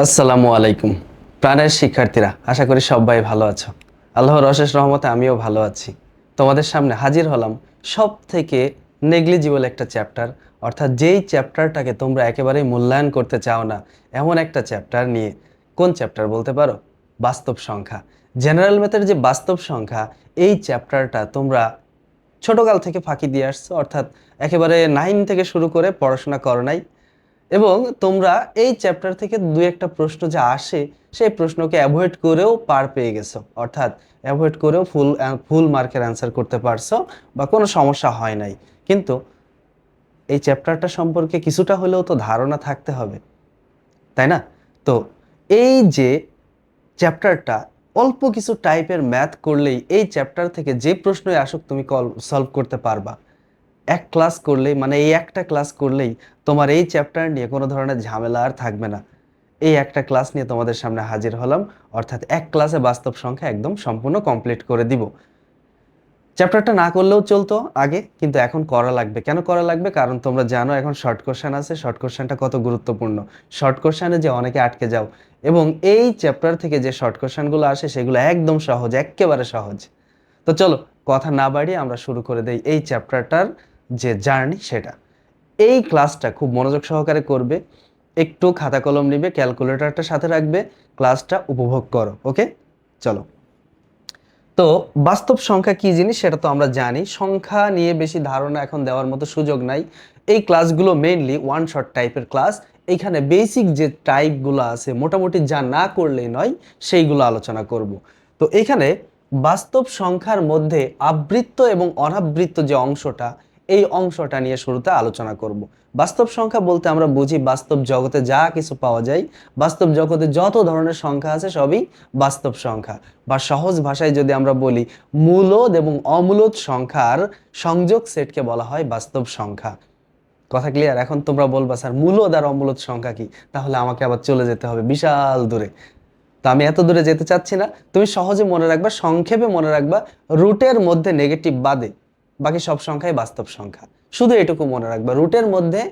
আসসালামু আলাইকুম প্রাণের শিক্ষার্থীরা, আশা করি সবাই ভালো আছো। আল্লাহর অশেষ রহমতে আমিও ভালো আছি। তোমাদের সামনে হাজির হলাম সব থেকে নেগলিজিবল একটা চ্যাপ্টার, অর্থাৎ যেই চ্যাপ্টারটাকে তোমরা একেবারেই মূল্যায়ন করতে চাও না, এমন একটা চ্যাপ্টার নিয়ে। কোন চ্যাপ্টার বলতে পারো? বাস্তব সংখ্যা। জেনারেল ম্যাথের যে বাস্তব সংখ্যা, এই চ্যাপ্টারটা তোমরা ছোটকাল থেকে ফাঁকি দিয়ে আসছো, অর্থাৎ একেবারে 9 থেকে শুরু করে পড়াশোনা করো নাই। এবং তোমরা এই চ্যাপ্টার থেকে দুই একটা প্রশ্ন যা আসে, সেই প্রশ্নকে অ্যাভয়েড করেও পার পেয়ে গেছো, অর্থাৎ অ্যাভয়েড করেও ফুল মার্কের অ্যান্সার করতে পারছো, বা কোনো সমস্যা হয় নাই। কিন্তু এই চ্যাপ্টারটা সম্পর্কে কিছুটা হলেও তো ধারণা থাকতে হবে, তাই না? তো এই যে চ্যাপ্টারটা, অল্প কিছু টাইপের ম্যাথ করলেই এই চ্যাপ্টার থেকে যে প্রশ্নই আসুক তুমি সলভ করতে পারবা। এক ক্লাস করলেই, মানে এই একটা ক্লাস করলেই তোমার এই চ্যাপ্টার নিয়ে কোনো ধরনের ঝামেলা আর থাকবে না। এই একটা ক্লাস নিয়ে তোমাদের সামনে হাজির হলাম, অর্থাৎ এক ক্লাসে বাস্তব সংখ্যা একদম সম্পূর্ণ কমপ্লিট করে দিব। চ্যাপ্টারটা না করলেও চলতো আগে, কিন্তু এখন করা লাগবে। কেন করা লাগবে? কারণ তোমরা জানো এখন শর্ট কোশ্চেন আছে, শর্ট কোশ্চেনটা কত গুরুত্বপূর্ণ। শর্ট কোশ্চেনে যে অনেকে আটকে যাও, এবং এই চ্যাপ্টার থেকে যে শর্ট কোশ্চেনগুলো আসে সেগুলো একদম সহজ, একেবারে সহজ। তো চলো, কথা না বাড়িয়ে আমরা শুরু করে দেই এই চ্যাপ্টারটার যে জার্নি সেটা। এই ক্লাসটা খুব মনোযোগ সহকারে করবে, একটু খাতা কলম নিবে, ক্যালকুলেটরটা সাথে রাখবে, ক্লাসটা উপভোগ করো। ওকে, চলো। তো বাস্তব সংখ্যা কি জিনিস সেটা তো আমরা জানি। সংখ্যা নিয়ে বেশি ধারণা এখন দেওয়ার মতো সুযোগ নাই। এই ক্লাসগুলো মেইনলি ওয়ান শট টাইপের ক্লাস। এইখানে বেসিক যে টাইপগুলো আছে, মোটামুটি যা না করলেই নয়, সেইগুলো আলোচনা করব। তো এখানে বাস্তব সংখ্যার মধ্যে আবৃত্ত এবং অনাবৃত্ত যে অংশটা, এই অংশটা নিয়ে শুরুতে আলোচনা করব। বাস্তব সংখ্যা বলতে আমরা বুঝি বাস্তব জগতে যা কিছু পাওয়া যায়, বাস্তব জগতে যত ধরনের সংখ্যা আছে সবই বাস্তব সংখ্যা। বা সহজ ভাষায় যদি আমরা বলি, মূলদ এবং অমূলদ সংখ্যার সংযোগ সেটকে বলা হয় বাস্তব সংখ্যা। কথা ক্লিয়ার? এখন তোমরা বলবা, স্যার মূলদ আর অমূলদ সংখ্যা কি? তাহলে আমাকে আবার চলে যেতে হবে বিশাল দূরে। তো আমি এত দূরে যেতে চাচ্ছি না। তুমি সহজে মনে রাখবা, সংক্ষেপে মনে রাখবা, রুটের মধ্যে নেগেটিভ বাদে বাকি সব সংখ্যাই বাস্তব সংখ্যা। শুধু এটুকু মনে রাখবা, রুটের মধ্যে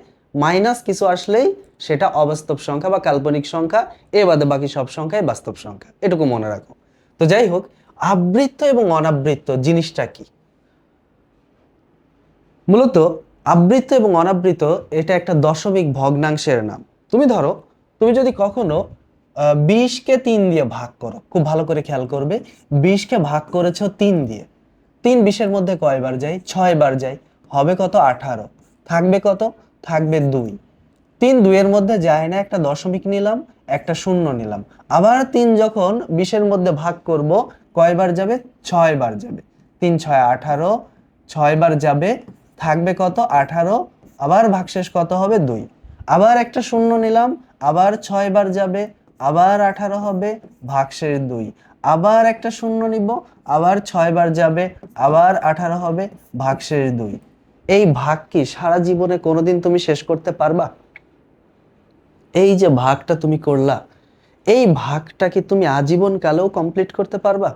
মাইনাস কিছু আসলেই সেটা অবাস্তব সংখ্যা বা কাল্পনিক সংখ্যা, এ বাদে বাকি সব সংখ্যাই বাস্তব সংখ্যা। এটুকু মনে রাখো। তো যাই হোক, আবৃত্ত এবং অনাবৃত্ত জিনিসটা কি? মূলত আবৃত্ত এবং অনাবৃত্ত এটা একটা দশমিক ভগ্নাংশের নাম। তুমি ধরো, তুমি যদি কখনো 20কে 3 দিয়ে ভাগ করো, খুব ভালো করে খেয়াল করবে, 20কে ভাগ করেছো 3 দিয়ে, 3 20-এর মধ্যে কয়বার যায়? 6 বার যায়। হবে কত? 18। থাকবে কত? থাকবে 2। 3 2-এর মধ্যে যায় না, একটা দশমিক নিলাম, একটা শূন্য নিলাম। আবার 3 যখন 20-এর মধ্যে ভাগ করব, কয়বার যাবে? 6 বার যাবে। 3 6 18, 6 বার যাবে, থাকবে কত? 18। আবার ভাগশেষ কত হবে? 2। আবার একটা শূন্য নিলাম, আবার 6 বার যাবে, আবার 18 হবে, ভাগশেষ 2। আবার একটা শূন্য নিব, আবার 6 বার যাবে, আবার 18 হবে, ভাগশেষ 2। এই ভাগ কি সারা জীবনে কোনোদিন তুমি শেষ করতে পারবা? এই যে ভাগটা তুমি করলা, এই ভাগটা কি তুমি আজীবন কালেও কমপ্লিট করতে পারবা?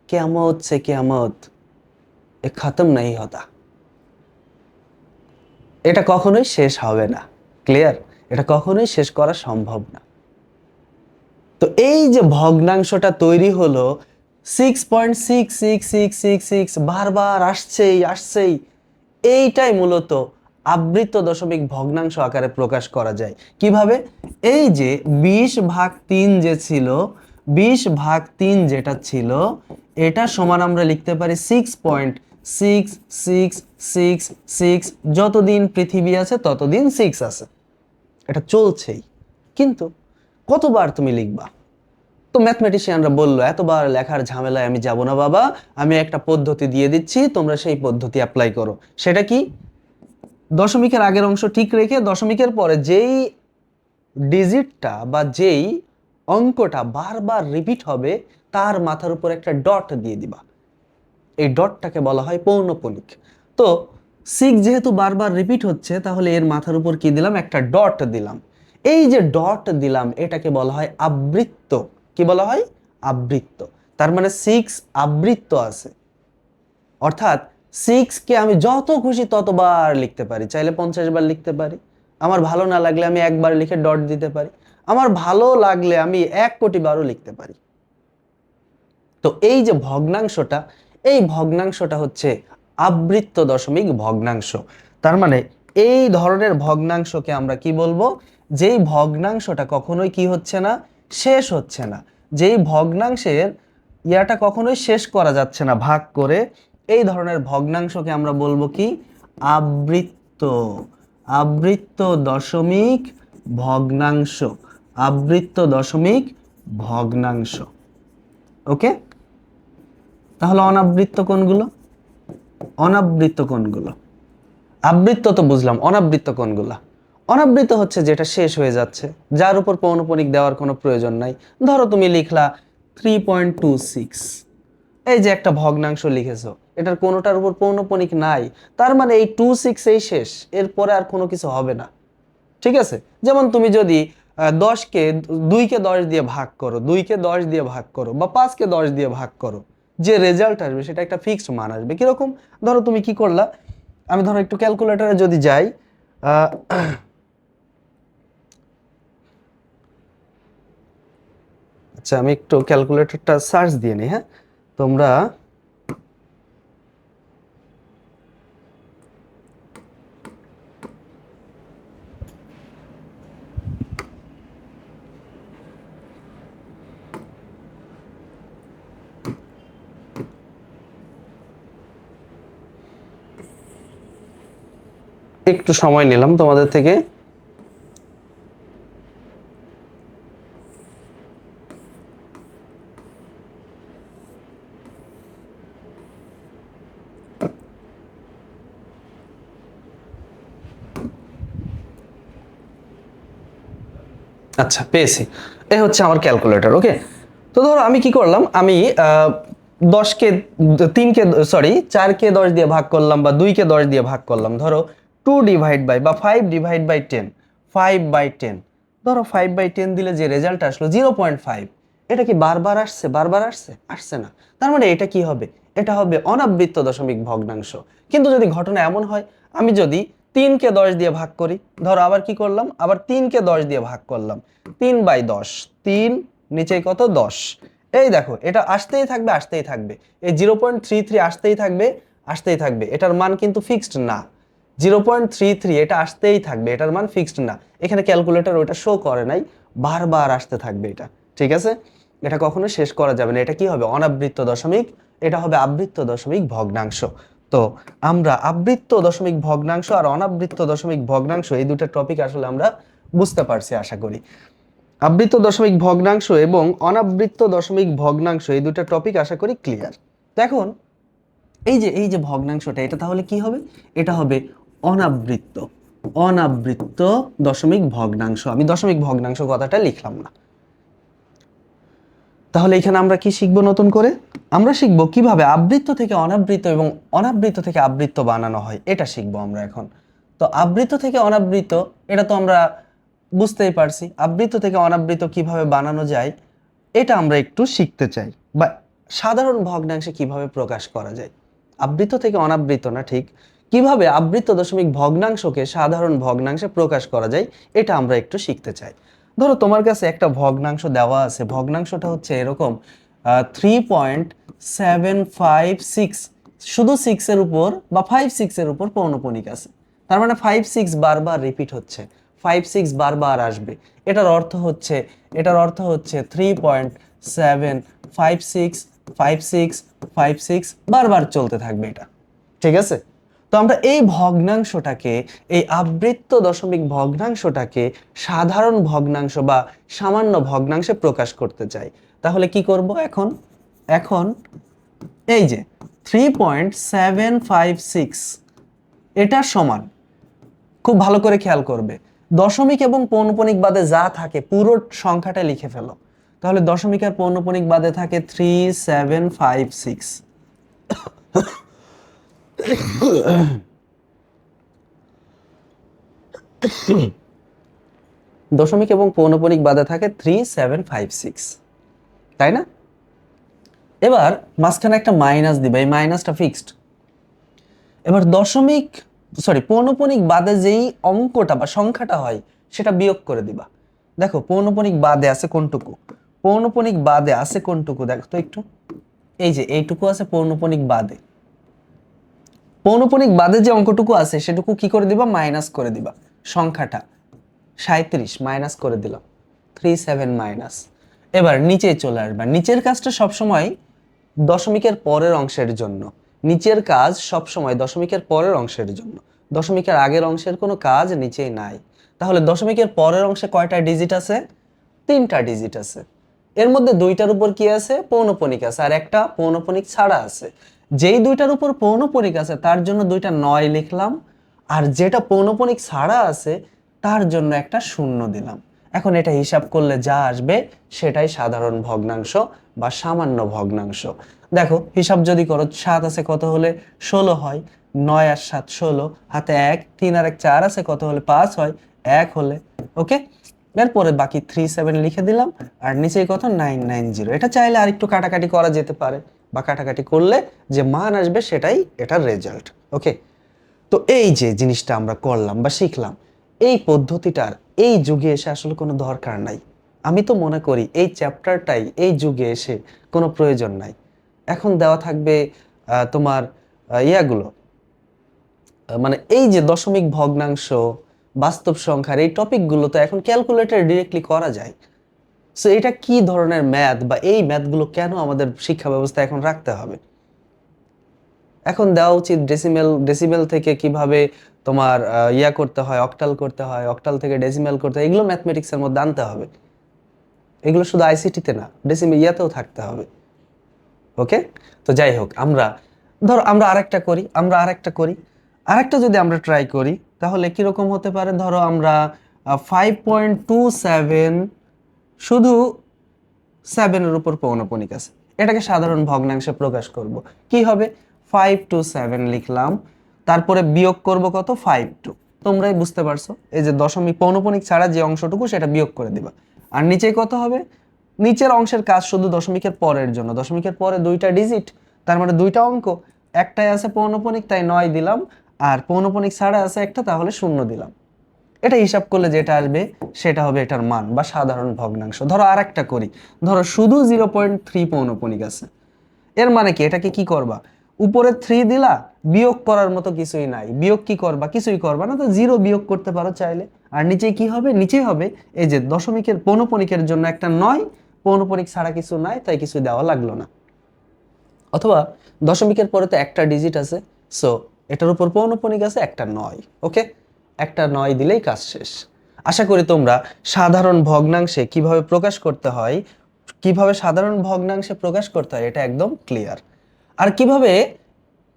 কিয়ামত সে কিয়ামত এ খতম নাই হতা। এটা কখনোই শেষ হবে না। ক্লিয়ার? এটা কখনোই শেষ করা সম্ভব না। তো এই যে ভগ্নাংশটা তৈরি হলো, 6.66666 বারবার আসছেই আসছেই, এইটাই মূলত আবৃত্ত দশমিক ভগ্নাংশ আকারে প্রকাশ করা যায়। কিভাবে? এই যে 20/3 যে ছিল, 20/3 যেটা ছিল, এটা সমান আমরা লিখতে পারি 6.6666। যতদিন পৃথিবী আছে ততদিন 6 আছে, এটা চলছেই। কিন্তু কতবার তুমি লিখবা? তো ম্যাথমেটিশিয়ানরা বলল, এতবার লেখার ঝামেলায় আমি যাব না বাবা, আমি একটা পদ্ধতি দিয়ে দিচ্ছি, তোমরা সেই পদ্ধতি অ্যাপ্লাই করো। সেটা কি? দশমিকের আগের অংশ ঠিক রেখে দশমিকের পরে যেই ডিজিটটা বা যেই অঙ্কটা বারবার রিপিট হবে, তার মাথার উপর একটা ডট দিয়ে দিবা। এই ডটটাকে বলা হয় পৌনঃপুনিক। তো 6 যেহেতু বারবার রিপিট হচ্ছে, তাহলে এর মাথার উপর কি দিলাম? একটা ডট দিলাম। এই যে ডট দিলাম, এটাকে বলা হয় আবৃত্ত। কি বলা হয়? আবৃত্ত। তার মানে 6 আবৃত্ত আছে, অর্থাৎ 6কে আমি যত খুশি ততবার লিখতে পারি, চাইলে 50 বার লিখতে পারি। আমার ভালো না লাগলে আমি একবার লিখে ডট দিতে পারি। আমার ভালো লাগলে আমি 1,000,000,000ও লিখতে পারি। তো এই যে ভগ্নাংশটা, এই ভগ্নাংশটা হচ্ছে আবৃত্ত দশমিক ভগ্নাংশ। তার মানে এই ধরনের ভগ্নাংশকে আমরা কি বলবো? যেই ভগ্নাংশটা কখনোই কি হচ্ছে না, শেষ হচ্ছে না, যেই ভগ্নাংশের ইয়াটা কখনোই শেষ করা যাচ্ছে না ভাগ করে, এই ধরনের ভগ্নাংশকে আমরা বলবো কি? আবৃত্ত। আবৃত্ত দশমিক ভগ্নাংশ। আবৃত্ত দশমিক ভগ্নাংশ। ওকে, তাহলে অনাবৃত্ত কোনগুলো? অনাবৃত্ত কোনগুলো? আবৃত্ত তো বুঝলাম, অনাবৃত্ত কোনগুলো? অনাবৃত্ত হচ্ছে যেটা শেষ হয়ে যাচ্ছে, যার উপর পৌনঃপুনিক দেওয়ার কোনো প্রয়োজন নাই। ধরো তুমি লিখলা 3.26, এই যে একটা ভগ্নাংশ লিখেছো, এটার কোনোটার উপর পৌনঃপুনিক নাই, তার মানে এই 26 এই শেষ, এরপরে আর কোনো কিছু হবে না। ঠিক আছে, যেমন তুমি যদি 10কে 2কে 10 দিয়ে ভাগ করো, 2কে 10 দিয়ে ভাগ করো, বা 5কে 10 দিয়ে ভাগ করো, যে রেজাল্ট আসবে সেটা একটা ফিক্সড মান আসবে। কিরকম? ধরো তুমি কি করলা, আমি ধরো একটু ক্যালকুলেটরে যদি যাই, আচ্ছা আমি একটু ক্যালকুলেটরটা সার্চ দিয়ে নিই। হ্যাঁ, তোমরা একটু সময় নিলাম তোমাদের থেকে। আচ্ছা পেয়েছি, এই হচ্ছে আমার ক্যালকুলেটর। ওকে, তো ধরো আমি কি করলাম, আমি 10কে 3কে সরি 4কে 10 দিয়ে ভাগ করলাম, বা 2কে 10 দিয়ে ভাগ করলাম। ধরো 2 ডিভাইড বাই বা 5 ডিভাইড বাই 10, 5/10। ধরো 5/10 দিলে যে রেজাল্ট আসলো 0.5, এটা কি বারবার আসছে? বারবার আসছে? আসছে না। তার মানে এটা কি হবে? এটা হবে অনাবৃত্ত দশমিক ভগ্নাংশ। কিন্তু যদি ঘটনা এমন হয়, আমি যদি 3কে 10 দিয়ে ভাগ করি, ধরো আবার কি করলাম, আবার 3কে 10 দিয়ে ভাগ করলাম, 3/10, 3 নিচে কত? 10। এই দেখো এটা আসতেই থাকবে, আসতেই থাকবে, এই 0.33 আসতেই থাকবে, আসতেই থাকবে, এটার মান কিন্তু ফিক্সড না। 0.33 এটা আসতেই থাকবে, এটার মান ফিক্সড না। এখানে ক্যালকুলেটর ওটা শো করে নাই, বারবার আসতে থাকবে এটা। ঠিক আছে, এটা কখনো শেষ করা যাবে না। এটা কি হবে? অনাবৃত্ত দশমিক। এটা হবে আবৃত্ত দশমিক ভগ্নাংশ। তো আমরা আবৃত্ত দশমিক ভগ্নাংশ আর অনাবৃত্ত দশমিক ভগ্নাংশ, এই দুটো টপিক আসলে আমরা বুঝতে পারছি আশা করি। আবৃত্ত দশমিক ভগ্নাংশ এবং অনাবৃত্ত দশমিক ভগ্নাংশ, এই দুটো টপিক আশা করি ক্লিয়ার। এখন এই যে ভগ্নাংশটা, এটা তাহলে কি হবে? এটা হবে অনাবৃত্ত। অনাবৃত্ত দশমিক ভগ্নাংশ। আমি দশমিক ভগ্নাংশ কথাটা লিখলাম না। তাহলে এখানে আমরা কি শিখবো নতুন করে? আমরা শিখবো কিভাবে আবৃত্ত থেকে অনাবৃত্ত এবং অনাবৃত্ত থেকে আবৃত্ত বানানো হয়, এটা শিখবো আমরা এখন। তো আবৃত্ত থেকে অনাবৃত্ত, এটা তো আমরা বুঝতেই পারছি। আবৃত্ত থেকে অনাবৃত্ত কিভাবে বানানো যায়, এটা আমরা একটু শিখতে চাই। বা সাধারণ ভগ্নাংশে কিভাবে প্রকাশ করা যায়, আবৃত্ত থেকে অনাবৃত্ত না, ঠিক কিভাবে আবৃত্ত দশমিক ভগ্নাংশকে সাধারণ ভগ্নাংশে প্রকাশ করা যায়, এটা আমরা একটু শিখতে চাই। ধরো তোমার কাছে একটা ভগ্নাংশ দেওয়া আছে, ভগ্নাংশটা হচ্ছে এরকম 3.756, শুধু 6 এর উপর বা 5-6 এর উপর পৌনঃপুনিক আছে। তার মানে 5-6 বারবার রিপিট হচ্ছে, 5-6 বারবার আসবে। এটার অর্থ হচ্ছে 3.7565656 বারবার চলতে থাকবে এটা। ঠিক আছে, তো আমরা এই ভগ্নাংশটাকে, এই আবৃত্ত দশমিক ভগ্নাংশটাকে সাধারণ ভগ্নাংশ বা সামান্য ভগ্নাংশে প্রকাশ করতে চাই। তাহলে কি করব এখন? এখন এই যে 3.756, এটার সমান, খুব ভালো করে খেয়াল করবে, দশমিক এবং পৌনঃপুনিক বাদে যা থাকে পুরো সংখ্যাটা লিখে ফেলো। তাহলে দশমিক আর পৌনঃপুনিক বাদে থাকে 3756। দশমিক এবং পৌনঃপুনিক বাদে থাকে 3756, তাই না? এবার মাঝখানে একটা মাইনাস দিবা, এই মাইনাসটা ফিক্সড। এবার দশমিক পৌনঃপুনিক বাদে যেই অঙ্কটা বা সংখ্যাটা হয়, সেটা বিয়োগ করে দিবা। দেখো পৌনঃপুনিক বাদে আছে কোনটুকু, পৌনঃপুনিক বাদে আছে কোনটুকু দেখো তো একটু, এই যে এইটুকু আছে পৌনঃপুনিক বাদে। পৌনঃপুনিক বাদে যে অঙ্কটুকু আছে সেটুকু কি করে দিবা, মাইনাস করে দিবা। সংখ্যাটা 37 মাইনাস করে দিলাম, 37 মাইনাস। এবার নিচে চলে আসবা। নিচের কাজটা সবসময় দশমিকের পরের অংশের জন্য, নিচের কাজ সবসময় দশমিকের পরের অংশের জন্য, দশমিকের আগের অংশের কোনো কাজ নিচেই নাই। তাহলে দশমিকের পরের অংশে কয়টা ডিজিট আছে, 3টা ডিজিট আছে। এর মধ্যে 2টার উপর কি আছে, পৌনঃপুনিক আছে, আর একটা পৌনঃপুনিক ছাড়া আছে। যেই 2টার উপর পৌনঃপুনিক আছে তার জন্য 2টা 9 লিখলাম, আর যেটা পৌনঃপুনিক ছাড়া আছে তার জন্য একটা শূন্য দিলাম। এখন এটা হিসাব করলে যা আসবে সেটাই সাধারণ ভগ্নাংশ বা সামান্য ভগ্নাংশ। দেখো হিসাব যদি করো, 7 আছে কত হলে 16 হয়, 9 আর 7 16, হাতে 1, 3 আর 1 4 আছে কত হলে 5 হয়, 1 হলে। ওকে, এরপরে বাকি 37 লিখে দিলাম, আর নিচে কত 990। এটা চাইলে আর একটু কাটাকাটি করা যেতে পারে, বা কাটাকাটি করলে যে মান আসবে সেটাই এটার রেজাল্ট। ওকে, তো এই যে জিনিসটা আমরা করলাম বা শিখলাম, এই পদ্ধতিটার এই যুগে এসে আসলে কোনো দরকার নাই। আমি তো মনে করি এই চ্যাপ্টারটাই এই যুগে এসে কোনো প্রয়োজন নাই। এখন দেওয়া থাকবে তোমার ইয়াগুলো, মানে এই যে দশমিক ভগ্নাংশ, বাস্তব সংখ্যার এই টপিকগুলো তো এখন ক্যালকুলেটর ডিরেক্টলি করা যায়। সো এটা কি ধরনের ম্যাথ, বা এই ম্যাথগুলো কেন আমাদের শিক্ষা ব্যবস্থা এখন রাখতে হবে? এখন দেওয়া উচিত ডেসিমেল, ডেসিমেল থেকে কিভাবে তোমার ইয়া করতে হয়, অক্টাল করতে হয়, অক্টাল থেকে ডেসিমেল করতে হয়, এগুলো ম্যাথমেটিক্সের মধ্যে আনতে হবে। এগুলো শুধু আইসিটিতে না, ডেসিমেল ইয়াতেও থাকতে হবে। ওকে, তো যাই হোক, ধরো আমরা আরেকটা করি, আরেকটা যদি আমরা ট্রাই করি তাহলে কিরকম হতে পারে। ধরো আমরা 5.27 শুধু 7-এর উপর পৌনঃপুনিক আছে, এটাকে সাধারণ ভগ্নাংশে প্রকাশ করব। কি হবে, 527 লিখলাম, তারপরে বিয়োগ করব কত, 52। তোমরাই বুঝতে পারছো, এই যে দশমিক পৌনঃপুনিক ছাড়া যে অংশটুকু সেটা বিয়োগ করে দিবা। আর নিচে কত হবে, নিচের অংশের কাজ শুধু দশমিকের পরের জন্য, দশমিকের পরে 2টা ডিজিট, তার মানে 2টা অঙ্ক, একটাই আছে পৌনঃপুনিক তাই 9 দিলাম, আর পৌনঃপুনিক ছাড়া আছে একটা তাহলে 0 দিলাম। এটা হিসাব করলে যেটা আসবে সেটা হবে এটার মান বা সাধারণ ভগ্নাংশ। ধরো আর একটা করি, ধরো শুধু 0.3 পৌনঃপুনিক আছে। এর মানে কি, এটাকে কি করবা, উপরে 3 দিলা, বিয়োগ করার মতো কিছুই নাই, বিয়োগ কি করবা, কিছুই করবা না, তো 0 বিয়োগ করতে পারো চাইলে। আর নিচে কি হবে, নিচে হবে এই যে দশমিকের পৌনঃপুনিকের জন্য একটা 9, পৌনঃপুনিক ছাড়া কিছু নাই তাই কিছু দেওয়া লাগলো না। অথবা দশমিকের পরে তো একটা ডিজিট আছে, সো এটার উপর পৌনঃপুনিক আছে একটা 9। ওকে, একটা 9 দিলেই কাজ শেষ। আশা করি তোমরা সাধারণ ভগ্নাংশে কিভাবে প্রকাশ করতে হয়, কিভাবে সাধারণ ভগ্নাংশে প্রকাশ করতে হয় এটা একদম ক্লিয়ার। আর কিভাবে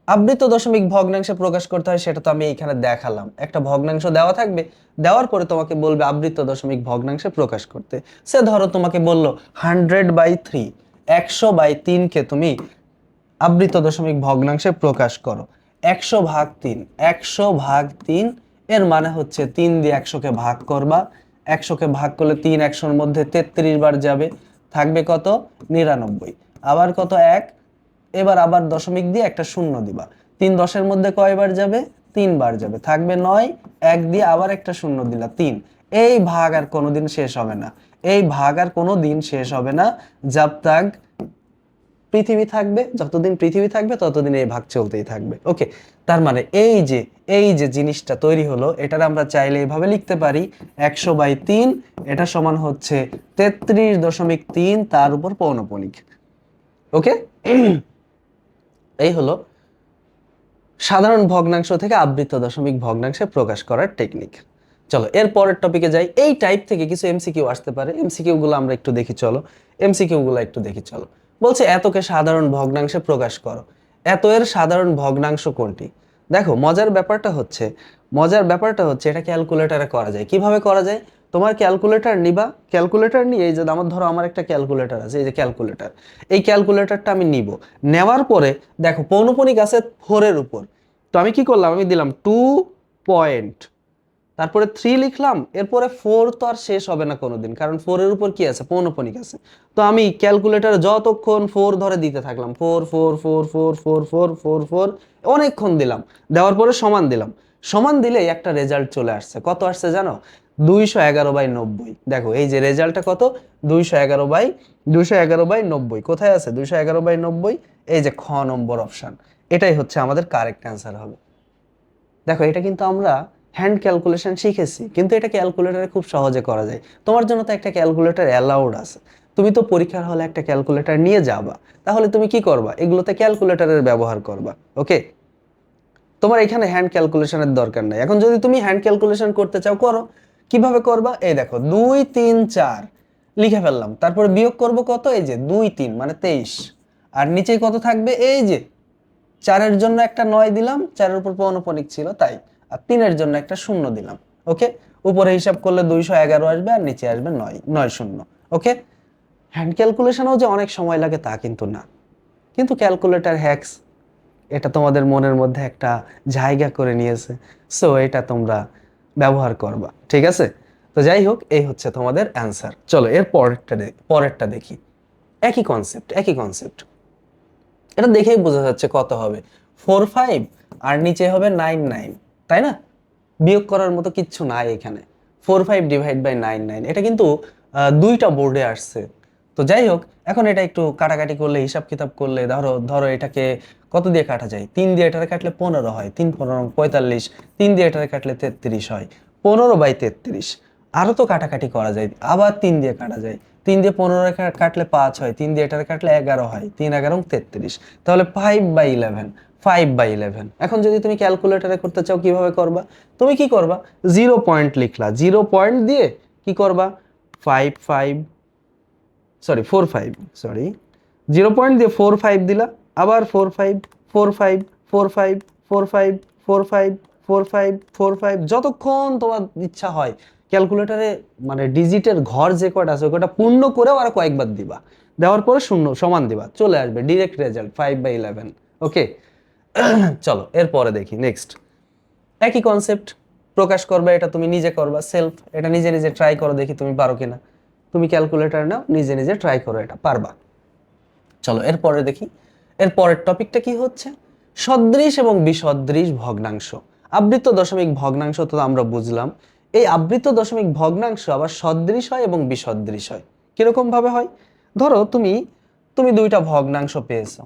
আবৃত দশমিক ভগ্নাংশে প্রকাশ করতে হয় সেটা তো আমি এইখানে দেখালাম। একটা ভগ্নাংশ দেওয়া থাকবে, দেওয়ার পরে তোমাকে বলবে আবৃত দশমিক ভগ্নাংশে প্রকাশ করতে। সে ধরো তোমাকে বললো 100/3, 100/3 কে তুমি আবৃত দশমিক ভগ্নাংশে প্রকাশ করো। 100/3, 100/3 এর মানে হচ্ছে 3 দিয়ে 100কে ভাগ করবা, 100কে ভাগ করলে 3 100-র মধ্যে 33 বার যাবে, থাকবে কত 99। আবার কত 1, এবার আবার দশমিক দিয়ে একটা শূন্য দিবা, 3 10-এর মধ্যে কয়বার যাবে, 3 বার যাবে, থাকবে 9, 1 দিয়ে আবার একটা শূন্য দিলা 3। এই ভাগ আর কোনোদিন শেষ হবে না, এই ভাগ আর কোনোদিন শেষ হবে না, জব তাক পৃথিবী থাকবে, যতদিন পৃথিবী থাকবে ততদিন এই ভাগ চলতেই থাকবে। ওকে, তার মানে এই যে জিনিসটা তৈরি হলো, এটার আমরা চাইলে এইভাবে লিখতে পারি 100/3, এটা সমান হচ্ছে 33.3 তার উপর পৌনঃপুনিক। ওকে, এই হলো সাধারণ ভগ্নাংশ থেকে আবৃত দশমিক ভগ্নাংশে প্রকাশ করার টেকনিক। চলো এর পরের টপিকে যাই। এই টাইপ থেকে কিছু এমসিকিউ আসতে পারে, এমসিকিউ গুলো আমরা একটু দেখি চলো, এমসিকিউ গুলো একটু দেখি চলো। বলছে এতকে সাধারণ ভগ্নাংশে প্রকাশ করো, এত এর সাধারণ ভগ্নাংশ কোনটি? দেখো মজার ব্যাপারটা হচ্ছে এটা ক্যালকুলেটরে করা যায়। কিভাবে করা যায়, তোমার ক্যালকুলেটর নিবা, ক্যালকুলেটর নিয়ে এই যে আমার একটা ক্যালকুলেটর আছে, এই যে ক্যালকুলেটর, এই ক্যালকুলেটরটা আমি নিব, নেওয়ার পরে দেখো পৌনঃপুনিক আছে 4-এর উপর, তো আমি কি করলাম, আমি দিলাম 2 পয়েন্ট, তারপরে 3 লিখলাম, এরপরে 4 তো আর শেষ হবে না কোনোদিন, কারণ 4-এর উপর কি আছে, পৌনঃপুনিক আছে। তো আমি ক্যালকুলেটরে যতক্ষণ 4 ধরে দিতে থাকলাম, 4 4 4 4 4 4 4 4, অনেকক্ষণ দিলাম, দেওয়ার পরে সমান দিলাম, সমান দিলেই একটা রেজাল্ট চলে আসছে। কত আসছে জানো, 211/90। দেখো এই যে রেজাল্টটা কত, 211/90। কোথায় আছে 211/90? এই যে খ নম্বর অপশন, এটাই হচ্ছে আমাদের কারেক্ট অ্যান্সার হবে। দেখো এটা কিন্তু আমরা হ্যান্ড ক্যালকুলেশন শিখেছি, কিন্তু এটা ক্যালকুলেটরে খুব সহজে করা যায়। তোমার জন্য তো একটা ক্যালকুলেটর অ্যালাউড আছে, তুমি তো পরীক্ষার হলে একটা ক্যালকুলেটর নিয়ে যাবা, তাহলে তুমি কি করবা, এগুলোতে ক্যালকুলেটরের ব্যবহার করবা। ওকে, তোমার এখানে হ্যান্ড ক্যালকুলেশনের দরকার নাই। এখন যদি তুমি হ্যান্ড ক্যালকুলেশন করতে চাও করো। কিভাবে করবা, এই দেখো 2 3 4 লিখে ফেললাম, তারপরে বিয়োগ করব কত, এই যে 2 3 মানে 23, আর নিচে কত থাকবে, এই যে 4-এর জন্য একটা 9 দিলাম, 4-এর উপর পৌনঃপুনিক ছিল তাই, আর 3-এর জন্য একটা 0 দিলাম। ওকে, উপরে হিসাব করলে 211 আসবে, আর নিচে আসবে 9 9 0। ওকে, হ্যান্ড ক্যালকুলেশনও যে অনেক সময় লাগে তা কিন্তু না, কিন্তু ক্যালকুলেটর হ্যাক্স এটা তোমাদের মনের মধ্যে একটা জায়গা করে নিয়েছে, সো এটা তোমরা ব্যবহার করবা, ঠিক আছে? তো যাই হোক, এই হচ্ছে তোমাদের অ্যান্সার। চলো এর পরেরটা দেখি। একই কনসেপ্ট, এটা দেখেই বোঝা যাচ্ছে কত হবে, 4 5 আর নিচে হবে 9 9, তাই না? বিয়োগ করার মতো কিচ্ছু নাই এখানে। 4 5 / 9 9, এটা কিন্তু দুইটা বোর্ডে আসছে। তো যাই হোক, এখন এটা একটু কাটাকাটি করলে, হিসাব কিতাব করলে, ধরো ধরো এটাকে কত দিয়ে কাটা যায়, 3 দিয়ে এটারে কাটলে 15 হয়, 3 15 45, 3 দিয়ে এটারে কাটলে 33 হয়, 15/33। আরো তো কাটাকাটি করা যায়, আবার 3 দিয়ে কাটা যায়, 3 দিয়ে 15 কাটলে 5 হয়, 3 দিয়ে এটারে কাটলে 11 হয়, 3 11 33, তাহলে 5/11, 5/11। এখন যদি তুমি ক্যালকুলেটরে করতে চাও কিভাবে করবা, তুমি কি করবা, 0 পয়েন্ট লিখলা, 0 পয়েন্ট দিয়ে কি করবা, 5 5 সরি 4 5 সরি 0 পয়েন্ট দিয়ে 4 5 দিলা, আবার 4 5 4 5 4 5 4 5 4 5 4 5 4 5, যতক্ষণ তোমার ইচ্ছা হয় ক্যালকুলেটরে মানে ডিজিটের ঘর যে কয়টা আছে ওটা পূর্ণ করেও আর কয়েকবার দিবা, দেওয়ার পরে শূন্য সমান দিবা, চলে আসবে ডিরেক্ট রেজাল্ট 5/11। ওকে, চলো এরপরে দেখি নেক্সট। একই কনসেপ্ট প্রকাশ করবে, এটা তুমি নিজে করবা সেলফ, এটা নিজে নিজে ট্রাই করো, দেখি তুমি পারো কিনা। তুমি ক্যালকুলেটর নাও, নিজে নিজে ট্রাই করো, এটা পারবা। চলো এরপরে দেখি, এরপরের টপিকটা কি হচ্ছে, সদৃশ এবং বিসদৃশ ভগ্নাংশ। আবৃত্ত দশমিক ভগ্নাংশ তো আমরা বুঝলাম, এই আবৃত্ত দশমিক ভগ্নাংশ আবার সদৃশ হয় এবং বিসদৃশ হয়। কিরকম ভাবে হয়, ধরো তুমি তুমি দুইটা ভগ্নাংশ পেয়েছো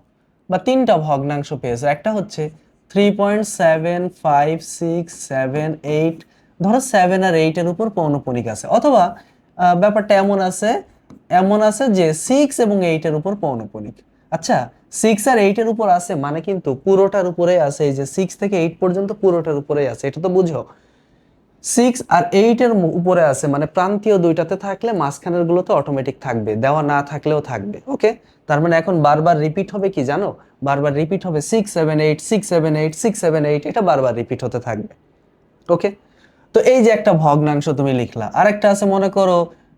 বা তিনটা ভগ্নাংশ পেয়েছো, একটা হচ্ছে 3.75678, ধরো 7 আর 8 এর উপর পৌনঃপুনিক আছে, অথবা ব্যাপারটা এমন আছে যে 6 এবং 8 এর উপর পৌনঃপুনিক। আচ্ছা, 6 আর 8 এর উপর আছে মানে কিন্তু পুরোটার উপরে আছে, এই যে 6 থেকে 8 পর্যন্ত পুরোটার উপরেই আছে, এটা তো বুঝো। 6 আর 8 এর উপরে আছে মানে প্রান্তীয় দুইটাতে থাকলে মাঝখানের গুলোতে অটোমেটিক থাকবে, দেওয়া না থাকলেও থাকবে। ওকে, তার মানে এখন বারবার রিপিট হবে কি জানো, বারবার রিপিট হবে 6 7 8 6 7 8 6 7 8, এটা বারবার রিপিট হতে থাকবে। ওকে, তো এই যে একটা ভগ্নাংশ তুমি লিখলা, আরেকটা আছে মনে করো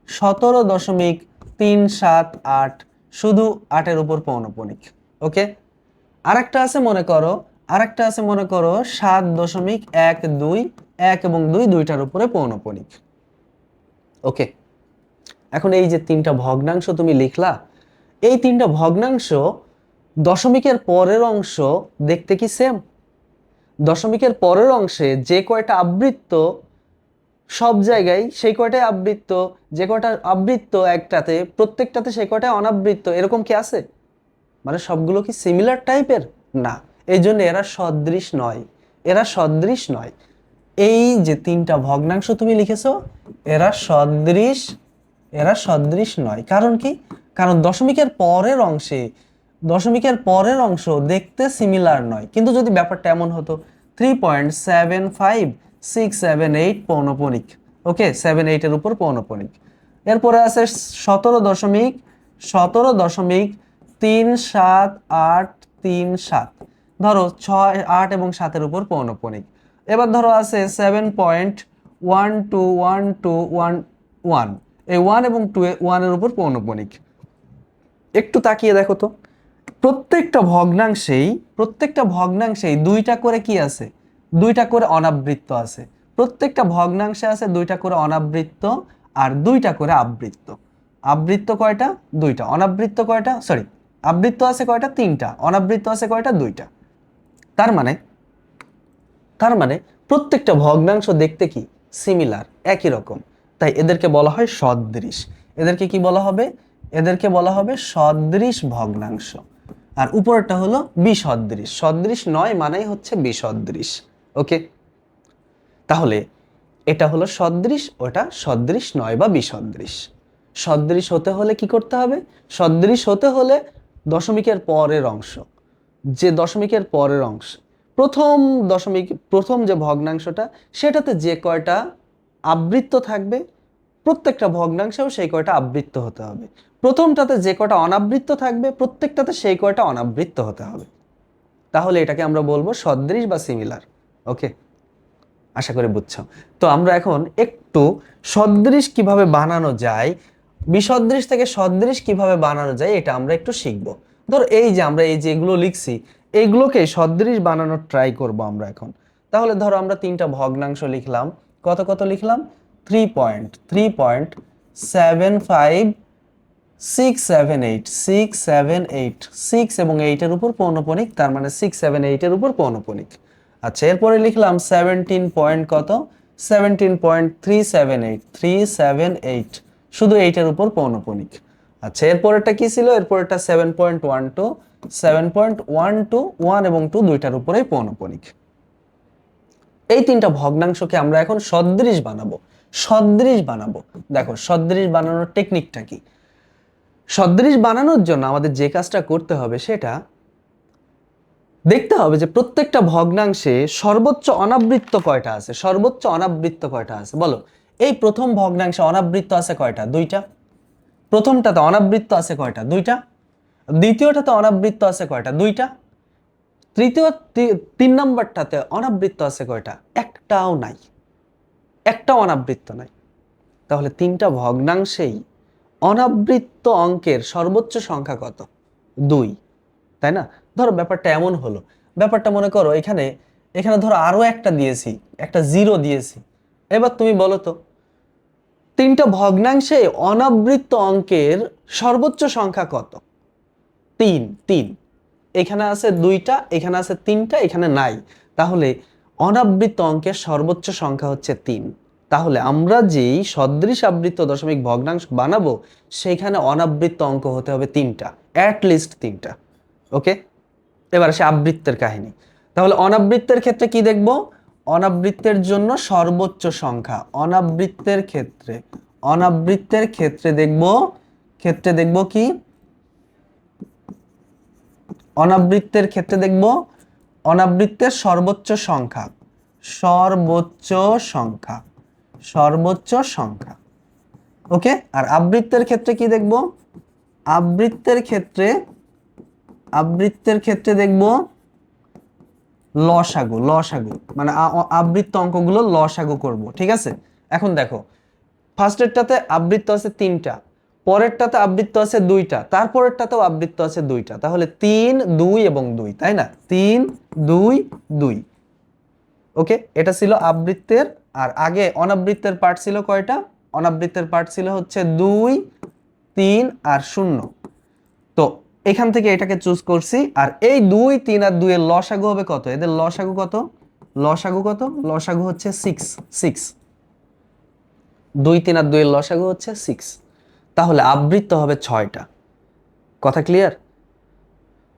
17.378, শুধু 8-এর উপর পৌনঃপুনিক। ওকে, আরেকটা আছে মনে করো 7.12, 1 এবং 2 দুইটার উপরে পৌনঃপুনিক। ওকে, এখন এই যে তিনটা ভগ্নাংশ তুমি লিখলা, এই তিনটা ভগ্নাংশ দশমিকের পরের অংশ দেখতে কি সেম? দশমিকের পরের অংশে যে কয়টা আবৃত্ত সব জায়গায় সেই কয়টাই আবৃত্ত, যে কয়টা আবৃত্ত একটাতে প্রত্যেকটাতে সেই কয়টাই অনাবৃত্ত, এরকম কি আছে? মানে সবগুলো কি সিমিলার টাইপের? না, এই জন্য এরা সদৃশ নয়। এই যে তিনটা ভগ্নাংশ তুমি লিখেছো, এরা সদৃশ নয়। কারণ কি? কারণ দশমিকের পরের অংশ দেখতে সিমিলার নয়। কিন্তু যদি ব্যাপারটা এমন হতো 3.75678 পৌনঃপুনিক, ওকে, 7 8 এর উপর পৌনঃপুনিক। এরপরে আছে 17.37837, ধরো 6 8 এবং 7-এর উপর পৌনঃপুনিক। এবার ধরো আছে 7.121211, এই 1 এবং 1 এর উপর পৌনঃপুনিক। একটু তাকিয়ে দেখো তো, প্রত্যেকটা ভগ্নাংশেই দুইটা করে কি আছে, দুইটা করে অনাবৃত্ত আছে। প্রত্যেকটা ভগ্নাংশে আছে দুইটা করে অনাবৃত্ত আর দুইটা করে আবৃত্ত। আবৃত্ত কয়টা? দুইটা। অনাবৃত্ত কয়টা? সরি, আবৃত্ত আছে কয়টা? তিনটা। অনাবৃত্ত আছে কয়টা? দুইটা। তার মানে প্রত্যেকটা ভগ্নাংশ দেখতে কি সিমিলার, একই রকম। তাই এদেরকে বলা হয় সদৃশ। এদেরকে কি বলা হবে? এদেরকে বলা হবে সদৃশ ভগ্নাংশ। আর উপরেরটা হলো বিসদৃশ। সদৃশ নয় মানেই হচ্ছে বিসদৃশ। ওকে, তাহলে এটা হলো সদৃশ, ওটা সদৃশ নয় বা বিসদৃশ। সদৃশ হতে হলে কি করতে হবে? সদৃশ হতে হলে দশমিকের পরের অংশ, যে দশমিকের পরের অংশ, প্রথম যে ভগ্নাংশটা, সেটাতে যে কয়টা আবৃত্ত থাকবে, প্রত্যেকটা ভগ্নাংশেও সেই কয়টা আবৃত্ত হতে হবে। প্রথমটাতে যে কয়টা অনাবৃত্ত থাকবে, প্রত্যেকটাতে সেই কয়টা অনাবৃত্ত হতে হবে। তাহলে এটাকে আমরা বলবো সদৃশ বা সিমিলার। ওকে, আশা করি বুঝছো। তো আমরা এখন একটু সদৃশ কিভাবে বানানো যায়, বিসদৃশ থেকে সদৃশ কিভাবে বানানো যায়, এটা আমরা একটু শিখব। ধর এই যে আমরা এই যে এগুলো লিখছি, এইগুলোকে সদৃশ বানানোর ট্রাই করব আমরা এখন। তাহলে ধরো আমরা তিনটা ভগ্নাংশ লিখলাম। কত কত লিখলাম? 3.75 6 7 8 6 7 8 6 এবং 8 এর উপর পৌনঃপুনিক, তার মানে 6 7 8 এর উপর পৌনঃপুনিক। আচ্ছা, এরপরে লিখলাম 17 পয়েন্ট কত? 17.378 378, শুধু 8 এর উপর পৌনঃপুনিক। আচ্ছা, এরপরেরটা কি ছিল? এরপরেরটা 7.12 7.12 1 এবং 2 দুইটার উপরেই পৌনঃপুনিক। এই তিনটা ভগ্নাংশকে আমরা এখন সদৃশ বানাবো। সদৃশ বানাবো, দেখো সদৃশ বানানোর টেকনিকটা কি? সদৃশ বানানোর জন্য আমাদের যে কাজটা করতে হবে সেটা দেখতে হবে যে প্রত্যেকটা ভগ্নাংশে সর্বোচ্চ অনাবৃত্ত কয়টা আছে। সর্বোচ্চ অনাবৃত্ত কয়টা আছে বলো? এই প্রথম ভগ্নাংশে অনাবৃত্ত আছে কয়টা? দুইটা। প্রথমটাতে অনাবৃত্ত আছে কয়টা? দুইটা। দ্বিতীয়টাতে অনাবৃত্ত আছে কয়টা? দুইটা। তৃতীয় 3 নম্বরটাতে অনাবৃত্ত আছে কয়টা? একটাও নাই, একটাও অনাবৃত্ত নাই। তাহলে তিনটা ভগ্নাংশেই অনাবৃত্ত অঙ্কের সর্বোচ্চ সংখ্যা কত? 2, তাই না? ধরো ব্যাপারটা এমন হলো, ব্যাপারটা মনে করো এখানে এখানে ধরো আরো একটা দিয়েছি, একটা 0 দিয়েছি। এবার তুমি বলো তো, তিনটা ভগ্নাংশে অনাবৃত্ত অঙ্কের সর্বোচ্চ সংখ্যা কত? 3 3। এখানে আছে 2টা, এখানে আছে 3টা, এখানে নাই। তাহলে অনাবৃত্ত অঙ্কের সর্বোচ্চ সংখ্যা হচ্ছে 3। তাহলে আমরা যেই সদৃশ আবৃত্ত দশমিক ভগ্নাংশ বানাবো, সেখানে অনাবৃত্ত অঙ্ক হতে হবে 3টা, অ্যাটলিস্ট 3টা। ওকে, এবার আসে আবৃত্তের কাহিনী। তাহলে অনাবৃত্তের ক্ষেত্রে কি দেখব? অনাবৃত্তের জন্য সর্বোচ্চ সংখ্যা। অনাবৃত্তের ক্ষেত্রে দেখব কি? অনাবৃত্তের ক্ষেত্রে দেখব অনাবৃত্তের সর্বোচ্চ সংখ্যা। সর্বোচ্চ সংখ্যা। ওকে, আর আবৃত্তের ক্ষেত্রে কি দেখব? আবৃত্তের ক্ষেত্রে দেখব লসাগু। মানে আবৃত্ত অঙ্কগুলো লসাগু করব। ঠিক আছে, এখন দেখো ফার্স্টেরটাতে আবৃত্ত আছে 3টা, পরেরটাতে আবৃত্ত আছে 2টা, তারপরেরটাতেও আবৃত্ত আছে 2টা। তাহলে 3 2 এবং 2, তাই না? 3 2 2। ওকে, এটা ছিল আবৃত্তের। আর আগে অনাবৃত্তের পার্ট ছিল কয়টা? অনাবৃত্তের পার্ট ছিল হচ্ছে 2 3 আর 0। তো এখান থেকে এটাকে চুজ করছি। আর এই 2 3 আর 2 এর লসাগু হবে কত? এদের লসাগু কত? লসাগু হচ্ছে 6। 2 3 আর 2 এর লসাগু হচ্ছে 6। তাহলে আবৃত্ত হবে 6টা। কথা ক্লিয়ার?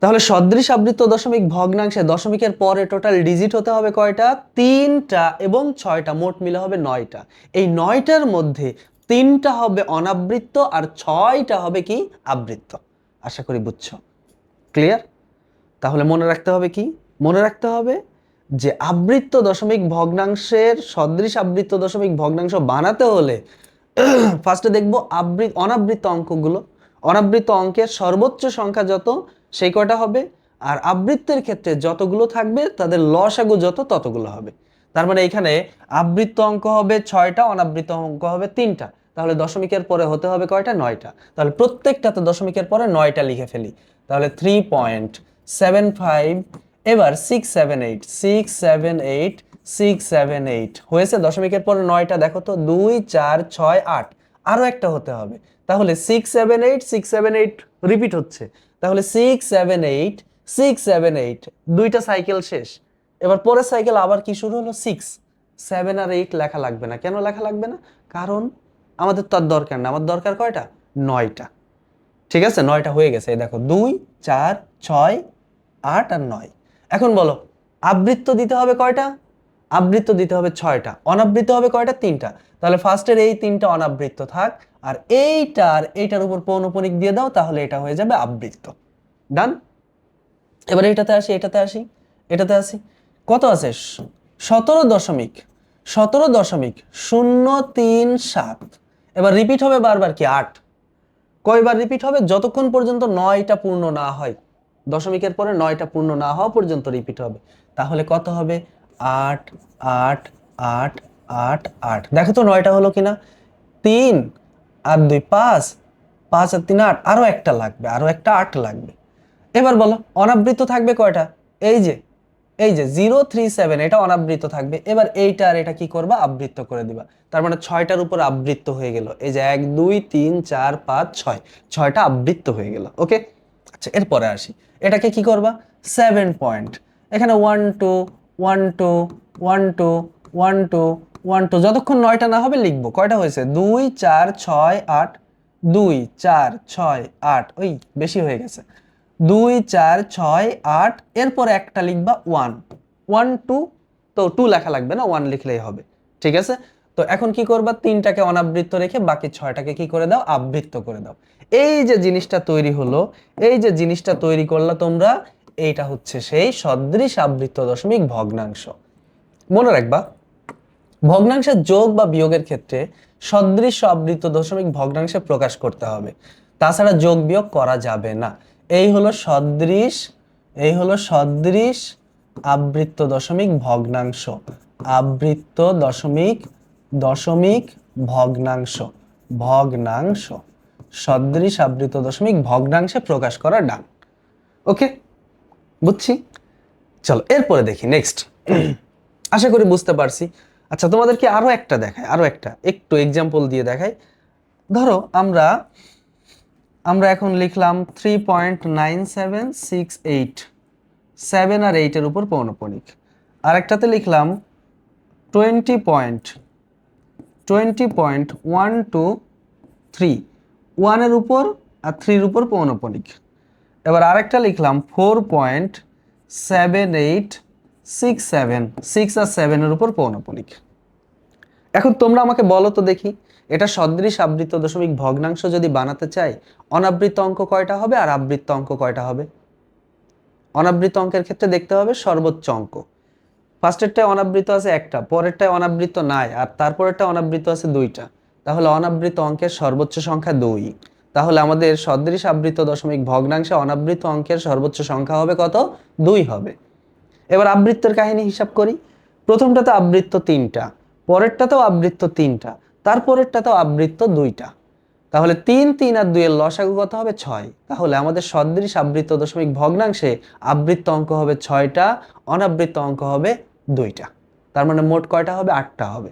তাহলে সদৃশ আবৃত্ত দশমিক ভগ্নাংশে দশমিকের পরে টোটাল ডিজিট হতে হবে কয়টা? 3টা এবং 6টা, মোট মিলে হবে 9টা। এই 9টার মধ্যে 3টা হবে অনাবৃত্ত আর 6টা হবে কি? আবৃত্ত। আশা করি বুঝছো। ক্লিয়ার? তাহলে মনে রাখতে হবে কি? মনে রাখতে হবে যে আবৃত্ত দশমিক ভগ্নাংশের সদৃশ আবৃত্ত দশমিক ভগ্নাংশ বানাতে হলে ফার্স্টে দেখবো অনাবৃত্ত অঙ্কগুলো। অনাবৃত্ত অঙ্কের সর্বোচ্চ সংখ্যা যত, সেই কয়টা হবে। আর আবৃত্তের ক্ষেত্রে যতগুলো থাকবে তাদের লসাগু যত, ততগুলো হবে। তার মানে এখানে আবৃত্ত অঙ্ক হবে 6টা, অনাবৃত্ত অঙ্ক হবে 3টা। তাহলে দশমিকের পরে হতে হবে কয়টা? 9টা। তাহলে প্রত্যেকটাতে দশমিকের পরে 9টা লিখে ফেলি। তাহলে 3.75, এবার 6 7 8 হয়েছে। দশমিকের পরে 9টা, দেখো তো 2 4 6 8, আরো একটা হতে হবে। তাহলে 6 7 8 রিপিট হচ্ছে। তাহলে 6 7 8 দুইটা সাইকেল শেষ। এবার পরের সাইকেল আবার কি শুরু হলো? 6 7 আর 8 লেখা লাগবে না। কেন লেখা লাগবে না? কারণ আমাদের তো আর দরকার না, আমার দরকার কয়টা? 9টা। ঠিক আছে, 9টা হয়ে গেছে। এই দেখো 2 4 6 8 আর 9। এখন বলো আবৃত্ত দিতে হবে কয়টা? আবৃত্ত দিতে হবে 6টা। অনাবৃত্ত হবে কয়টা? 3টা। তাহলে ফার্স্টের এই 3টা অনাবৃত্ত থাক, আর এইটার উপর পৌনঃপুনিক দিয়ে দাও, তাহলে এটা হয়ে যাবে আবৃত্ত। ডান। এবার এটাতে আসি, এটাতে আসি। কত আছে? 17.037। এবার রিপিট হবে বারবার কি? 8। কয়বার রিপিট হবে? যতক্ষণ পর্যন্ত 9টা পূর্ণ না হয়, দশমিকের পরে 9টা পূর্ণ না হওয়া পর্যন্ত রিপিট হবে। তাহলে কত হবে? 8 8 8 8 8। দেখো তো 9টা হলো কিনা? 3 আর 2 5, 5 আর 3 8, আরো একটা লাগবে, আরো একটা 8 লাগবে। এবার বলো অনাবৃত্ত থাকবে কয়টা? এই যে 037, এটা অনাবৃত্ত থাকবে। এবার এইটা আর এটা কি করবা? আবৃত্ত করে দিবা। তার মানে 6টার উপর আবৃত্ত হয়ে গেল। এই যে 1 2 3 4 5 6, 6টা আবৃত্ত হয়ে গেল। ওকে, আচ্ছা এরপরে আসি। এটাকে কি করবা? 7 পয়েন্ট। এখানে 1 2 1 2 1 2 1 2 1 2, যতক্ষণ 9টা না হবে লিখবো। কয়টা হয়েছে? 2 4 6 8, 2 4 6 8, ওই বেশি হয়ে গেছে। 2 4 6 8, এরপর একটা লিখবা 1 1 2, তো 2 লেখা লাগবে না, 1 লিখলেই হবে। ঠিক আছে, তো এখন কি করবা? 3টাকে অনাবৃত্ত রেখে বাকি 6টাকে কি করে দাও? আবৃত্ত করে দাও। এই যে জিনিসটা তৈরি হলো, এই যে জিনিসটা তৈরি করলা তোমরা, এইটা হচ্ছে সেই সদৃশ আবৃত্ত দশমিক ভগ্নাংশ। মনে রাখবা, ভগ্নাংশের যোগ বা বিয়োগের ক্ষেত্রে সদৃশ আবৃত্ত দশমিক ভগ্নাংশে প্রকাশ করতে হবে, তাছাড়া যোগ বিয়োগ করা যাবে না। এই হলো সদৃশ আবৃত্ত দশমিক ভগ্নাংশ। আবৃত্ত দশমিক ভগ্নাংশ সদৃশ আবৃত্ত দশমিক ভগ্নাংশে প্রকাশ করা ডান। ওকে, বুঝছি। চলো এরপরে দেখি নেক্সট। আশা করি বুঝতে পারছি। আচ্ছা তোমাদেরকে আরো একটা দেখাই, একটু এক্সাম্পল দিয়ে দেখাই। ধরো আমরা এখন লিখলাম 3.9768, 7 আর 8 এর উপর পৌনঃপুনিক। আরেকটাতে লিখলাম 20.123, 1 এর উপর আর 3 এর উপর পৌনঃপুনিক। এবার আরেকটা লিখলাম 4.7867, 6 আর 7 এর উপর পৌনঃপুনিক। এখন তোমরা আমাকে বলো তো দেখি, এটা সদৃশ আবৃত্ত দশমিক ভগ্নাংশ যদি বানাতে চাই, অনাবৃত্ত অঙ্ক কয়টা হবে আর আবৃত্ত অঙ্ক কয়টা হবে? অনাবৃত্ত অঙ্কের ক্ষেত্রে দেখতে হবে সর্বোচ্চ অঙ্ক। ফার্স্টেরটায় অনাবৃত্ত আছে একটা, পরেরটায় অনাবৃত্ত নাই, আর তারপরেরটা অনাবৃত্ত আছে 2টা। তাহলে অনাবৃত্ত অঙ্কের সর্বোচ্চ সংখ্যা 2। তাহলে আমাদের সদৃশ আবৃত্ত দশমিক ভগ্নাংশে অনাবৃত্ত অঙ্কের সর্বোচ্চ সংখ্যা হবে কত? 2 হবে। এবার আবৃত্তের কাহিনী হিসাব করি। প্রথমটাতে আবৃত্ত 3টা, পরেরটাতেও আবৃত্ত 3টা, তারপরেরটাতেও আবৃত্ত 2টা। তাহলে 3 3 আর 2 এর লসাগু কত হবে? 6। তাহলে আমাদের সদৃশ আবৃত্ত দশমিক ভগ্নাংশে আবৃত্ত অঙ্ক হবে 6টা, অনাবৃত্ত অঙ্ক হবে 2টা। তার মানে মোট কয়টা হবে? 8টা হবে।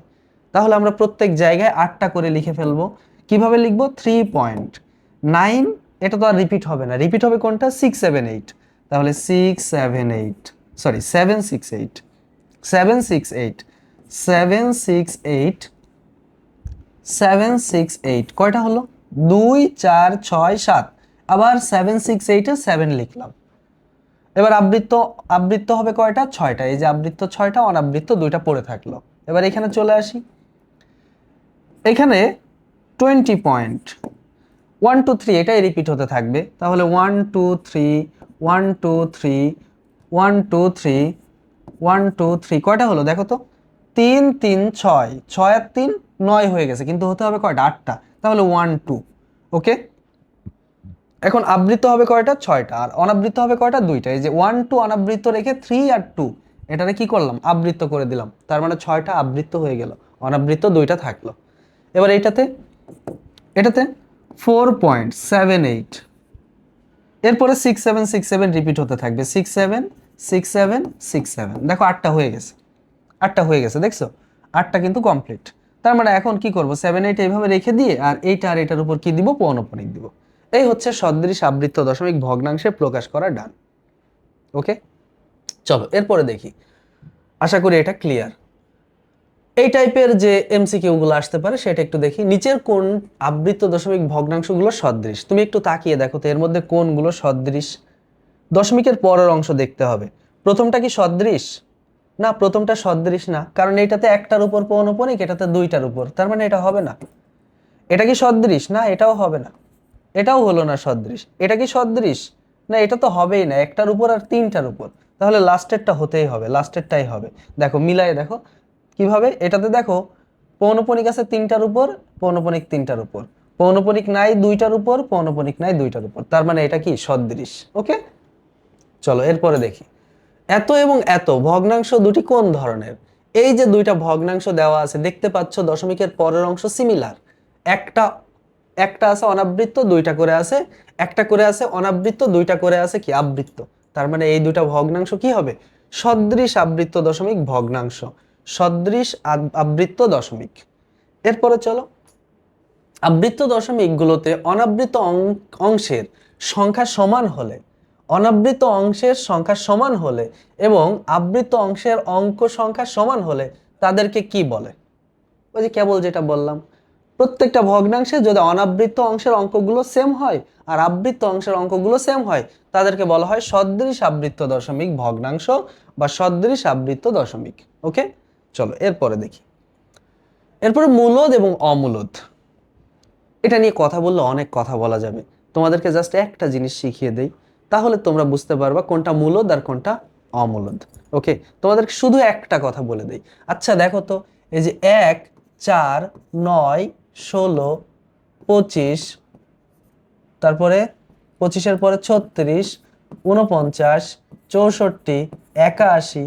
তাহলে আমরা প্রত্যেক জায়গায় 8টা করে লিখে ফেলবো। কিভাবে লিখবো? 3.9, এটা তো আর রিপিট হবে না, রিপিট হবে কোনটা? 6 7 8। তাহলে 6 7 8, সরি 7 6 8, 7 6 8, 7 6 8, 7 6 8, কয়টা হলো? 2 4 6 7, আবার 7 6 8 এ 7 লিখলাম। এবার আবৃত্ত হবে কয়টা? 6টা। এই যে আবৃত্ত 6টা, অনাবৃত্ত 2টা পড়ে থাকলো। এবার এখানে চলে আসি। এখানে 20.123, এটাই রিপিট হতে থাকবে। তাহলে 1 2 3 1 2 3 1 2 3 1 2 3, কয়টা হলো দেখো তো? 3 3 6, 6 আর 3 9 হয়ে গেছে, কিন্তু হতে হবে কয়টা? 8টা। তাহলে 1 2। ওকে, এখন আবৃত্ত হবে কয়টা? 6টা, আর অনাবৃত্ত হবে কয়টা? 2টা। এই যে 1 2 অনাবৃত্ত রেখে 3 আর 2 এটারে কি করলাম? আবৃত্ত করে দিলাম। তার মানে 6টা আবৃত্ত হয়ে গেল, অনাবৃত্ত 2টা থাকলো। এবার এটাতে 4.78, এরপরে 6 7 6 7 রিপিট হতে থাকবে। 6 7 6 7 6 7, দেখো 8টা হয়ে গেছে, 8টা হয়ে গেছে, দেখছো? 8টা কিন্তু কমপ্লিট। তার মানে এখন কি করব? 7 8 এইভাবে রেখে দিয়ে আর এইটা আর এটার উপর কি দিব? পৌনঃপুনিক দিব। এই হচ্ছে সদৃশ আবৃত্ত দশমিক ভগ্নাংশে প্রকাশ করা ডান। ওকে, চলো এরপরে দেখি। আশা করি এটা ক্লিয়ার। এই টাইপের যে এমসিকিউ গুলো আসতে পারে সেটা একটু দেখি। নিচের কোন আবৃত্ত দশমিক ভগ্নাংশগুলো সদৃশ? তুমি একটু তাকিয়ে দেখো তো এর মধ্যে কোনগুলো সদৃশ। দশমিকের পরের অংশ দেখতে হবে। প্রথমটা কি সদৃশ? না, প্রথমটা সদৃশ না, কারণ এটাতে একটার উপর পৌনঃপুনিক, এটাতে দুইটার উপর, তার মানে এটা হবে না। এটা কি সদৃশ? না, এটাও হবে না। এটাও হলো না সদৃশ। এটা কি সদৃশ? না, এটা তো হবেই না, একটার উপর আর তিনটার উপর। তাহলে লাস্টেরটা হতেই হবে, লাস্টেরটাই হবে। দেখো মিলাই দেখো কিভাবে। এটাতে দেখো পৌনঃপুনিক আছে তিনটার উপর, পৌনঃপুনিক তিনটার উপর, পৌনঃপুনিক নাই দুইটার উপর, পৌনঃপুনিক নাই দুইটার উপর, তার মানে এটা কি সদৃশ। ওকে, চলো এরপরে দেখি। এত এবং এত ভগ্নাংশ দুটি কোন ধরনের? এই যে দুইটা ভগ্নাংশ দেওয়া আছে দেখতে পাচ্ছ, দশমিকের পরের অংশ সিমিলার। একটা একটা আছে অনাবৃত্ত, দুইটা করে আছে, একটা করে আছে অনাবৃত্ত, দুইটা করে আছে কি আবৃত্ত। তার মানে এই দুইটা ভগ্নাংশ কি হবে? সদৃশ আবৃত্ত দশমিক ভগ্নাংশ, সদৃশ আবৃত্ত দশমিক। এরপরে চলো, আবৃত্ত দশমিকগুলোতে অনাবৃত অংশের সংখ্যা সমান হলে, অনাবৃত অংশের সংখ্যা সমান হলে এবং আবৃত অংশের অঙ্ক সংখ্যা সমান হলে তাদেরকে কি বলে? ওই যে কেবল যেটা বললাম, প্রত্যেকটা ভগ্নাংশে যদি অনাবৃত অংশের অঙ্কগুলো সেম হয় আর আবৃত অংশের অঙ্কগুলো সেম হয়, তাদেরকে বলা হয় সদৃশ আবৃত্ত দশমিক ভগ্নাংশ বা সদৃশ আবৃত্ত দশমিক। ওকে, চলো এরপরে দেখি। এরপরে মূলদ এবং অমূলদ, এটা নিয়ে কথা বললে অনেক কথা বলা যাবে। তোমাদেরকে জাস্ট একটা জিনিস শিখিয়ে দেই, তাহলে তোমরা বুঝতে পারবা কোনটা মূলদ আর কোনটা অমূলদ। ওকে, তোমাদেরকে শুধু একটা কথা বলে দেই। আচ্ছা দেখো তো, এই যে 1, 4, 9, 16, 25, তারপরে 25-এর পরে 36, 49, 64, 81,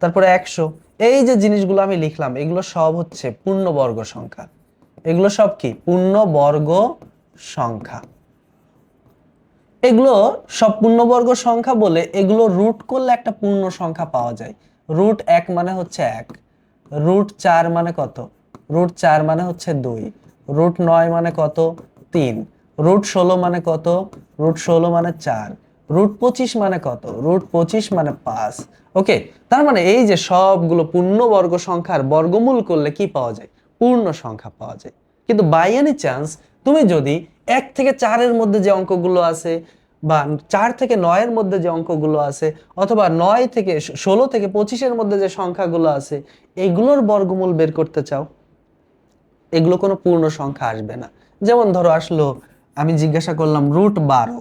তারপরে 100, এই যে জিনিসগুলো আমি লিখলাম এগুলো সব হচ্ছে পূর্ণবর্গ সংখ্যা। এগুলো সব কি? পূর্ণবর্গ সংখ্যা। এগুলো সব পূর্ণবর্গ সংখ্যা বলে এগুলো রুট করলে একটা পূর্ণ সংখ্যা পাওয়া যায়। রুট 1 মানে হচ্ছে 1, রুট 4 মানে কত? রুট 4 মানে হচ্ছে 2, রুট 9 মানে কত? 3, রুট 16 মানে কত? রুট 16 মানে 4, রুট 25 মানে কত? রুট 25 মানে 5। ওকে, তার মানে এই যে সবগুলো পূর্ণবর্গ সংখ্যার বর্গমূল করলে কি পাওয়া যায়? পূর্ণ সংখ্যা পাওয়া যায়। কিন্তু বাই এনি চান্স তুমি যদি 1 থেকে 4-এর মধ্যে যে অঙ্কগুলো আছে বা 4 থেকে 9-এর মধ্যে যে অঙ্কগুলো আছে অথবা 9 থেকে 16 থেকে 25-এর মধ্যে যে সংখ্যাগুলো আছে এগুলোর বর্গমূল বের করতে চাও, এগুলো কোনো পূর্ণ সংখ্যা আসবে না। যেমন ধরো আসলো, আমি জিজ্ঞাসা করলাম route 12,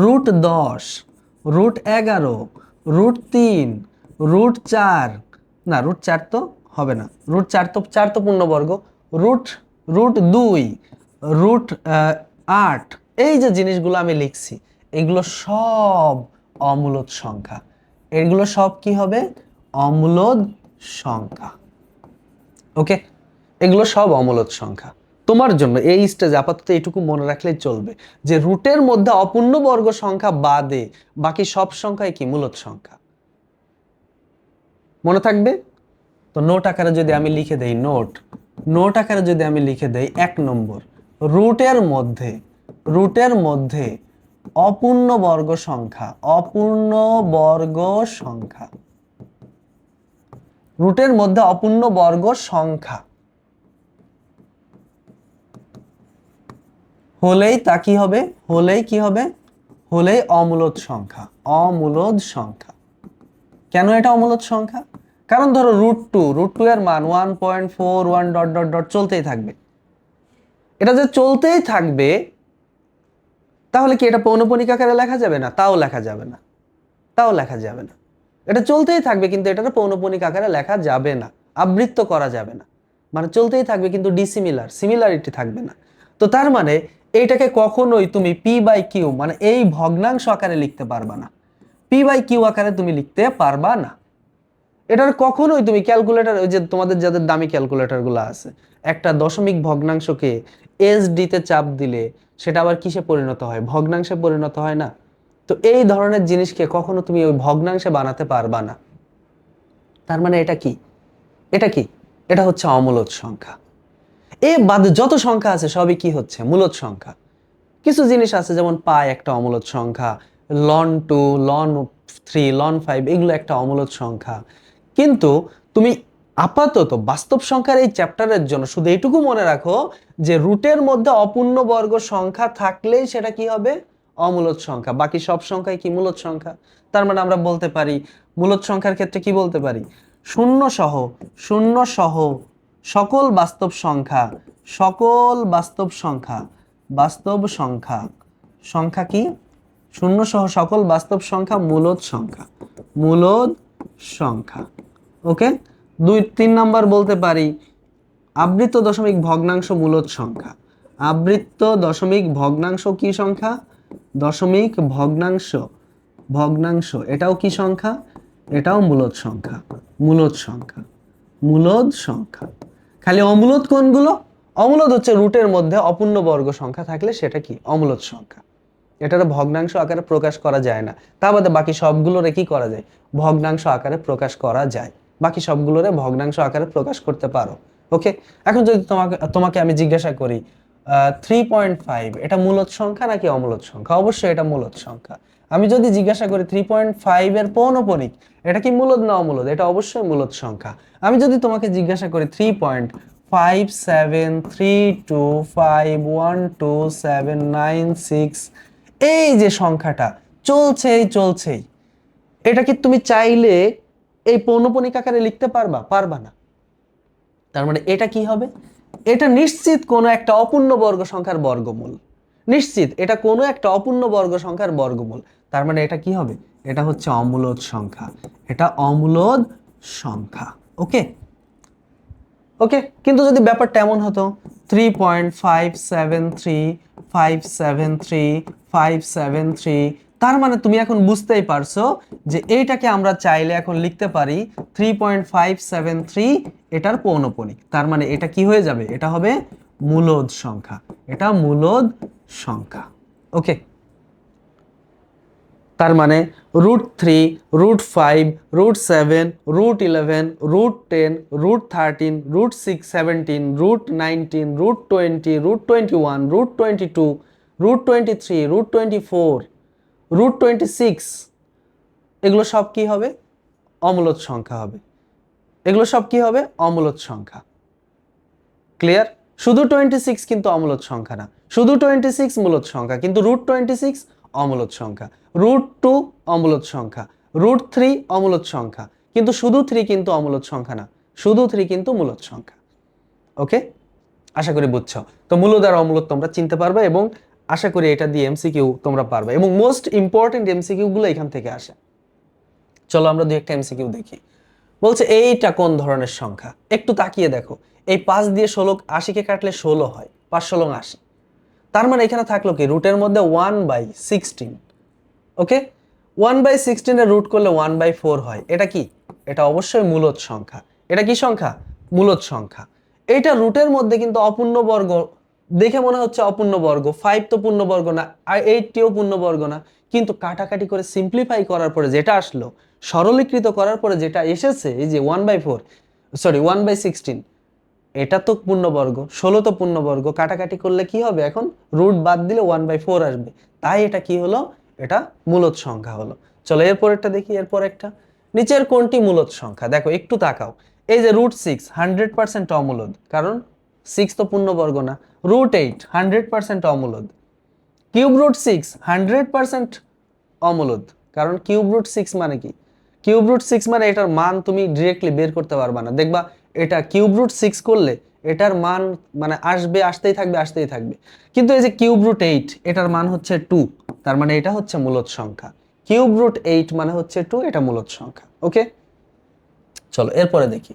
route 10, route 11, route 3, route 4, না রুট 4 তো হবে না, রুট 4 তো 4 তো পূর্ণবর্গ, রুট রুট 2, রুট 8, এই যে জিনিসগুলো আমি লিখছি এগুলো সব অমূলদ সংখ্যা। এগুলো সব কি হবে? অমূলদ সংখ্যা। ওকে, এগুলো সব অমূলদ সংখ্যা। তোমার জন্য এই স্টেজে আপাতত এইটুকু মনে রাখলেই চলবে যে রুটের মধ্যে অপূর্ণবর্গ সংখ্যা বাদে বাকি সব সংখ্যাই কি? মূলদ সংখ্যা। মনে থাকবে তো? নোট আকারে যদি আমি লিখে দেই, নোট আকারে যদি আমি লিখে দেই, 1 নম্বর, রুটের মধ্যে, রুটের মধ্যে অপূর্ণবর্গ সংখ্যা, অপূর্ণবর্গ সংখ্যা, রুটের মধ্যে অপূর্ণবর্গ সংখ্যা হলেই তা কি হবে? হলেই কি হবে? হলেই অমূলদ সংখ্যা, অমূলদ সংখ্যা। কেন এটা অমূলদ সংখ্যা? কারণ ধরো রুট টু এর মান 1.41 ডট ডট ডট চলতেই থাকবে। এটা যে চলতেই থাকবে তাহলে কি এটা পৌনঃপুনিক আকারে লেখা যাবে না? তাও লেখা যাবে না, তাও লেখা যাবে না। এটা চলতেই থাকবে কিন্তু এটাকে পৌনঃপুনিক আকারে লেখা যাবে না, আবৃত্ত করা যাবে না। মানে চলতেই থাকবে কিন্তু ডিসিমিলার, সিমিলারিটি থাকবে না। তো তার মানে এইটাকে কখনোই তুমি পি বাই কিউ মানে এই ভগ্নাংশ আকারে লিখতে পারবা না, পি বাই কিউ আকারে তুমি লিখতে পারবা না। এটার কখনোই তুমি ক্যালকুলেটর, ওই যে তোমাদের যাদের দামি ক্যালকুলেটরগুলো আছে, একটা দশমিক ভগ্নাংশকে এসডি তে চাপ দিলে সেটা আবার কিসে পরিণত হয়? ভগ্নাংশে পরিণত হয় না? তো এই ধরনের জিনিসকে কখনো তুমি ওই ভগ্নাংশে বানাতে পারবা না। তার মানে এটা কি? এটা কি? এটা হচ্ছে অমূলদ সংখ্যা। এ বাদে যত সংখ্যা আছে সবই কি হচ্ছে? মূলদ সংখ্যা। কিছু জিনিস আছে যেমন পাই একটা অমূলদ সংখ্যা, লন 2, লন 3, লন 5 এগুলো একটা অমূলদ সংখ্যা। কিন্তু তুমি আপাতত বাস্তব সংখ্যার এই চ্যাপ্টারের জন্য শুধু এইটুকু মনে রাখো যে রুটের মধ্যে অপূর্ণবর্গ সংখ্যা থাকলেই সেটা কি হবে, অমূলদ সংখ্যা। বাকি সব সংখ্যাই কি মূলদ সংখ্যা। তার মানে আমরা বলতে পারি মূলদ সংখ্যার ক্ষেত্রে কি বলতে পারি, শূন্য সহ সকল বাস্তব সংখ্যা, সংখ্যা কি, শূন্য সহ সকল বাস্তব সংখ্যা মূলদ সংখ্যা। ওকে, 2-3 নাম্বার বলতে পারি আবৃত্ত দশমিক ভগ্নাংশ মূলদ সংখ্যা। আবৃত্ত দশমিক ভগ্নাংশ কি সংখ্যা, দশমিক ভগ্নাংশ এটাও কি সংখ্যা, এটাও মূলদ সংখ্যা। খালি অমূলদ কোনগুলো, অমূলদ হচ্ছে রুটের মধ্যে অপূর্ণ বর্গ সংখ্যা থাকলে সেটা কি, অমূলদ সংখ্যা। এটার ভগ্নাংশ আকারে প্রকাশ করা যায় না। তা বাদে বাকি সবগুলোরে কি করা যায়, ভগ্নাংশ আকারে প্রকাশ করা যায়। বাকি সবগুলোরে ভগ্নাংশ আকারে প্রকাশ করতে পারো। ওকে, এখন যদি তোমাকে আমি জিজ্ঞাসা করি 3.5 এটা মূলদ সংখ্যা নাকি অমূলদ সংখ্যা, অবশ্যই এটা মূলদ সংখ্যা। আমি যদি জিজ্ঞাসা করি 3.5 এর পৌনঃপুনিক এটা কি মূলদ না অমূলদ, এটা অবশ্যই মূলদ সংখ্যা। আমি যদি তোমাকে জিজ্ঞাসা করি 3.573251279 এই যে সংখ্যাটা চলছেই, এটা কি তুমি চাইলে এই পৌনঃপুনিক আকারে লিখতে পারবা না। তার মানে এটা কি হবে, এটা নিশ্চিত কোনো একটা অপূর্ণ বর্গ সংখ্যার বর্গমূল, নিশ্চিত এটা কোনো একটা অপূর্ণ বর্গ সংখ্যার বর্গমূল। তার মানে এটা কি হবে, এটা হচ্ছে অমূলদ সংখ্যা, এটা অমূলদ সংখ্যা। ওকে, কিন্তু যদি ব্যাপারটা এমন হতো 3.573 তার মানে তুমি এখন বুঝতেই পারছো যে এইটাকে আমরা চাইলে এখন লিখতে পারি 3.573 এটার পৌনঃপুনিক। তার মানে এটা কি হয়ে যাবে, এটা হবে মূলদ সংখ্যা, এটা মূলদ সংখ্যা। ওকে, তার মানে √3, √5, √7, √11, √10, √13, √6, 17, √19, √20, √21, √22, √23, √24, √26 এগুলো সব কি হবে, অমূলদ সংখ্যা হবে। এগুলো সব কি হবে, অমূলদ সংখ্যা। ক্লিয়ার? শুধু 26 কিন্তু অমূলদ সংখ্যা না, শুধু 26 মূলদ সংখ্যা কিন্তু √26 অমূলদ সংখ্যা, √2 অমূলদ সংখ্যা, √3 অমূলদ সংখ্যা কিন্তু শুধু 3 কিন্তু অমূলদ সংখ্যা না, শুধু 3 কিন্তু মূলদ সংখ্যা। ওকে, আশা করি বুঝছো। তো মূলদ আর অমূলদ তোমরা চিনতে পারবে এবং আশা করি এটা দিয়ে এমসিকিউ তোমরা পারবে এবং মোস্ট ইম্পর্টেন্ট এমসিকিউ গুলো এখান থেকে আসে। চলো আমরা দুই একটা এমসিকিউ দেখি। বলছে এইটা কোন ধরনের সংখ্যা, একটু তাকিয়ে দেখো। এই 5 দিয়ে 80 কে কাটলে 16 হয়, 5 16 80। তার মানে এখানে থাকলো কি, রুটের মধ্যে 1/16। ওকে, 1/16 এর রুট করলে 1/4 হয়। এটা কি, এটা অবশ্যই মূলদ সংখ্যা। এটা কি সংখ্যা, মূলদ সংখ্যা। এইটা রুটের মধ্যে কিন্তু অপূর্ণবর্গ, দেখে মনে হচ্ছে অপূর্ণবর্গ, 5 তো পূর্ণবর্গ না আর 8টিও পূর্ণবর্গ না, কিন্তু কাটাকাটি করে সিম্পলিফাই করার পরে যেটা আসলো, সরলীকৃত করার পরে যেটা এসেছে, এই যে 1/16 এটা তো পূর্ণবর্গ, 16 তো পূর্ণবর্গ, কাটাকাটি করলে কি হবে, এখন রুট বাদ দিলে 1/4 আসবে, তাই এটা কি হলো, এটা মূলদ সংখ্যা হলো। চলো এরপরেরটা দেখি। এরপর একটা, নিচের কোনটি মূলদ সংখ্যা, দেখো একটু তাকাও। এই যে √6 100% অমূলদ, কারণ 6 তো পূর্ণবর্গ না। √8 100% অমূলদ। কিউব √6 100% অমূলদ, কারণ কিউব √6 মানে কি, কিউব √6 মানে এটার মান তুমি ডিরেক্টলি বের করতে পারবা না। দেখবা এটা কিউব √6 করলে এটার মান মানে আসতেই থাকবে। কিন্তু এই যে কিউব √8 এটার মান হচ্ছে 2, তার মানে এটা হচ্ছে মূলদ সংখ্যা। কিউব √8 মানে হচ্ছে 2, এটা মূলদ সংখ্যা। ওকে, চলো এরপরে দেখি।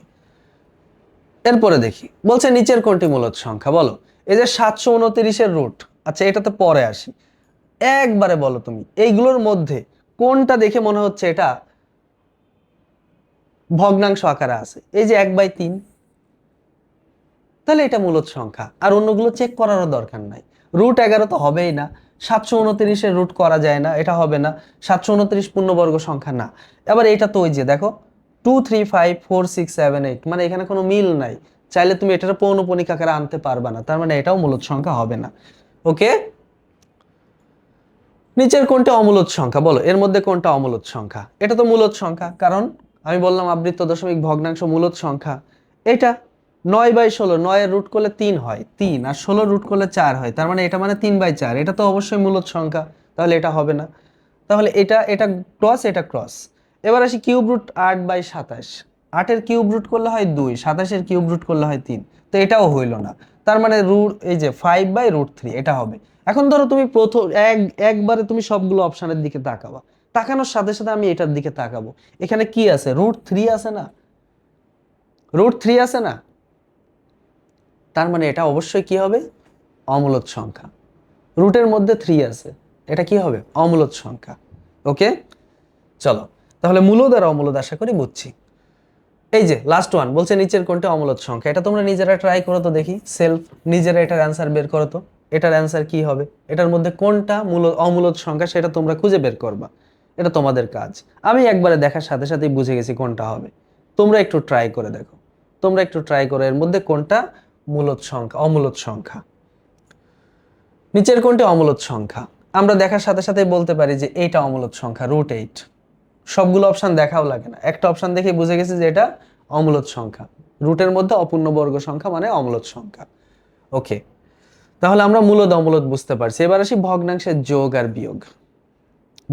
বলছে নিচের কোনটি মূলদ সংখ্যা, বলো। এই যে 729 এর রুট, আচ্ছা এটাতে পরে আসি। একবারে বলো তুমি এইগুলোর মধ্যে কোনটা দেখে মনে হচ্ছে এটা ভগ্নাংশ আকারে আছে। এই যে 1/3, তাহলে এটা মূলদ সংখ্যা, আর অন্যগুলো চেক করারও দরকার নাই। √11 তো হবেই না, 729 এর রুট করা যায় না, এটা হবে না। 729 পূর্ণবর্গ সংখ্যা না। এবার এটা তো ওই যে দেখো 2 3 5 4 6 7 8, মানে এখানে কোনো মিল নাই। চাইলে তুমি এটার পৌনঃপুনিক আকারে আনতে পারবা না, তার মানে এটাও মূলদ সংখ্যা হবে না। ওকে, নিচের কোনটা অমূলদ সংখ্যা, বলো এর মধ্যে কোনটা অমূলদ সংখ্যা। এটা তো মূলদ সংখ্যা, কারণ আমি বললাম আবৃত্ত দশমিক ভগ্নাংশ মূলদ সংখ্যা, এটা 9/16, 9 এর রুট করলে 3 হয় 3, আর 16 রুট করলে 4 হয়, তার মানে এটা মানে 3/4, এটা তো অবশ্যই মূলদ সংখ্যা, তাহলে এটা হবে না। তাহলে এটা এটা ক্রস, এটা ক্রস। এবার আসি কিউব রুট 8/27, 8-এর কিউব রুট করলে হয় 2, 27-এর কিউব রুট করলে হয় 3, তো এটাও হইল না। তার মানে রুট এই যে 5/√3 এটা হবে। এখন ধরো তুমি প্রথম একবারে তুমি সবগুলো অপশনের দিকে তাকাবা, তাকানোর সাথে সাথে আমি এটার দিকে তাকাবো, এখানে কি আছে, √3 আছে না, √3 আছে না, তার মানে এটা অবশ্যই কি হবে, অমূলদ সংখ্যা। রুটের মধ্যে 3 আছে, এটা কি হবে, অমূলদ সংখ্যা। ওকে, চলো তাহলে মূলদ আর অমূলদ আশা করি বুঝছি। এই যে লাস্ট ওয়ান বলছে নিচের কোনটা অমূলদ সংখ্যা, এটা তোমরা নিজেরা ট্রাই করো তো দেখি, সেলফ নিজেরা এটার অ্যান্সার বের করো তো, এটার অ্যান্সার কি হবে, এটার মধ্যে কোনটা অমূলদ সংখ্যা সেটা তোমরা খুঁজে বের করবা, এটা তোমাদের কাজ। আমি একবারে দেখার সাথে সাথেই বুঝে গেছি কোনটা হবে, তোমরা একটু ট্রাই করে দেখো, তোমরা একটু ট্রাই করো এর মধ্যে কোনটা মূলদ সংখ্যা, অমূলদ সংখ্যা। নিচের কোনটি অমূলদ সংখ্যা, আমরা দেখার সাথে সাথেই বলতে পারি যে এইটা অমূলদ সংখ্যা, √8। সবগুলো অপশন দেখাও লাগে না, একটা অপশন দেখে বুঝে গেছি যে এটা অমূলদ সংখ্যা, রুটের মধ্যে অপূর্ণবর্গ সংখ্যা মানে অমূলদ সংখ্যা। ওকে, তাহলে আমরা মূলদ অমূলদ বুঝতে পারছি। এবার আসি ভগ্নাংশের যোগ আর বিয়োগ।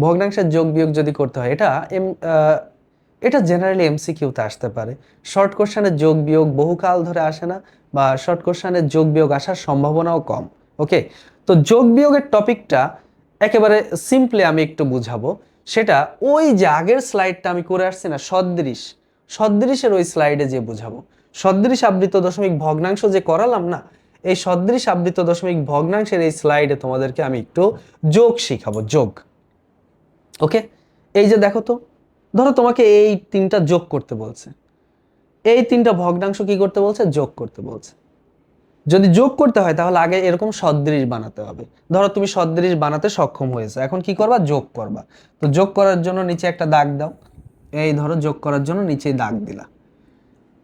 ভগ্নাংশের যোগ বিয়োগ যদি করতে হয়, এটা জেনারেলি এমসিকিউতে আসতে পারে, শর্ট কোশ্চেনের যোগ বিয়োগ বহুকাল ধরে আসে না, বা শর্ট কোশ্চেনের যোগ বিয়োগ আসার সম্ভাবনাও কম। ওকে, তো যোগ বিয়োগের টপিকটা একেবারে সিম্পলি আমি একটু বুঝাবো, সেটা ওই যে আগের স্লাইডটা আমি করে আসছি না, সদৃশের ওই স্লাইডে যে বুঝাবো, সদৃশ আবৃত দশমিক ভগ্নাংশ যে করালাম না, এই সদৃশ আবৃত দশমিক ভগ্নাংশের এই স্লাইডে তোমাদেরকে আমি একটু যোগ শিখাবো, যোগ। ওকে, এই যে দেখো তো, ধরো তোমাকে এই তিনটা যোগ করতে বলছে, এই তিনটা ভগ্নাংশ কি করতে বলছে, যোগ করতে বলছে। যদি যোগ করতে হয় তাহলে আগে এরকম সদৃশ বানাতে হবে, ধরো তুমি সদৃশ বানাতে সক্ষম হয়েছে, এখন কি করবা, যোগ করবা। তো যোগ করার জন্য নিচে একটা দাগ দাও, এই ধরো যোগ করার জন্য নিচেই দাগ দিলা,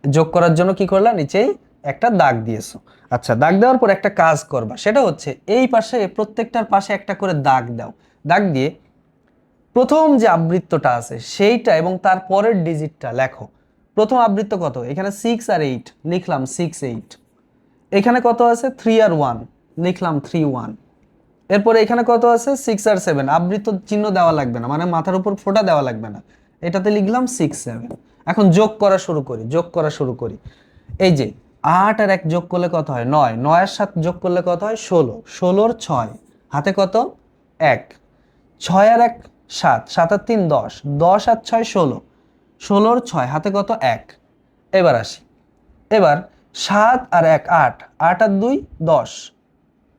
যোগ করার জন্য কি করলা, নিচেই একটা দাগ দিয়েছো। আচ্ছা, দাগ দেওয়ার পর একটা কাজ করবা, সেটা হচ্ছে এই পাশে প্রত্যেকটার পাশে একটা করে দাগ দাও, দাগ দিয়ে প্রথম যে আবৃত্তটা আছে সেইটা এবং তার পরের ডিজিটটা লেখো। প্রথম আবৃত্ত কত, এখানে 6 আর 8 লিখলাম 6 8, এখানে কত আছে 3 আর 1 লিখলাম 3 1, এরপরে এখানে কত আছে 6 আর 7, আবৃত্ত চিহ্ন দেওয়া লাগবে না, মানে মাথার উপর ফোঁটা দেওয়া লাগবে না, এটাতে লিখলাম 6 7। এখন যোগ করা শুরু করি, যোগ করা শুরু করি। এই যে 8 আর 1 যোগ করলে কত হয় 9, 9 আর 7 যোগ করলে কত হয় 16, 16 আর 6 হাতে কত 1, 6 আর 1 7, 7 আর 3 10, 10 আর 6 16, 16 আর 6 হাতে কত 1। এবার আসি, এবার 7 আর 1 8, 8 আর 2 10,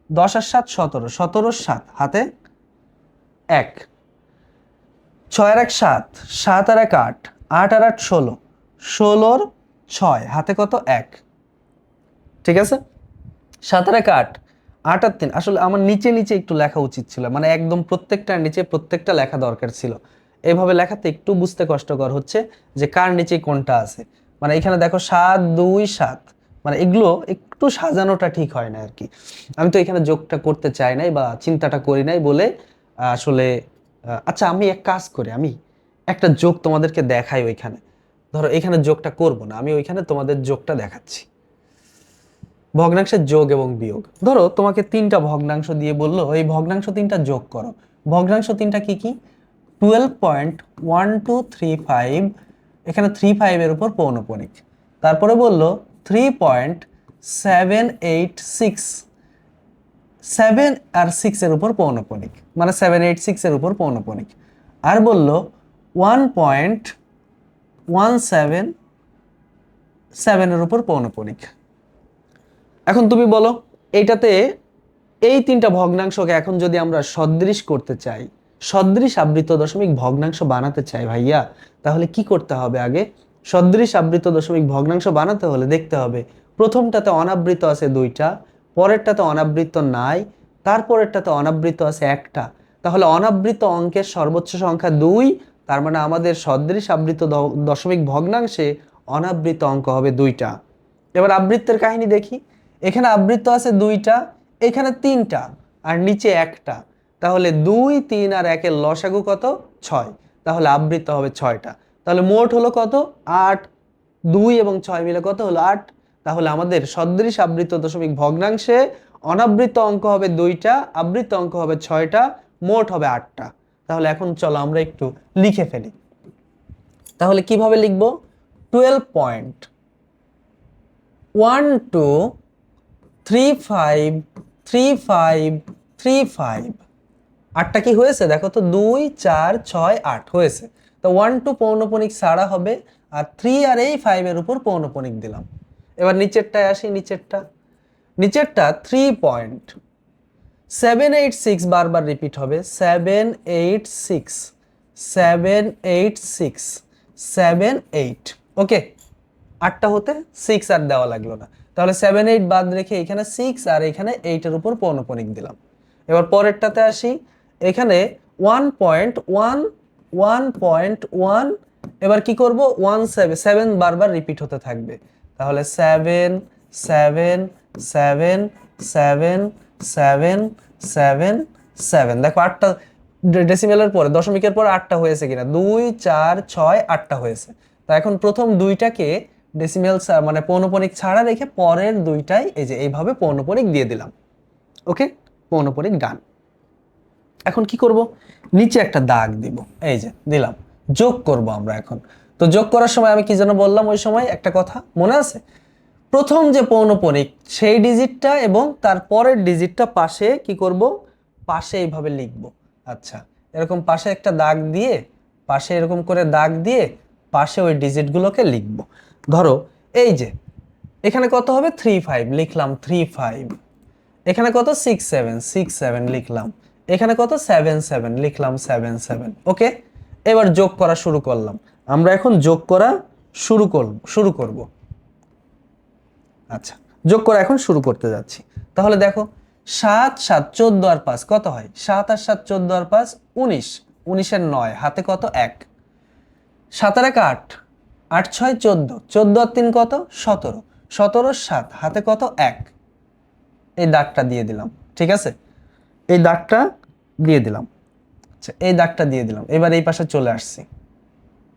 10 আর 7 17, 17 আর 7 হাতে 1, 6 আর 1 7, 7 আর 1 8, 8 আর 8 16, 16 আর 6 হাতে কত 1। ঠিক আছে, 7 আর 1 8, 8 আর 3, আসলে আমার নিচে নিচে একটু লেখা উচিত ছিল, মানে একদম প্রত্যেকটার নিচে প্রত্যেকটা লেখা দরকার ছিল, এইভাবে লেখাতে একটু বুঝতে কষ্টকর হচ্ছে যে কার নিচে কোনটা আছে। মানে এখানে দেখো 7 2 7, মানে এগুলো একটু সাজানোটা ঠিক হয় না আর কি। আমি তো এখানে যোগটা করতে চাই নাই বা চিন্তাটা করি নাই বলে আসলে আচ্ছা আমি এক কাজ করি, আমি একটা যোগ তোমাদেরকে দেখাই ওইখানে, ধরো এখানে যোগটা করব না, আমি ওইখানে তোমাদের যোগটা দেখাচ্ছি, ভগ্নাংশের যোগ এবং বিয়োগ। ধরো তোমাকে তিনটা ভগ্নাংশ দিয়ে বললো এই ভগ্নাংশ তিনটা যোগ করো, ভগ্নাংশ তিনটা কি কি, 12.1235, এখানে 35 এর উপর পৌনঃপুনিক, তারপরে বললো 3.786, 7 আর 6 এর উপর পৌনঃপুনিক, মানে 786 এর উপর পৌনঃপুনিক, আর বললো 1.177 এর উপর পৌনঃপুনিক। এখন তুমি বলো এইটাতে এই তিনটা ভগ্নাংশকে এখন যদি আমরা সদৃশ করতে চাই, সদৃশ আবৃত দশমিক ভগ্নাংশ বানাতে চাই ভাইয়া, তাহলে কি করতে হবে, আগে সদৃশ আবৃত দশমিক ভগ্নাংশ বানাতে হলে দেখতে হবে প্রথমটাতে অনাবৃত আছে 2টা, পরেরটাতে অনাবৃত নাই, তারপরেরটাতে অনাবৃত আছে 1টা, তাহলে অনাবৃত অঙ্কের সর্বোচ্চ সংখ্যা 2, তার মানে আমাদের সদৃশ আবৃত দশমিক ভগ্নাংশে অনাবৃত অঙ্ক হবে 2টা। এবার আবৃত্তের কাহিনী দেখি, এখানে আবৃত্ত আছে 2টা, এখানে 3টা, আর নিচে 1টা, তাহলে 2 3 আর 1 এর লসাগু কত 6, তাহলে আবৃত্ত হবে 6টা। তাহলে মোট হলো কত 8, 2 এবং 6 মিলে কত হলো 8। তাহলে আমাদের সদৃশ আবৃত দশমিক ভগ্নাংশে অনাবৃত অঙ্ক হবে 2টা, আবৃত অঙ্ক হবে 6টা, মোট হবে 8টা। তাহলে এখন চলো আমরা একটু লিখে ফেলি। তাহলে কিভাবে লিখব? 12.12353535। 8টা কি হয়েছে দেখো তো, 2 4 6 8 হয়েছে। তো 1 2 পৌনঃপুনিক ছাড়া হবে, আর 3 আর এই 5 এর উপর পৌনঃপুনিক দিলাম। এবার নিচেরটায় আসি। নিচেরটা 3.786 বারবার রিপিট হবে, 786 786 7 8। ওকে, 8টা হতে 6 আর দেওয়া লাগলো না, তাহলে 7 8 বাদ রেখে এখানে 6 আর এখানে 8 এর উপর পৌনঃপুনিক দিলাম। এবার পরেরটাতে আসি। এখানে 1.1 এবার কি করব, 7 বারবার রিপিট হতে থাকবে, তাহলে 7 7 7 7 7 7 7। দেখো 8টা ডেসিমেলের পরে, দশমিকের পরে 8টা হয়েছে কিনা, 2 4 6 8টা হয়েছে। তো এখন প্রথম দুইটাকে ডেসিমেল মানে পৌনঃপুনিক ছাড়া রেখে পরের দুইটাই এই যে এইভাবে পৌনঃপুনিক দিয়ে দিলাম। ওকে, পৌনঃপুনিক ডান। এখন কি করব, নিচে একটা দাগ দিব, এই যে দিলাম, যোগ করব আমরা এখন। তো যোগ করার সময় আমি কি যেন বললাম ওই সময় একটা কথা মনে আছে? প্রথম যে পৌনঃপুনিক সেই ডিজিটটা এবং তার পরের ডিজিটটা পাশে কি করব, পাশে এইভাবে লিখব। আচ্ছা, এরকম পাশে একটা দাগ দিয়ে, পাশে এরকম করে দাগ দিয়ে পাশে ওই ডিজিটগুলোকে লিখব। ধরো এই যে এখানে কত হবে 35 লিখলাম 35, এখানে কত 67 লিখলাম, এখানে কত 77 লিখলাম 77। ওকে, এবার যোগ করা শুরু করলাম। আমরা এখন যোগ করা শুরু করব। আচ্ছা, যোগ করা এখন শুরু করতে যাচ্ছি। তাহলে দেখো 7 7 14 আর 5 কত হয়, 7 আর 7 14 আর 5 19, 19 এর 9 হাতে কত 1, 7 আর 1 8, 8 6 14, 14 আর 3 কত 17, 17 7 হাতে কত 1। এই দাগটা দিয়ে দিলাম, ঠিক আছে, এই দাগটা দিয়ে দিলাম। আচ্ছা, এই দাগটা দিয়ে দিলাম। এবার এই পাশে চলে আসছি,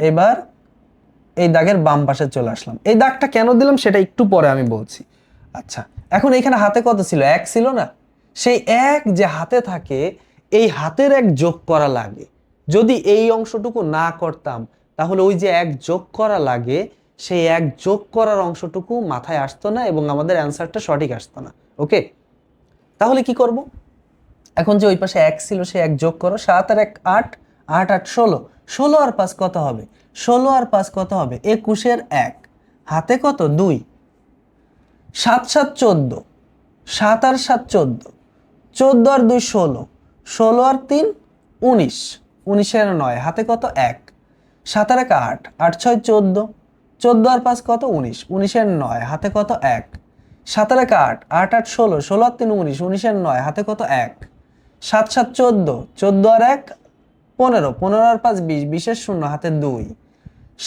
এবার এই দাগের বাম পাশে চলে আসলাম। এই দাগটা কেন দিলাম সেটা একটু পরে আমি বলছি। আচ্ছা, এখন এখানে হাতে কত ছিল, 1 ছিল না? সেই 1 যে হাতে থাকে, এই হাতের 1 যোগ করা লাগে। যদি এই অংশটুকু না করতাম তাহলে ওই যে 1 যোগ করা লাগে, সেই 1 যোগ করার অংশটুকু মাথায় আসতো না এবং আমাদের অ্যান্সারটা সঠিক আসতো না। ওকে, তাহলে কি করব, এখন যে ওই পাশে 1 ছিল সে 1 যোগ করো, 7 আর 1 8, 8 8 16, 16 আর 5 কত হবে, 16 আর 5 কত হবে 21 এর 1 হাতে কত 2, 7 7 14, 7 আর 7 14, 14 আর 2 16, 16 আর 3 19, 19 এর 9 হাতে কত 1, 7 আর 1 8, 8 6 14, 14 আর 5 কত 19, 19 এর 9 হাতে কত 1, 7 আর 1 8, 8 8 16, 16 আর 3 19, 19 এর 9 হাতে কত 1, 7 7 14, 14 আর 1 15, 15 আর 5 20, 20 এর 0 হাতে 2,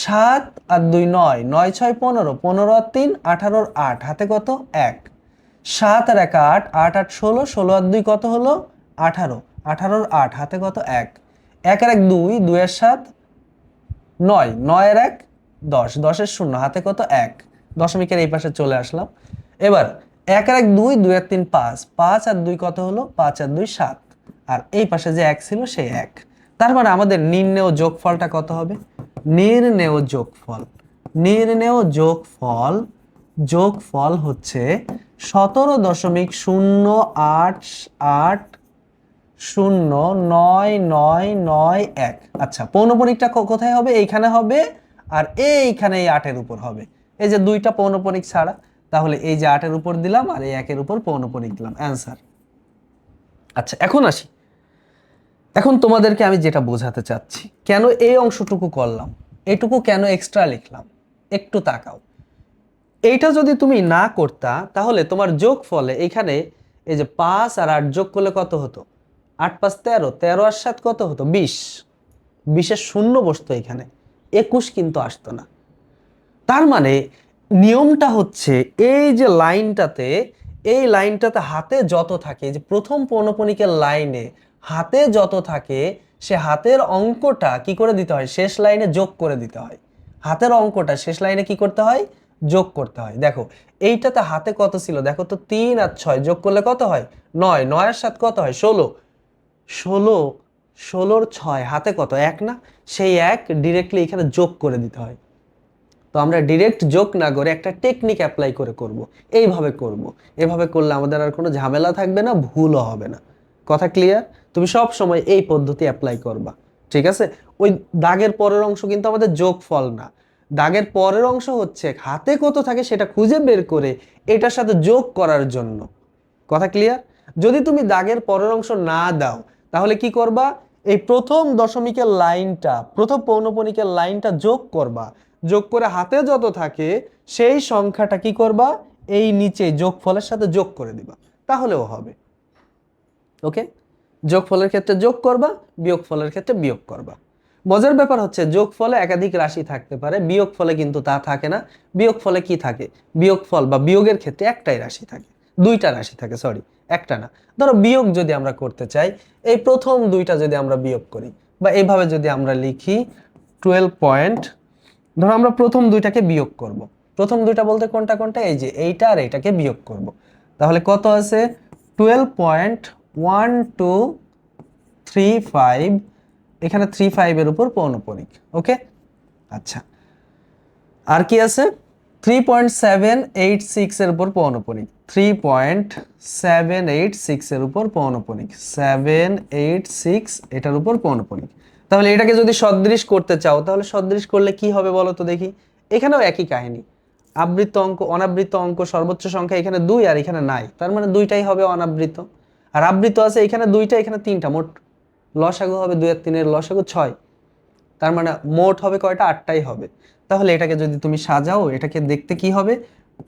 7 আর 2 9, 9 6 15, 15 আর 3 18 আর 8 হাতে কত 1, 7 আর 1 8, 8 8 16, 16 আর 2 কত হলো 18, 18 আর 8 হাতে কত 1, 1 আর 1 2, 2 এর 7 9, 9 এর 1 10, 10 এর 0 হাতে কত 1, দশমিকের এই পাশে চলে আসলাম। এবার 1 আর 1 2, 2 আর 3 5, 5 আর 2 কত হলো 5 আর 2 7, আর এই পাশে যে 1 ছিল সেই 1। তার মানে আমাদের নির্ণেয় যোগফলটা কত হবে, নির্ণেয় যোগফল হচ্ছে 17.088099991। আচ্ছা, পৌনঃপুনিকটা কোথায় হবে, এইখানে হবে, আর এইখানে এই 8 এর উপর হবে। এই যে দুইটা পৌনঃপুনিক ছাড়া, তাহলে এই যে 8 এর উপর দিলাম আর এই 1 এর উপর পৌনঃপুনিক দিলাম, অ্যান্সার। আচ্ছা, এখন আসি। এখন তোমাদেরকে আমি যেটা বোঝাতে চাচ্ছি, কেন এই অংশটুকু করলাম, এটুকু কেন এক্সট্রা লিখলাম, একটু তাকাও। এইটা যদি তুমি না করতা তাহলে তোমার যোগফলে এখানে এই যে 5 আর 8 যোগ করলে কত হতো, 8 5 13, 13 আর 7 কত হতো 20, 20 এর 0 বসতো এখানে, 21 কিন্তু আসতো না। তার মানে নিয়মটা হচ্ছে এই যে লাইনটাতে, এই লাইনটাতে হাতে যত থাকে, যে প্রথম পৌনঃপুনিকের লাইনে হাতে যত থাকে সে হাতের অঙ্কটা কি করে দিতে হয়, শেষ লাইনে যোগ করে দিতে হয়। হাতের অঙ্কটা শেষ লাইনে কি করতে হয়, যোগ করতে হয়। দেখো এইটাতে হাতে কত ছিল, দেখো তো 3 আর 6 যোগ করলে কত হয়, 9, 9 এর সাথে কত হয় 16, 16, 16 6 হাতে কত 1 না, সেই 1 ডিরেক্টলি এখানে যোগ করে দিতে হয়। তো আমরা ডিরেক্ট যোগ না করে একটা টেকনিক অ্যাপ্লাই করে করব, এইভাবে করব। এভাবে করলে আমাদের আর কোনো ঝামেলা থাকবে না, ভুলও হবে না। কথা ক্লিয়ার? তুমি সব সময় এই পদ্ধতি অ্যাপ্লাই করবা, ঠিক আছে? ওই দাগের পরের অংশ কিন্তু আমাদের যোগফল না, দাগের পরের অংশ হচ্ছে হাতে কত থাকে সেটা খুঁজে বের করে এটার সাথে যোগ করার জন্য। কথা ক্লিয়ার? যদি তুমি দাগের পরের অংশ না দাও তাহলে কি করবা, এই প্রথম দশমিকের লাইনটা, প্রথম পৌনঃপুনিকের লাইনটা যোগ করবা, যোগ করে হাতে যত থাকে সেই সংখ্যাটা কি করবা, এই নিচে যোগফলের সাথে যোগ করে দিবা, তাহলেও হবে। ওকে, যোগফলের ক্ষেত্রে যোগ করবা, বিয়োগফলের ক্ষেত্রে বিয়োগ করবা। মজার ব্যাপার হচ্ছে যোগফলে একাধিক রাশি থাকতে পারে, বিয়োগফলে কিন্তু তা থাকে না। বিয়োগফলে কি থাকে, বিয়োগফল বা বিয়োগের ক্ষেত্রে একটাই রাশি থাকে, দুইটা রাশি থাকে, সরি একটা না। ধরো বিয়োগ যদি আমরা করতে চাই, এই প্রথম দুইটা যদি আমরা বিয়োগ করি বা এইভাবে যদি আমরা লিখি 12 পয়েন্ট, ধরো আমরা প্রথম দুইটাকে বিয়োগ করব। প্রথম দুইটা বলতে কোনটা কোনটা, এই যে এইটা আর এইটাকে বিয়োগ করব। তাহলে কত আছে 12.1235, এখানে 35 এর উপর পৌনঃপুনিক। ওকে, আচ্ছা আর কি আছে, 3.786 এর উপর পৌনঃপুনিক, 3.786 এর উপর পৌনঃপুনিক, 786 এটার উপর পৌনঃপুনিক। তাহলে এটাকে যদি সদৃশ করতে চাও তাহলে সদৃশ করলে কি হবে বলো তো দেখি। এখানেও একই কাহিনী, আবৃত অঙ্ক অনাবৃত অঙ্ক সর্বোচ্চ সংখ্যা এখানে 2 আর এখানে নাই, তার মানে দুইটাই হবে অনাবৃত। আর আবৃত আছে এখানে দুইটা এখানে তিনটা, মোট লসাগু হবে 2 আর 3 এর লসাগু 6, তার মানে মোট হবে কয়টা, 8টাই হবে। তাহলে এটাকে যদি তুমি সাজাও এটাকে দেখতে কি হবে,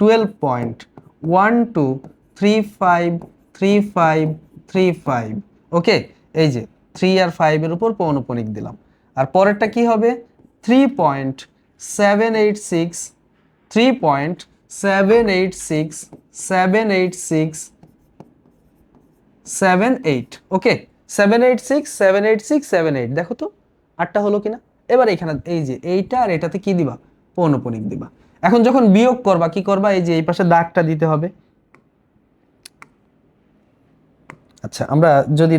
12.12353535। ওকে, এই যে 3 আর 5 এর উপর পৌনঃপুনিক দিলাম। আর পরেরটা কি হবে, 3.786, 3.786, ওকে, 786, দেখো তো 8টা হলো কিনা। এবার এখানে এই যে এইটা আর এটাতে কি দিবা, পৌনঃপুনিক দিবা। এখন যখন বিয়োগ করবা কি করবা, এই যে এই পাশে দাগটা দিতে হবে। আচ্ছা আমরা যদি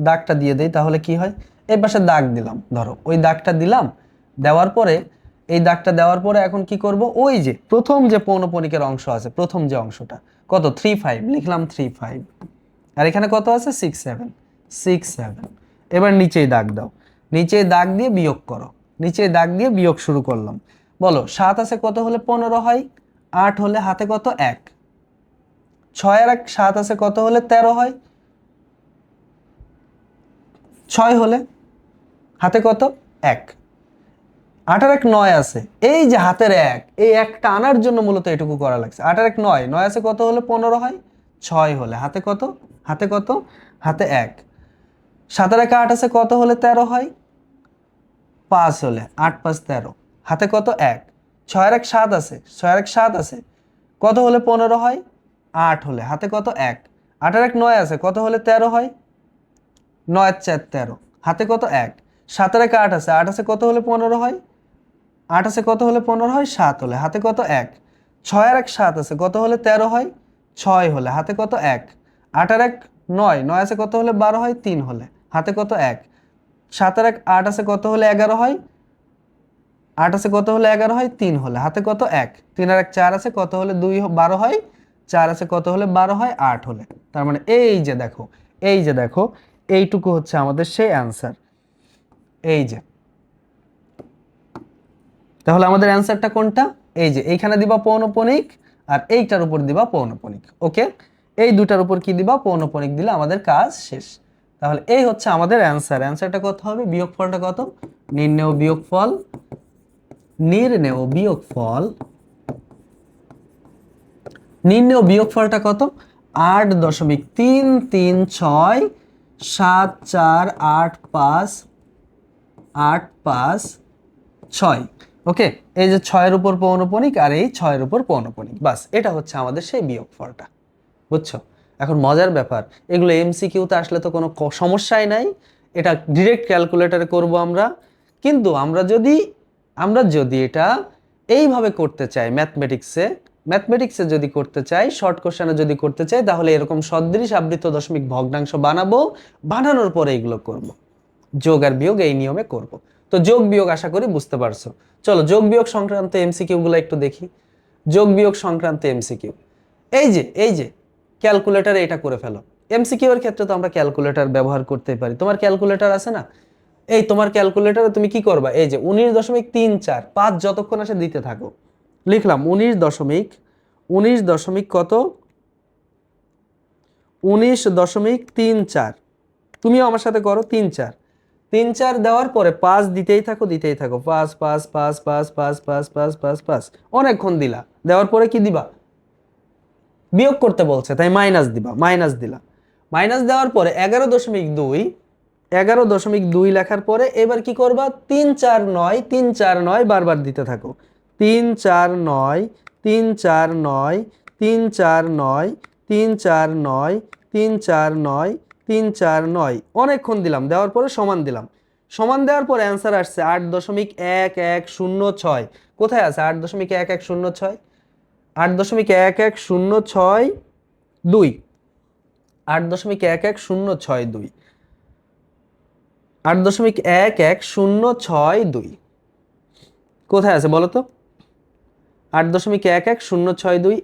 দাগটা দিয়ে দেই তাহলে কি হয়, এই পাশে দাগ দিলাম, ধরো ওই দাগটা দিলাম, দেওয়ার পরে এই দাগটা দেওয়ার পরে এখন কি করব, ওই যে প্রথম যে পৌনঃপুনিকের অংশ আছে, প্রথম যে অংশটা কত 35 লিখলাম, 35 আর এখানে কত আছে 67। এবার নিচেই দাগ দাও, নিচে দাগ দিয়ে বিয়োগ করো, নিচে দাগ দিয়ে বিয়োগ শুরু করলাম। বলো 7 আছে কত হলে 15 হয়, 8 হলে হাতে কত 1, 6 আর 1 7 আছে কত হলে 13 হয়, 6 হলে হাতে কত 1, 8 আর 1 9 আছে, এই যে হাতের 1, এই একটা আনার জন্য মূলত এটুকু করা লাগছে। 8 আর 1 9, 9 আছে কত হলে 15 হয়, 6 হলে হাতে কত, হাতে কত, হাতে 1, 7 আর 1 8 আছে কত হলে 13 হয়, 5 হলে 8 5 13, হাতে কত 1, 6 আর 1 7 আছে, 6 আর 1 7 আছে কত হলে 15 হয়, 8 হলে হাতে কত 1, 8 আর 1 9 আছে কত হলে 13 হয়, 9 4 13, হাতে কত 1, 7 আর 1 8 আছে, 8 আছে কত হলে 15 হয়, 8 আছে কত হলে 15 হয়, 7 হলে হাতে কত 1, 6 আর 1 7 আছে কত হলে 13 হয়, 6 হলে হাতে কত 1, 8 আর 1 9, 9 আছে কত হলে 12 হয়, 3 হলে হাতে কত 1, 7 আর 1 8 আছে কত হলে 11 হয়, 8 আছে কত হলে 11 হয়, 3 হলে হাতে কত 1, 3 আর 1 4 আছে কত হলে 2 12 হয়, 4 আছে কত হলে 12 হয়, 8 হলে। তার মানে এই যে দেখো, এই যে দেখো, এইটুকু হচ্ছে আমাদের সেই অ্যান্সার, এই যে। তাহলে আমাদের অ্যান্সারটা কোনটা, এই যে এইখানে দিবা পৌনঃপুনিক আর এইটার উপর দিবা পৌনঃপুনিক। ওকে, এই দুটার উপর কি দিবা, পৌনঃপুনিক দিলে আমাদের কাজ শেষ। তাহলে এই হচ্ছে আমাদের অ্যান্সার। অ্যান্সারটা কত হবে, বিয়োগফলটা কত, নির্ণেয় বিয়োগফল, নির্ণেয় বিয়োগফল, নির্ণেয় বিয়োগফলটা কত, 8.3367485856। ওকে, এই যে 6 এর উপর পৌনঃপুনিক আর এই 6 এর উপর পৌনঃপুনিক, বাস এটা হচ্ছে আমাদের সেই বিয়োগফলটা। বুঝছো? এখন মজার ব্যাপার, এগুলো এমসিকিউতে আসলে তো কোনো সমস্যাই নাই, এটা ডিরেক্ট ক্যালকুলেটরে করব আমরা। কিন্তু আমরা যদি এটা এইভাবে করতে চাই, ম্যাথমেটিক্সে যদি করতে চাই, শর্ট কোশ্চেনে যদি করতে চাই, তাহলে এরকম সদৃশ আবৃত দশমিক ভগ্নাংশ বানাবো, বানানোর পরে এগুলো করব, যোগ আর বিয়োগ এই নিয়মে করব। তো যোগ বিয়োগ আশা করি বুঝতে পারছো। চলো যোগ বিয়োগ সংক্রান্ত এমসিকিউ গুলো একটু দেখি। যোগ বিয়োগ সংক্রান্ত এমসিকিউ, এই যে ক্যালকুলেটরে এটা করে ফেলো। এমসিকিউ এর ক্ষেত্রে তো আমরা ক্যালকুলেটর ব্যবহার করতেই পারি। তোমার ক্যালকুলেটর আছে না? এই তোমার ক্যালকুলেটরে তুমি কি করবা, এই যে 19.34 5 যতক্ষণ আসে দিতে থাকো। লিখলাম 19 দশমিক কত, 19.34। তুমিও আমার সাথে করো, 3 4 দেওয়ার পরে 5 দিতেই থাকো 5 5 5 5 5 5 5 5 5, অনেকক্ষণ দিলা। দেওয়ার পরে কি দিবা, বিয়োগ করতে বলছে তাই মাইনাস দিবা, মাইনাস দিলা। মাইনাস দেওয়ার পরে 11.2 লেখার পরে এবার কি করবা, 3 4 9 3 4 9 বারবার দিতে থাকো। 3 4 9 3 4 9 3 4 9 3 4 9 3 4 9 3 4 9, অনেকক্ষণ দিলাম। দেওয়ার পরে সমান দিলাম। সমান দেওয়ার পরে অ্যান্সার আসছে 8.1106। কোথায় আছে 8.1106? 8.1106 8.1106 8.1106 কোথায় আছে বলো তো? 8.1106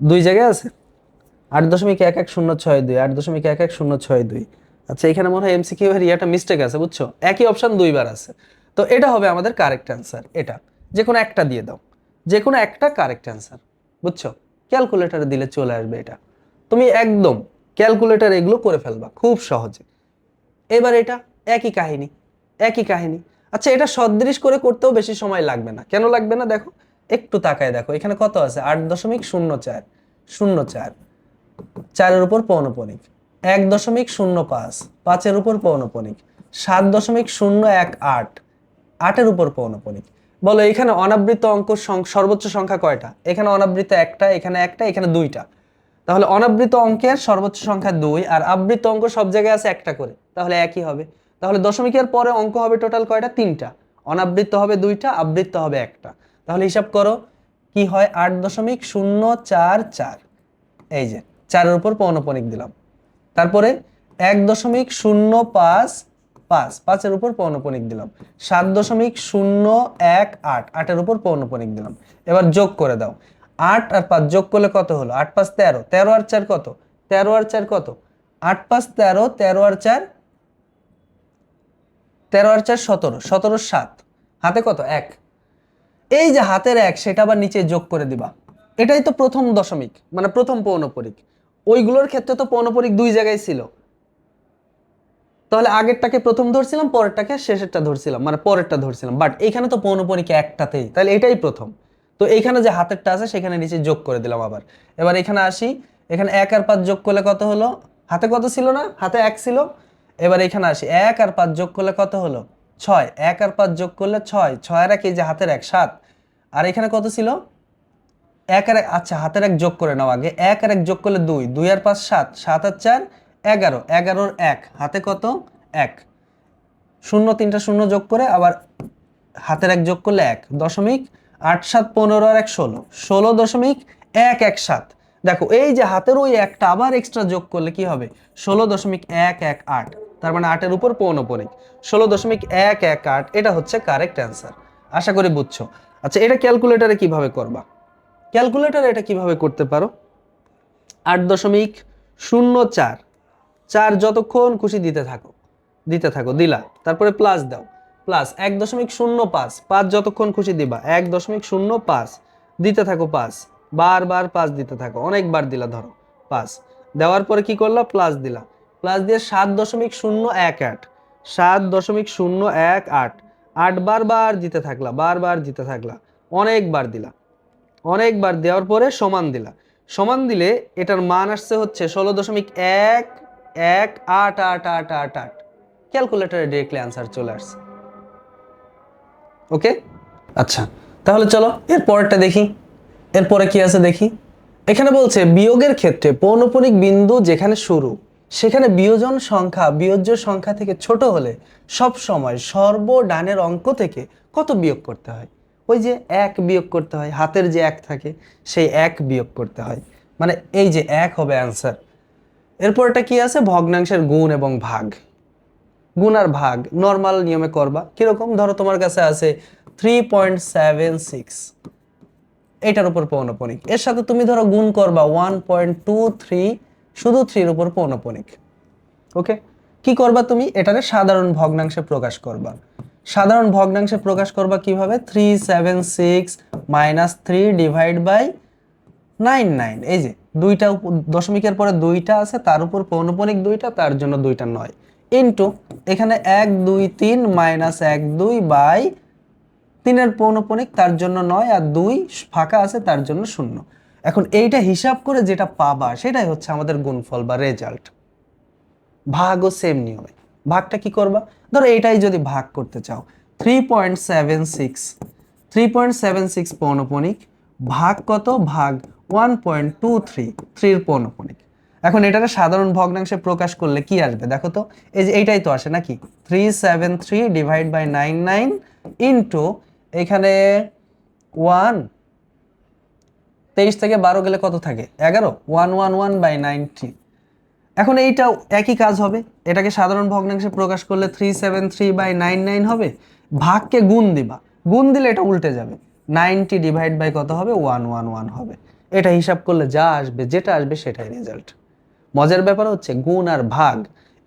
দুই জায়গায় আছে। 8.1106 8.1106। আচ্ছা, এখানে মনে হয় এমসিকিউ এর ইয়াটা মিস্টেক আছে, বুঝছো? একই অপশন দুইবার আছে। তো এটা হবে আমাদের কারেক্ট অ্যান্সার। এটা যে কোনো একটা দিয়ে দাও, যে কোনো একটা কারেক্ট অ্যান্সার, বুঝছো? ক্যালকুলেটরে দিলে চলে আসবে এটা। তুমি একদম ক্যালকুলেটর এগুলো করে ফেলবা খুব সহজে। এবার এটা একই কাহিনী। আচ্ছা, এটা সদৃশ করে করতেও বেশি সময় লাগবে না। কেন লাগবে না দেখো, একটু তাকায় দেখো এখানে কত আছে, 8.04 4 উপর পৌনপণিক, 1.05 5 উপর পৌনপণিক, 7.018 8 উপর পৌনপণিক। বলো এখানে অনাবৃত অঙ্ক সর্বোচ্চ সংখ্যা কয়টা? এখানে অনাবৃত একটা, এখানে একটা, এখানে দুইটা। তাহলে অনাবৃত অঙ্কের সর্বোচ্চ সংখ্যা 2, আর আবৃত অঙ্ক সব জায়গায় আছে একটা করে, তাহলে একই হবে। তাহলে দশমিকের পরে অঙ্ক হবে টোটাল কয়টা? 3টা। অনাবৃত হবে 2টা, আবৃত হবে একটা। তাহলে হিসাব করো কি হয়, 8.044। এই যে 4 উপর পৌনপণিক দিলাম। তারপরে 1.055 5 উপর পৌনপণিক দিলাম। 7.018 8 উপর পৌনপণিক দিলাম। এবার যোগ করে দাও। 8 আর 5 যোগ করলে কত হলো? 8 5 13, 13 আর 4 কত? 13 আর 4 কত? 8 5 13, 13 আর 4 17, 17 7, হাতে কত? 1। এই যে হাতের 1, সেটা আবার নিচে যোগ করে দিবা। এটাই তো প্রথম দশমিক, মানে প্রথম পৌনপরিক। ওইগুলোর ক্ষেত্রে তো পৌনপরিক দুই জায়গায় ছিল, তাহলে আগেরটাকে প্রথম ধরছিলাম, পরেরটাকে শেষেরটা ধরছিলাম, মানে পরেরটা ধরছিলাম। বাট এখানে তো পৌনপরিক একটাতেই, তাহলে এটাই প্রথম। তো এইখানে যে হাতেরটা আছে সেখানে নিচে যোগ করে দিলাম আবার। এবার এখানে আসি, এখানে 1 আর 5 যোগ করলে কত হলো? হাতে কত ছিল না? হাতে 1 ছিল। এবার এখানে আসি, 1 আর 5 যোগ করলে কত হলো? 6। 1 আর 5 যোগ করলে 6, 6 আর 1 এই যে হাতের 1 7। আর এখানে কত ছিল? 1 আর 1, আচ্ছা হাতের 1 যোগ করে নাও আগে। 1 আর 1 যোগ করলে 2, 2 আর 5 7, 7 আর 4 11, 11 আর 1 হাতে কত? 1। 0 3টা 0 যোগ করে আবার হাতের 1 যোগ করলে 1। দশমিক 8 7 15 আর 1 16, 16.117। দেখো এই যে হাতের ওই একটা আবার এক্সট্রা যোগ করলে কি হবে? 16.118। তার মানে 8 এর উপর পৌনপণিক 16.118। এটা হচ্ছে কারেক্ট অ্যান্সার। আশা করি বুঝছো। আচ্ছা, এটা ক্যালকুলেটরে কিভাবে করবা? ক্যালকুলেটরে এটা কিভাবে করতে পারো, 8.04 4 যতক্ষণ খুশি দিতে থাকো, দিলা। তারপরে প্লাস দাও, প্লাস 1.05 5 যতক্ষণ খুশি দিবা, 1.05 দিতে থাকো 5 বারবার 5 দিতে থাকো, অনেকবার দিলা, ধরো 5 দেওয়ার পরে কি করলা? প্লাস দিলা। প্লাস দিয়ে 7.018 7.018 8 বারবার দিতে থাকলা, অনেকবার দিলা। অনেকবার দেওয়ার পরে সমান দিলা। সমান দিলে এটার মান আসছে হচ্ছে 16.1188888। ক্যালকুলেটরে ডিরেক্টলি আনসার চলে আসছে। ওকে, আচ্ছা তাহলে চলো এর পরেরটা দেখি। এরপরে কি আছে দেখি। এখানে বলছে বিয়োগের ক্ষেত্রে পৌনপণিক বিন্দু যেখানে শুরু সেখানে বিয়োজন সংখ্যা বিয়োজ্য সংখ্যা থেকে ছোট হলে সব সময় সর্বডানের অঙ্ক থেকে কত বিয়োগ করতে হয়? ওই যে এক বিয়োগ করতে হয়, হাতের যে এক থাকে সেই এক বিয়োগ করতে হয়, মানে এই যে এক হবে অ্যান্সার। এরপরটা কি আছে? ভগ্নাংশের গুণ এবং ভাগ। গুণ আর ভাগ নর্মাল নিয়মে করবা। কিরকম? ধরো তোমার কাছে আছে 3.76, এটার উপর পৌনঃপুনিক, এর সাথে তুমি ধরো গুণ করবা 1.23, শুধু 3 এর উপর পৌনঃপুনিক। ওকে, কি করবা তুমি? এটারে সাধারণ ভগ্নাংশে প্রকাশ করবা। সাধারণ ভগ্নাংশে প্রকাশ করবা কিভাবে? 376 মাইনাস 3 ডিভাইড বাই 99। এই যে দুইটা দশমিকের পরে দুইটা আছে, তার উপর পৌনঃপুনিক দুইটা, তার জন্য দুইটা 9 ইন্টু এখানে 1 2 3 মাইনাস 1 2 বাই 3 এর পৌনঃপুনিক, তার জন্য 9, আর 2 ফাঁকা আছে তার জন্য 0। এখন এইটা হিসাব করে যেটা পাবা সেটাই হচ্ছে আমাদের গুণফল বা রেজাল্ট। ভাগও সেম নিয়মে। ভাগটা কি করবা? ধরো এটাই যদি ভাগ করতে চাও, 3.76 পৌনঃপুনিক ভাগ কত? ভাগ 1.23, 3 এর পৌনঃপুনিক। এখন এটাকে সাধারণ ভগ্নাংশে প্রকাশ করলে কি আসবে দেখো তো? এই যে এইটাই তো আসে নাকি? 373 ডিভাইড বাই 99 ইন্টু এখানে 1, 23 থেকে 12 গেলে কত থাকে? 11, 111 বাই 90। এখন এইটাও একই কাজ হবে, এটাকে সাধারণ ভগ্নাংশে প্রকাশ করলে 373 বাই 99 হবে, ভাগকে গুণ দিবা, গুণ দিলে এটা উল্টে যাবে, 90 ডিভাইড বাই কত হবে? 111 হবে। এটা হিসাব করলে যা আসবে, যেটা আসবে সেটাই রেজাল্ট। মজার ব্যাপার হচ্ছে গুণ আর ভাগ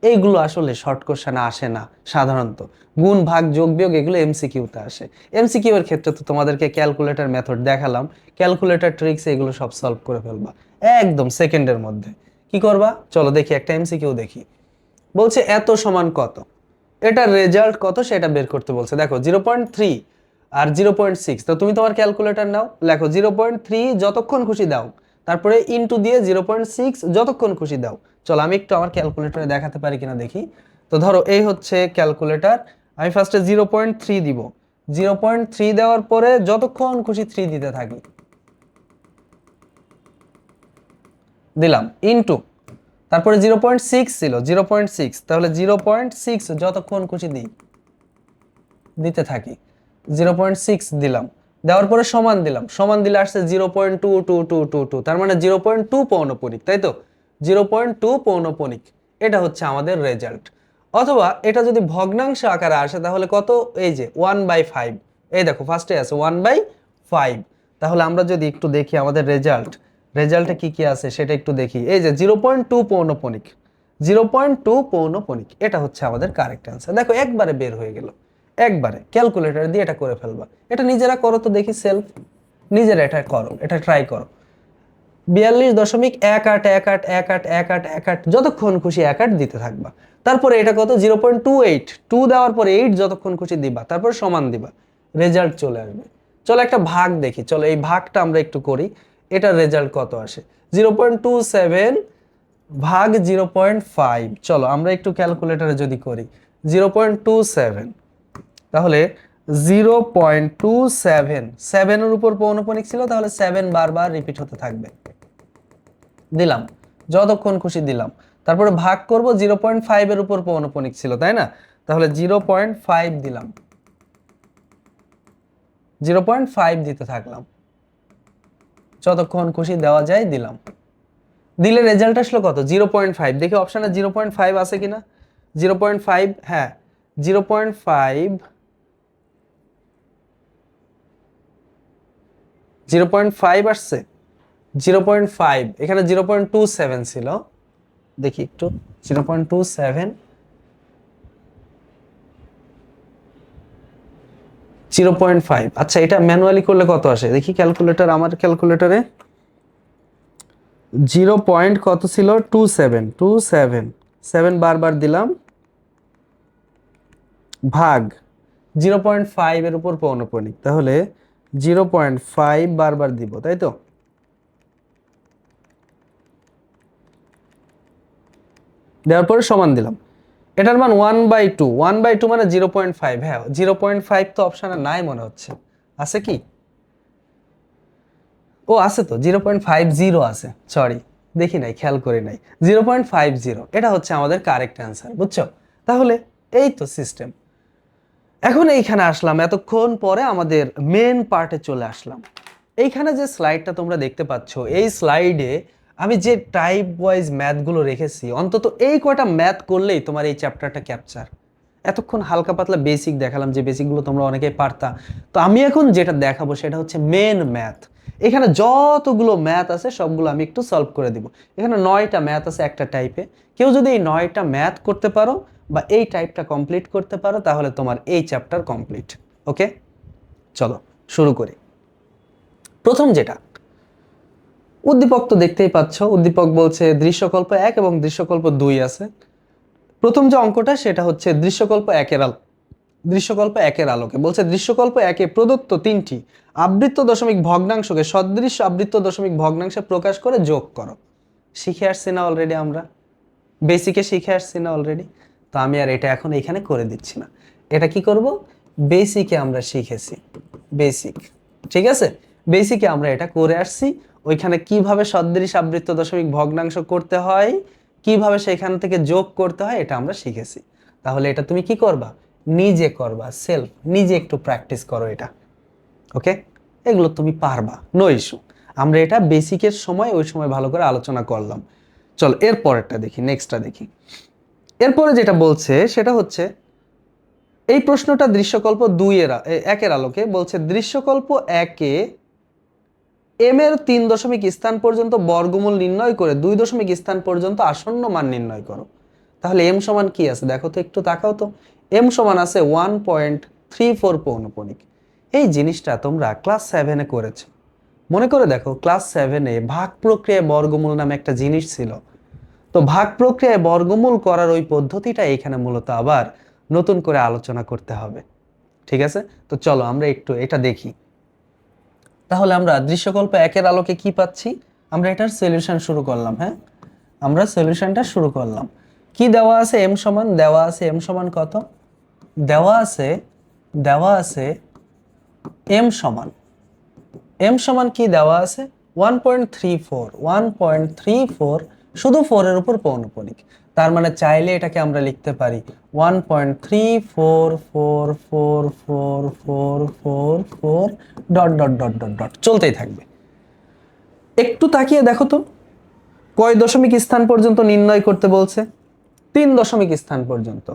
এইগুলো আসলে শর্ট কোশ্চেনে আসে না সাধারণত। গুণ ভাগ যোগ বিয়োগ এগুলো এমসিকিউতে আসে। এমসিকিউ এর ক্ষেত্রে তো তোমাদেরকে ক্যালকুলেটর মেথড দেখালাম, ক্যালকুলেটর ট্রিক্স এগুলো সব সলভ করে ফেলবা একদম সেকেন্ডের মধ্যে। কি করবা? চলো দেখি একটা এমসিকিউ দেখি। বলছে এত সমান কত, এটার রেজাল্ট কত সেটা বের করতে বলছে। দেখো 0.3 আর 0.6, তো তুমি তোমার ক্যালকুলেটর নাও, লেখো 0.3 যতক্ষণ খুশি দাও, তারপরে ইনটু দিয়ে 0.6 যতক্ষণ খুশি দাও। চলো আমি একটু আমার ক্যালকুলেটরে দেখাতে পারি কিনা দেখি। তো ধরো এই হচ্ছে ক্যালকুলেটর, আমি ফার্স্টে 0.3 দিব, 0.3 দেওয়ার পরে যতক্ষণ খুশি 3 দিতে থাকি, দিলাম ইনটু, তারপরে 0.6 ছিল, 0.6, তাহলে 0.6 যতক্ষণ খুশি দিতে থাকি, 0.6 দিলাম, দেওয়ার পরে সমান দিলাম, সমান দিলে আসছে 0.2222, তার মানে 0.2 পৌনঃপুনিক, তাই তো? 0.2 পৌনঃপুনিক, এটা হচ্ছে আমাদের রেজাল্ট। অথবা এটা যদি ভগ্নাংশ আকারে আসে তাহলে কত? এই যে 1/5, এই দেখো ফার্স্টে আছে 1/5। তাহলে আমরা যদি একটু দেখি আমাদের রেজাল্টে কি কি আছে সেটা একটু দেখি। এই যে 0.2 পৌনঃপুনিক, 0.2 পৌনঃপুনিক, এটা হচ্ছে আমাদের কারেক্ট অ্যান্সার। দেখো একবারে বের হয়ে গেল, একবারে ক্যালকুলেটর দিয়ে এটা করে ফেলবা। এটা নিজেরা করো তো দেখি, সেলফ নিজেরা এটা করো, এটা ট্রাই করো। 42.18181818 যতক্ষণ খুশি 18 দিতে থাকবা। তারপরে এটা কত? 0.28, 2 দেওয়ার পরে 8 যতক্ষণ খুশি দিবা, তারপর সমান দিবা, রেজাল্ট চলে আসবে। চলো একটা ভাগ দেখি, চলো এই ভাগটা আমরা একটু করি, এটার রেজাল্ট কত আসে? 0.27 ভাগ 0.5। চলো আমরা একটু ক্যালকুলেটরে যদি করি 0.27, তাহলে 0.27, 7 এর উপর পৌনঃপুনিক ছিল, তাহলে 7 বারবার রিপিট হতে থাকবে, দিলাম যতক্ষণ খুশি দিলাম। তারপরে ভাগ করব, 0.5 এর উপর পৌনঃপুনিক ছিল, তাই না? তাহলে 0.5 দিলাম, 0.5 দিতে থাকলাম, যতক্ষণ খুশি দেওয়া যায় দিলাম, দিলে রেজাল্ট আসলো কত? 0.5। দেখি অপশনে 0.5 আছে কিনা। 0.5, হ্যাঁ 0.5, 0.5 আসছে, 0.5, এখানে 0.27 ছিল, দেখি একটু 0.27, 0.5। আচ্ছা এটা ম্যানুয়ালি করলে কত আসে দেখি ক্যালকুলেটর, আমার ক্যালকুলেটরে 0. কত ছিল? 27, 7 বারবার দিলাম, ভাগ 0.5 এর উপর পৌনঃপুনিক, তাহলে 0.5 বারবার দিব, তাই তো? দেওয়ার পরে সমান দিলাম, এটার মান 1/2, 1/2 মানে 0.5। হ্যাঁ 0.5 তো অপশনে নাই মনে হচ্ছে, আছে কি? ও আছে তো, 0.50 আছে, সরি দেখি নাই, খেয়াল করি নাই। 0.50 এটা হচ্ছে আমাদের কারেক্ট অ্যান্সার, বুঝছো? তাহলে এই তো সিস্টেম। এখন এইখানে আসলাম, এতক্ষণ পরে আমাদের মেন পার্টে চলে আসলাম। এইখানে যে স্লাইডটা তোমরা দেখতে পাচ্ছ, এই স্লাইডে আমি যে টাইপ ওয়াইজ ম্যাথগুলো রেখেছি, অন্তত এই কয়টা ম্যাথ করলেই তোমার এই চ্যাপ্টারটা ক্যাপচার। এতক্ষণ হালকা পাতলা বেসিক দেখালাম, যে বেসিকগুলো তোমরা অনেকেই পারতা। তো আমি এখন যেটা দেখাবো সেটা হচ্ছে মেন ম্যাথ। এখানে যতগুলো ম্যাথ আছে সবগুলো আমি একটু সলভ করে দিব। এখানে 9টা ম্যাথ আছে একটা টাইপে। কেউ যদি এই 9টা ম্যাথ করতে পারো বা এই টাইপটা কমপ্লিট করতে পারো, তাহলে তোমার এই চ্যাপ্টার কমপ্লিট। ওকে, চলো শুরু করি। প্রথম যেটা, উদ্দীপক তো দেখতেই পাচ্ছ। উদ্দীপক বলছে দৃশ্যকল্প 1 এবং দৃশ্যকল্প 2 আছে। প্রথম যে অঙ্কটা সেটা হচ্ছে দৃশ্যকল্প একের আলোকে বলছে দৃশ্যকল্প 1-এ প্রদত্ত 3টি আবৃত্ত দশমিক ভগ্নাংশকে সদৃশ আবৃত্ত দশমিক ভগ্নাংশে প্রকাশ করে যোগ করো। শিখে আসছি না অলরেডি, আমরা বেসিকে শিখে আসছি না অলরেডি? তো আমি আর এটা এখন এখানে করে দিচ্ছি না। এটা কি করব, বেসিকে আমরা শিখেছি, বেসিক, ঠিক আছে? বেসিকে আমরা এটা করে আসছি। ওইখানে কিভাবে সদৃশ আবৃত্ত দশমিক ভগ্নাংশ করতে হয়, কিভাবে সেখান থেকে যোগ করতে হয়, এটা আমরা শিখেছি। তাহলে এটা তুমি কি করবা, নিজে করবা, সেলফ, নিজে একটু প্র্যাকটিস করো এটা। ওকে, এগুলো তুমি পারবা, নো ইস্যু। আমরা এটা বেসিকের সময় ওই সময় ভালো করে আলোচনা করলাম। চলো এর পরেরটা দেখি, নেক্সটটা দেখি। এরপরে যেটা বলছে সেটা হচ্ছে এই প্রশ্নটা দৃশ্যকল্প 1-এর আলোকে বলছে দৃশ্যকল্প 1-এ এম এর 3 দশমিক স্থান পর্যন্ত বর্গমূল নির্ণয় করে 2 দশমিক স্থান পর্যন্ত আসন্ন মান নির্ণয় করো। তাহলে এম সমান কি আছে দেখো তো, একটু তাকাও তো। এম সমান আছে 1.34 পৌনঃপুনিক। এই জিনিসটা তোমরা ক্লাস 7-এ করেছো। মনে করে দেখো, ক্লাস 7-এ ভাগ প্রক্রিয়ায় বর্গমূল নামে একটা জিনিস ছিল। তো ভাগ প্রক্রিয়ায় বর্গমূল করার ওই পদ্ধতিটা এখানে মূলত আবার নতুন করে আলোচনা করতে হবে। ঠিক আছে, তো চলো আমরা একটু এটা দেখি। তাহলে আমরা দৃশ্যকল্প 1-এর আলোকে কি পাচ্ছি, আমরা এটার সলিউশন শুরু করলাম। হ্যাঁ, আমরা সলিউশনটা শুরু করলাম। কি দেওয়া আছে, এম সমান দেওয়া আছে, এম সমান কত দেওয়া আছে, দেওয়া আছে এম সমান কি দেওয়া আছে 1.34 শুধু 4 এর উপর পৌনঃপুনিক। তার মানে চাইলে এটাকে আমরা লিখতে পারি 1.34444444 dot dot dot dot dot চলতেই থাকবে। একটু তাকিয়ে দেখো তো, কয় দশমিক স্থান পর্যন্ত নির্ণয় করতে বলছে? 3 দশমিক স্থান পর্যন্ত।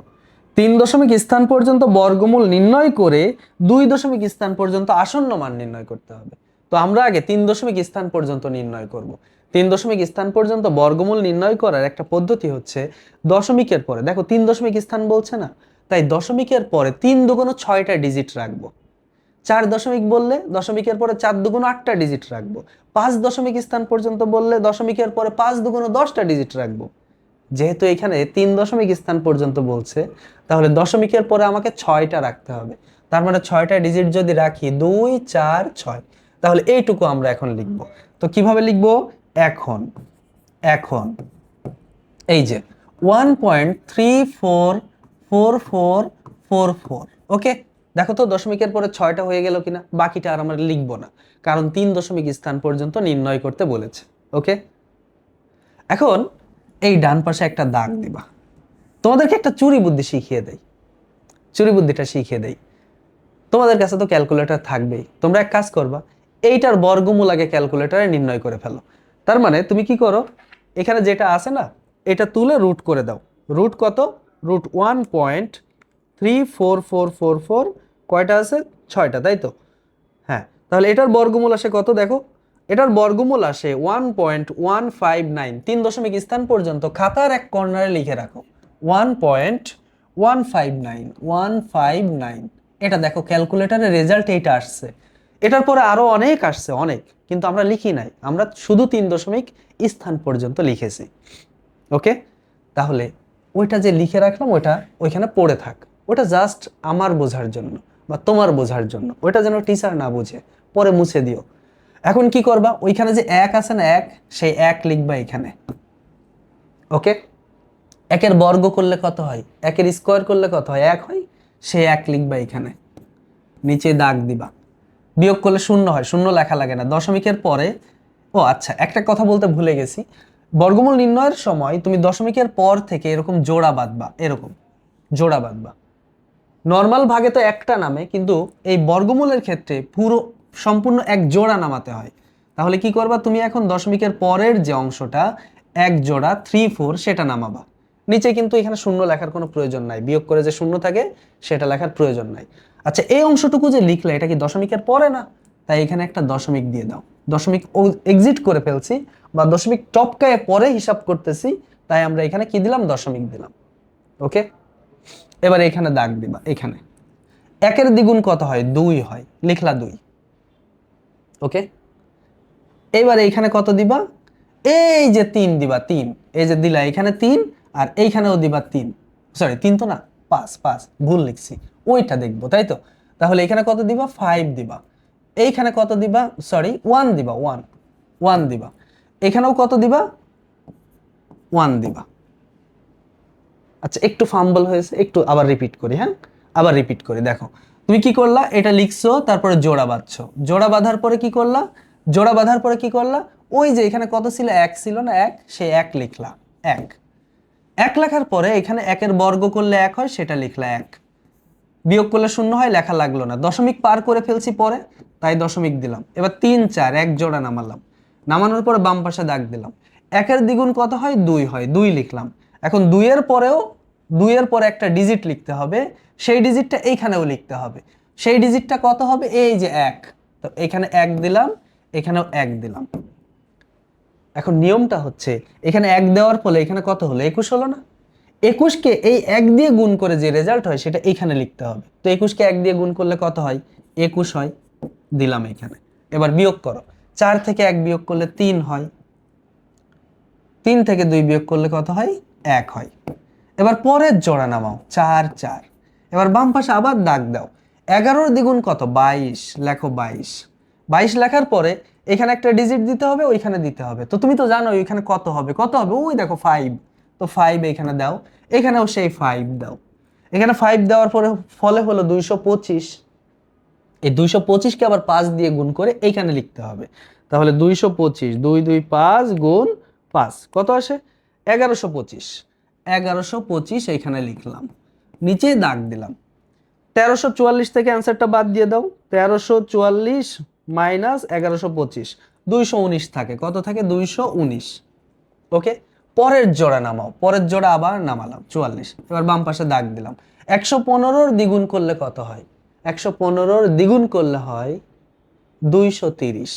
3 দশমিক স্থান পর্যন্ত বর্গমূল নির্ণয় করে 2 দশমিক স্থান পর্যন্ত আসন্ন মান নির্ণয় করতে হবে। তো আমরা আগে 3 দশমিক স্থান পর্যন্ত নির্ণয় করব। 3 দশমিক স্থান পর্যন্ত বর্গমূল নির্ণয় করার একটা পদ্ধতি হচ্ছে দশমিকের পরে, দেখো 3 দশমিক স্থান বলছে না, তাই দশমিকের পরে 3 দুগুণ 6টা ডিজিট রাখবো। 4 দশমিক বললে দশমিকের পরে 4 দুগুণ 8টা ডিজিট রাখবো। 5 দশমিক স্থান পর্যন্ত বললে দশমিকের পরে 5 দুগুণ 10টা ডিজিট রাখবো। যেহেতু এখানে 3 দশমিক স্থান পর্যন্ত বলছে, তাহলে দশমিকের পরে আমাকে 6টা রাখতে হবে। তার মানে 6টা ডিজিট যদি রাখি 2 4 6, তাহলে এইটুকু আমরা এখন লিখব। তো কিভাবে লিখব, এখন এখন এই যে 1.344444, ওকে। দেখো তো দশমিকের পরে 6টা হয়ে গেল কিনা, বাকিটা আর আমরা লিখবো না, কারণ 3 দশমিক স্থান পর্যন্ত নির্ণয় করতে বলেছে। ওকে, এখন এই ডান পাশে একটা দাগ দিবা। তোমাদেরকে একটা চুরি বুদ্ধি শিখিয়ে দেই, চুরি বুদ্ধিটা শিখিয়ে দেই। তোমাদের কাছে তো ক্যালকুলেটর থাকবেই, তোমরা এক কাজ করবা, এইটার বর্গমূল আগে ক্যালকুলেটরে নির্ণয় করে ফেলো। তার মানে তুমি কি করো, এখানে যেটা আছে না, এটা তুলে রুট করে দাও। রুট কত, রুট 1.344444, কয়টা আছে 6টা, তাই তো? হ্যাঁ, তাহলে এটার বর্গমূল আসে কত দেখো, এটার বর্গমূল আসে 1.159। 3 দশমিক স্থান পর্যন্ত খাতার এক কর্নারে লিখে রাখো 1.159 এটা দেখো ক্যালকুলেটরের রেজাল্ট এইটা আসছে। এটার পরে আরো অনেক আসছে, অনেক, কিন্তু আমরা লিখি নাই, আমরা শুধু 3 দশমিক স্থান পর্যন্ত লিখেছি। ওকে, তাহলে ওইটা যে লিখে রাখলাম ওইটা ওইখানে পড়ে থাক, ওটা জাস্ট আমার বোঝার জন্য বা তোমার বোঝার জন্য, ওইটা যেন টিচার না বুঝে, পরে মুছে দিও। এখন কি করবা, ওইখানে যে 1 আছে না, 1, সেই 1 লিখবা এখানে। ওকে, 1-এর বর্গ করলে কত হয়, 1-এর স্কোয়ার করলে কত হয়, 1 হয়, সেই 1 লিখবা এখানে, নিচে দাগ দিবা। বিয়োগ করলে 0 হয়, 0 লেখা লাগে না দশমিকের পরে। ও আচ্ছা, একটা কথা বলতে ভুলে গেছি, বর্গমূল নির্ণয়ের সময় তুমি দশমিকের পর থেকে এরকম জোড়া বাঁধবা, এরকম জোড়া বাঁধবা। নর্মাল ভাগে তো একটা নামে, কিন্তু এই বর্গমূলের ক্ষেত্রে পুরো সম্পূর্ণ এক জোড়া নামাতে হয়। তাহলে কি করবা তুমি এখন দশমিকের পরের যে অংশটা এক জোড়া 3 4 সেটা নামাবা। নিচে কিন্তু এখানে শূন্য লেখার কোনো প্রয়োজন নাই, বিয়োগ করে যে শূন্য থাকে সেটা লেখার প্রয়োজন নাই। আচ্ছা, এই অংশটুকু যে লিখলে এটা কি দশমিকের পরে না? তাই এখানে একটা দশমিক দিয়ে দাও। দশমিক এক্সিট করে ফেলছি বা দশমিক টপকায়ে পরে হিসাব করতেছি, তাই আমরা এখানে কি দিলাম? দশমিক দিলাম। ওকে, এবার এখানে দাগ দিবা। এখানে একের দ্বিগুণ কত হয়? 2 হয়, লিখলা 2। ওকে, এবার এইখানে কত দিবা? এই যে 3 দিবা, 3। এই যে দিলা এখানে 3, আর এইখানেও দিবা 3। সরি 3 তো না, 5, 5 ভুল লিখছি, ওইটা দেখবো, তাই তো? তাহলে এখানে কত দিবা? 5 দিবা। এইখানে কত দিবা? সরি 1 দিবা, 1 1 দিবা। এখানেও কত দিবা? 1 দিবা। আচ্ছা, একটু ফাম্বল হয়েছে, একটু আবার রিপিট করি। হ্যাঁ, আবার রিপিট করি। দেখো তুমি কি করলা, এটা লিখছো, তারপরে জোড়া বাঁধছো। জোড়া বাঁধার পরে কি করলা? জোড়া বাঁধার পরে কি করলা? ওই যে এখানে কত ছিল? 1 ছিল না? 1, সেই 1 লিখলা। 1 1 লেখার পরে এখানে 1-এর বর্গ করলে 1 হয়, সেটা লিখলা 1। বিয়োগ করলে 0 হয়, লেখা লাগলো না। দশমিক পার করে ফেলছি পরে, তাই দশমিক দিলাম। এবার 3 4 এক জোড়া নামালাম। নামানোর পরে বাম পাশে দাগ দিলাম। 1-এর দ্বিগুণ কত হয়? 2 হয়, 2 লিখলাম। এখন 2-এর পরেও 2-এর পরে একটা ডিজিট লিখতে হবে, সেই ডিজিটটা এইখানেও লিখতে হবে। সেই ডিজিটটা কত হবে? এই যে 1। তো এখানে 1 দিলাম, এখানেও 1 দিলাম। এখন নিয়মটা হচ্ছে এখানে 1 দেওয়ার ফলে এখানে কত হলো? 21 হলো না? 21কে এই 1 দিয়ে গুণ করে যে রেজাল্ট হয় সেটা এখানে লিখতে হবে। তো 21কে 1 দিয়ে গুণ করলে কত হয়? 21 হয়, দিলাম এখানে। এবার বিয়োগ করো। 4 থেকে 1 বিয়োগ করলে 3 হয়। 3 থেকে 2 বিয়োগ করলে কত হয়? 1 হয়। এবার পরের জোড়া নামাও, 4 4। এবার বাম পাশে আবার দাগ দাও। 11-র দ্বিগুণ কত? 22, লেখো 22। 22 লেখার পরে এখানে একটা ডিজিট দিতে হবে, ওইখানে দিতে হবে। তো তুমি তো জানো ওইখানে কত হবে? কত হবে? ওই দেখো 5। তো 5 এখানে দাও, এখানেও সেই 5 দাও। এখানে 5 দেওয়ার পরে ফলে হলো 225। এই 225কে আবার 5 দিয়ে গুণ করে এইখানে লিখতে হবে। তাহলে 225, 2 2 5 গুণ 5 কত আসে? 1125। 1125 এখানে লিখলাম, নিচে দাগ দিলাম। 1344 থেকে অ্যান্সারটা বাদ দিয়ে দাও। 1344 মাইনাস 1125, 219 থাকে। কত থাকে? 219। ওকে, পরের জোড়া নামাও। পরের জোড়া আবার নামালাম, 44। এবার বাম পাশে দাগ দিলাম। 115-র দ্বিগুণ করলে কত হয়? 115-র দ্বিগুণ করলে হয় 230,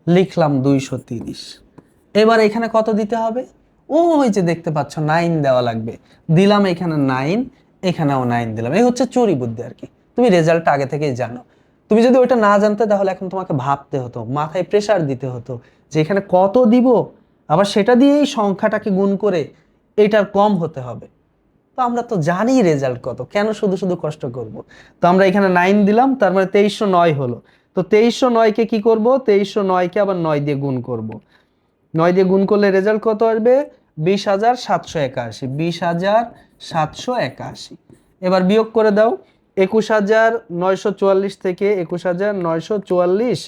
লিখলাম 230। এবার এখানে কত দিতে হবে? ওই যে দেখতে পাচ্ছ 9 দেওয়া লাগবে, দিলাম এখানে 9, এখানেও 9 দিলাম। এই হচ্ছে চুরি বুদ্ধি আর কি। তুমি রেজাল্টটা আগে থেকেই জানো। তুমি যদি ওইটা না জানতে তাহলে এখন তোমাকে ভাবতে হতো, মাথায় প্রেসার দিতে হতো যে এখানে কত দিব, আবার সেটা দিয়েই সংখ্যাটাকে গুণ করে এটার কম হতে হবে। তো আমরা তো জানি রেজাল্ট কত, কেন শুধু শুধু কষ্ট করব? তো আমরা এখানে 9 দিলাম, তার মানে 2309 হলো। তো 2309-কে কি করব? 2309-কে আবার 9 দিয়ে গুণ করব। 9 দিয়ে গুণ করলে রেজাল্ট কত আসবে? 20,781। 20,781। এবার বিয়োগ করে দাও। 21,944 থেকে 21,944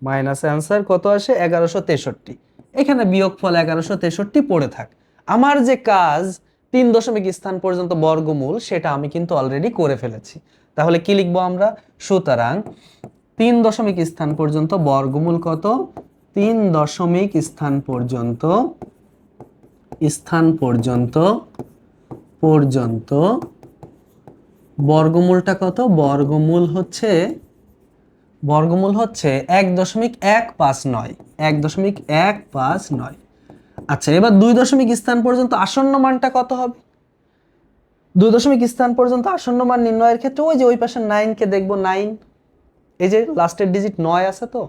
মাইনাস অ্যান্সার কত আসে? 1163। এখানে বিয়োগফল 1163 পড়ে থাক। আমার যে কাজ 3 দশমিক স্থান পর্যন্ত বর্গমূল, সেটা আমি কিন্তু অলরেডি করে ফেলেছি। তাহলে কি লিখবো আমরা? সুতরাং 3 দশমিক স্থান পর্যন্ত বর্গমূল কত? 3 দশমিক স্থান পর্যন্ত বর্গমূলটা কত? বর্গমূল হচ্ছে 1.159। 1.159। আচ্ছা, এবার 2 দশমিক স্থান পর্যন্ত আসন্ন মানটা কত হবে? 2 দশমিক স্থান পর্যন্ত আসন্ন মান নির্ণয়ের ক্ষেত্রে ওই যে ওই পাশে 9-কে দেখবো। 9, এই যে লাস্টের ডিজিট 9 আছে, তো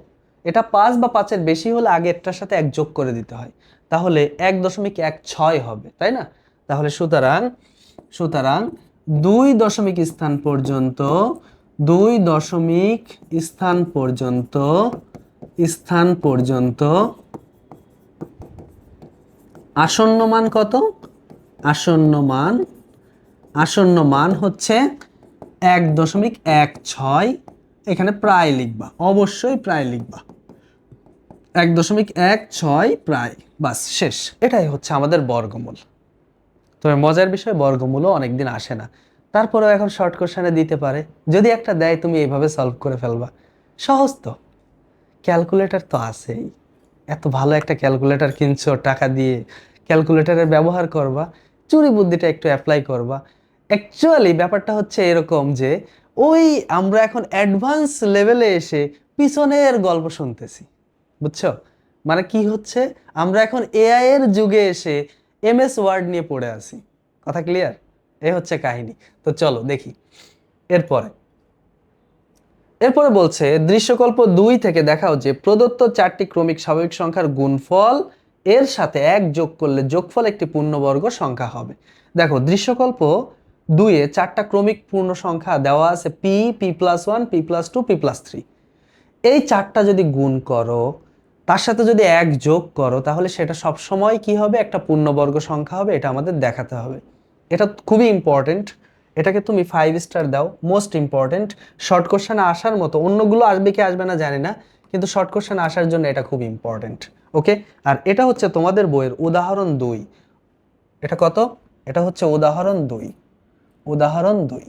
এটা 5 বা 5-এর বেশি হলে আগে এটার সাথে 1 যোগ করে দিতে হয়। তাহলে 1.16 হবে, তাই না? তাহলে সুতরাং 2 দশমিক স্থান পর্যন্ত 2 দশমিক স্থান পর্যন্ত আসন্ন মান কত? আসন্ন মান হচ্ছে 1.16। এখানে প্রায় লিখবা, অবশ্যই প্রায় লিখবা। 1.16 প্রায়। বাস শেষ। এটাই হচ্ছে আমাদের বর্গমূল। তবে মজার বিষয় বর্গমূলও অনেকদিন আসে না, তারপরেও এখন শর্ট কোশ্চেনে দিতে পারে। যদি একটা দেয় তুমি এইভাবে সলভ করে ফেলবা, সহজ তো। ক্যালকুলেটর তো আছেই, এত ভালো একটা ক্যালকুলেটর কিনছো টাকা দিয়ে, ক্যালকুলেটরের ব্যবহার করবা, চুরি বুদ্ধিটা একটু অ্যাপ্লাই করবা। অ্যাকচুয়ালি ব্যাপারটা হচ্ছে এরকম যে ওই আমরা এখন অ্যাডভান্স লেভেলে এসে পিছনের গল্প শুনতেছি, বুঝছো? মানে কি হচ্ছে, আমরা এখন এআই এর যুগে এসে এমএস ওয়ার্ড নিয়ে পড়ে আছি। কথা ক্লিয়ার? এ হচ্ছে কাহিনী। তো চলো দেখি এরপরে। এরপরে বলছে দৃশ্যকল্প 2 থেকে দেখাও যে প্রদত্ত 4টি ক্রমিক স্বাভাবিক সংখ্যার গুণফল এর সাথে 1 যোগ করলে যোগফল একটি পূর্ণবর্গ সংখ্যা হবে। দেখো দৃশ্যকল্প 2-এ 4টা ক্রমিক পূর্ণ সংখ্যা দেওয়া আছে, পি, p+1, p+2, p+3। এই 4টা যদি গুণ করো, তার সাথে যদি 1 যোগ করো, তাহলে সেটা সব সময় কি হবে, একটা পূর্ণবর্গ সংখ্যা হবে। এটা আমাদের দেখাতে হবে। এটা খুবই ইম্পর্টেন্ট। এটাকে তুমি 5 স্টার দাও, মোস্ট ইম্পর্টেন্ট। শর্ট কোশ্চেনে আসার মতো, অন্যগুলো আসবে কি আসবে না জানি না, কিন্তু শর্ট কোশ্চেনে আসার জন্য এটা খুব ইম্পর্টেন্ট। ওকে, আর এটা হচ্ছে তোমাদের বইয়ের উদাহরণ 2। এটা কত? এটা হচ্ছে উদাহরণ 2। উদাহরণ 2,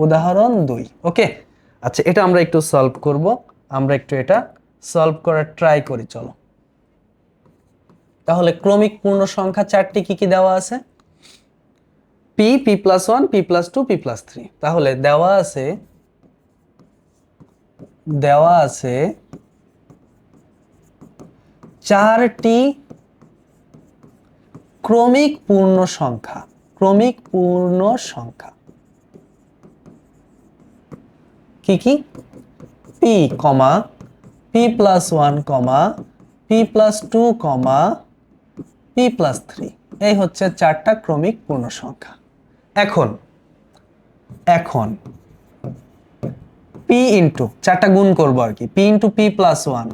উদাহরণ 2। ওকে, আচ্ছা এটা আমরা একটু সলভ করব। আমরা একটু এটা সলভ করার ট্রাই করি, চলো। তাহলে ক্রমিক পূর্ণ সংখ্যা 4টি কি কি দেওয়া আছে? P, p+1, p+2, p+3। তাহলে দেওয়া আছে 4টি ক্রমিক পূর্ণ সংখ্যা। ক্রমিক পূর্ণ সংখ্যা কি কি? p, p+1, p+2, p+3। এই হচ্ছে 4টা ক্রমিক পূর্ণ সংখ্যা। এখন এখন p ইন্টু 4টা গুণ করবো আর কি, p into p+1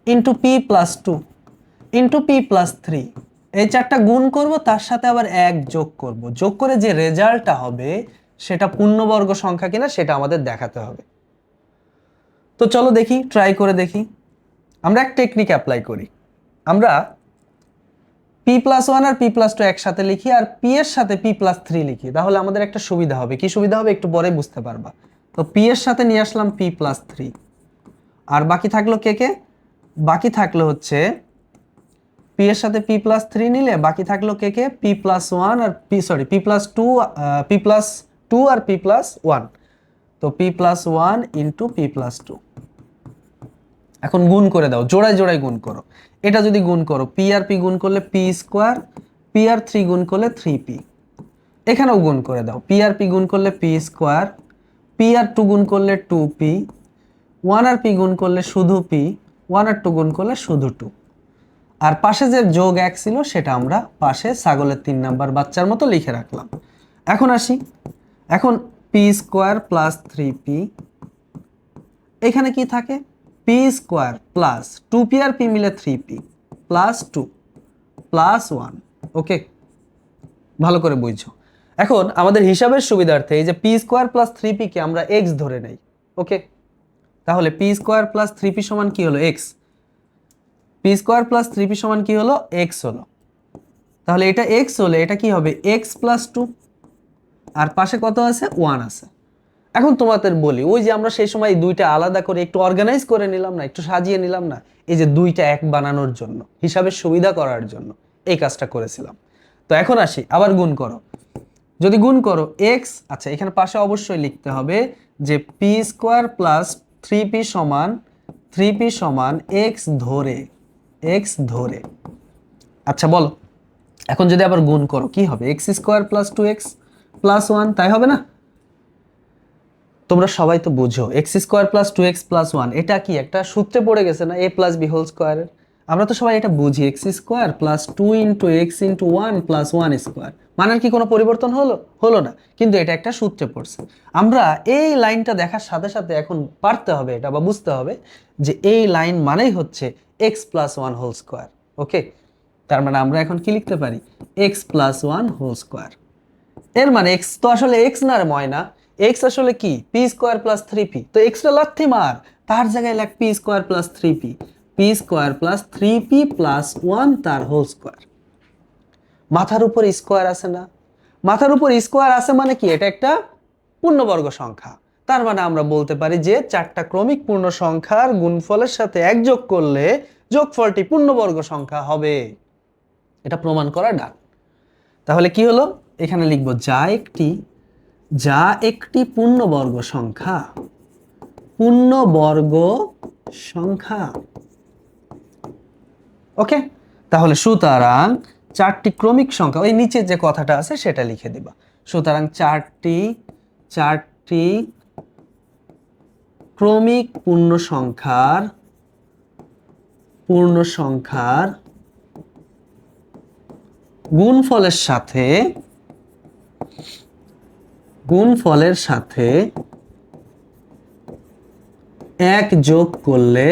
into p+2 into p+3। এই 4টা গুণ করব, তার সাথে আবার 1 যোগ করব। যোগ করে যে রেজাল্টটা হবে সেটা পূর্ণবর্গ সংখ্যা কিনা সেটা আমাদের দেখাতে হবে। তো চলো দেখি, ট্রাই করে দেখি। আমরা এক টেকনিক অ্যাপ্লাই করি। আমরা p+1 আর p+2 একসাথে লিখি, আর p এর সাথে p+3 লিখি। তাহলে আমাদের একটা সুবিধা হবে। কি সুবিধা হবে একটু পরে বুঝতে পারবা। তো p এর সাথে নিয়ে আসলাম p+3, আর বাকি থাকলো কে কে? বাকি থাকলো হচ্ছে p এর সাথে p+3 নিলে বাকি থাকলো কে কে? p+1 আর p+2, p+2 আর p+1। তো p+1 ইন্টু p+2। এখন গুণ করে দাও, জোড়ায় জোড়ায় গুণ করো। এটা যদি গুণ করো, p আর p গুণ করলে p², p আর 3 গুণ করলে 3p। এখানেও গুণ করে দাও, p আর p গুণ করলে p², p আর 2 গুণ করলে 2p, 1 আর p গুণ করলে শুধু p, 1 আর 2 গুণ করলে শুধু 2। আর পাশে যে যোগ 1 ছিল সেটা আমরা পাশে ছাগলের 3 নাম্বার বাচ্চার মতো লিখে রাখলাম। এখন আসি, এখন p² প্লাস 3p, এখানে কি থাকে? p² প্লাস 2p আর p মিলে 3p প্লাস 2 প্লাস 1। ওকে, ভালো করে বুঝছো। এখন আমাদের হিসাবের সুবিধার্থে এই যে p² প্লাস 3p কে আমরা x ধরে নেই। ওকে, তাহলে p² প্লাস 3p সমান কি হলো? x। p² প্লাস 3p সমান কি হলো? x হলো। তাহলে এটা x হলে এটা কি হবে? x প্লাস 2, আর পাশে কত আছে? 1 আছে। এখন তোমাদের বলি, ওই যে আমরা সেই সময় দুইটা আলাদা করে একটু অর্গানাইজ করে নিলাম না, একটু সাজিয়ে নিলাম না, এই যে দুইটা এক বানানোর জন্য, হিসাবের সুবিধা করার জন্য এই কাজটা করেছিলাম। তো এখন আসি, আবার গুণ করো। যদি গুণ করো x, আচ্ছা এখানে পাশে অবশ্যই লিখতে হবে যে p² প্লাস 3p সমান 3p সমান x ধরে, x ধরে। আচ্ছা বলো, এখন যদি আবার গুণ করো কি হবে? x² প্লাস 2x প্লাস 1, তাই হবে না? তোমরা সবাই তো বুঝো x² প্লাস 2x প্লাস 1 এটা কি একটা সূত্রে পড়ে গেছে না, a প্লাস b হোল স্কোয়ারের। আমরা তো সবাই এটা বুঝি, x² plus 2 into x into 1 plus 1 square. মানের কি কোনো পরিবর্তন হলো? হলো না, কিন্তু এটা একটা সূত্রে পড়ছে। আমরা এই লাইনটা দেখার সাথে সাথে এখন পারতে হবে এটা, বা বুঝতে হবে যে এই লাইন মানেই হচ্ছে x plus 1 whole square. Okay, তার মানে আমরা এখন কি লিখতে পারি? x plus 1 whole square. এর মানে x তো আসলে x না রে ময়না, x আসলে কি? p² plus 3p। তো x টা লাথি মার, তার জায়গায় লেখ p² plus 3p। P square plus 3p plus 1 তার হোল স্কোয়ার। মাথার উপর স্কোয়ার আছে না, মাথার উপর স্কোয়ার আছে মানে কি, এটা একটা পূর্ণবর্গ সংখ্যা। তার মানে আমরা বলতে পারি যে চারটা ক্রমিক পূর্ণ সংখ্যার গুণফলের সাথে এক যোগ করলে যোগফলটি পূর্ণবর্গ সংখ্যা হবে। এটা প্রমাণ করা ডান। তাহলে কি হলো, এখানে লিখব যা একটি পূর্ণবর্গ সংখ্যা, পূর্ণবর্গ সংখ্যা। ওকে, তাহলে সুতরাং চারটি ক্রমিক সংখ্যা, ওই নিচে যে কথাটা আছে সেটা লিখে দিবা। সুতরাং চারটি ক্রমিক পূর্ণ সংখ্যার গুণফলের সাথে এক যোগ করলে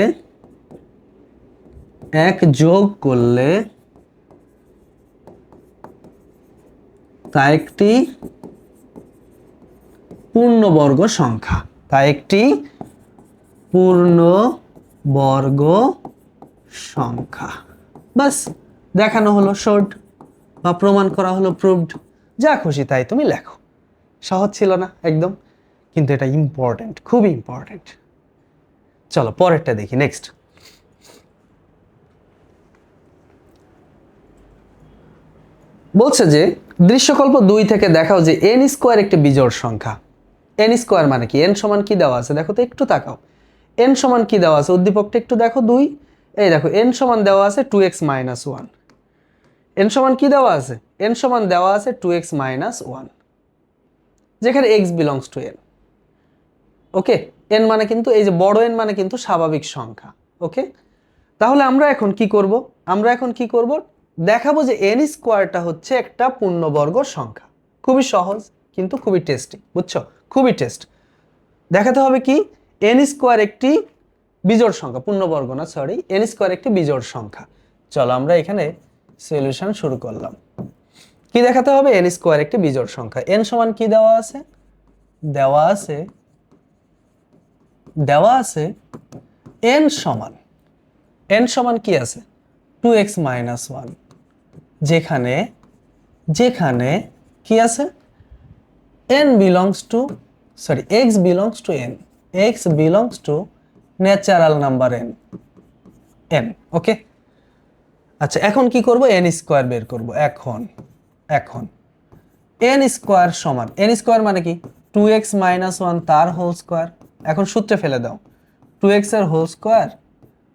তা একটি পূর্ণবর্গ সংখ্যা, বাস দেখানো হলো, শর্ট বা প্রমাণ করা হলো, প্রুভড। যা খুশি তাই তুমি লেখো। সহজ ছিল না একদম, কিন্তু এটা ইম্পর্টেন্ট, খুবই ইম্পর্টেন্ট। চলো পরেরটা দেখি, নেক্সট। বলছে যে দৃশ্যকল্প 2 থেকে দেখাও যে n স্কোয়ার একটি বিজোড় সংখ্যা। n স্কোয়ার মানে কি, n সমান কি দেওয়া আছে দেখো তো, একটু তাকাও। n সমান কি দেওয়া আছে, উদ্দীপকটা একটু দেখো 2। এই দেখো n সমান দেওয়া আছে 2x - 1। n সমান কি দেওয়া আছে, n সমান দেওয়া আছে 2x - 1, যেখানে x belongs to n। Okay, n মানে কিন্তু এই যে বড় n মানে কিন্তু স্বাভাবিক সংখ্যা। ওকে, তাহলে আমরা এখন কি করব, দেখাবো যে n স্কোয়ারটা হচ্ছে একটা পূর্ণবর্গ সংখ্যা। খুবই সহজ কিন্তু খুবই টেস্টি, বুঝছো, খুবই টেস্ট। দেখাতে হবে কি, n স্কোয়ার একটি বিজোড় সংখ্যা, পূর্ণবর্গ না, সরি, n স্কোয়ার একটি বিজোড় সংখ্যা। চলো আমরা এখানে সলিউশন শুরু করলাম। কি দেখাতে হবে, n স্কোয়ার একটি বিজোড় সংখ্যা। n সমান কি দেওয়া আছে, n সমান কি আছে, 2x - 1, যেখানে কি আছে, x belongs to natural number n। ওকে, আচ্ছা এখন কি করব, n স্কোয়ার বের করব। এখন n স্কোয়ার মানে কি, 2x - 1 তার হোল স্কোয়ার। এখন সূত্রে ফেলে দাও, 2x এর whole square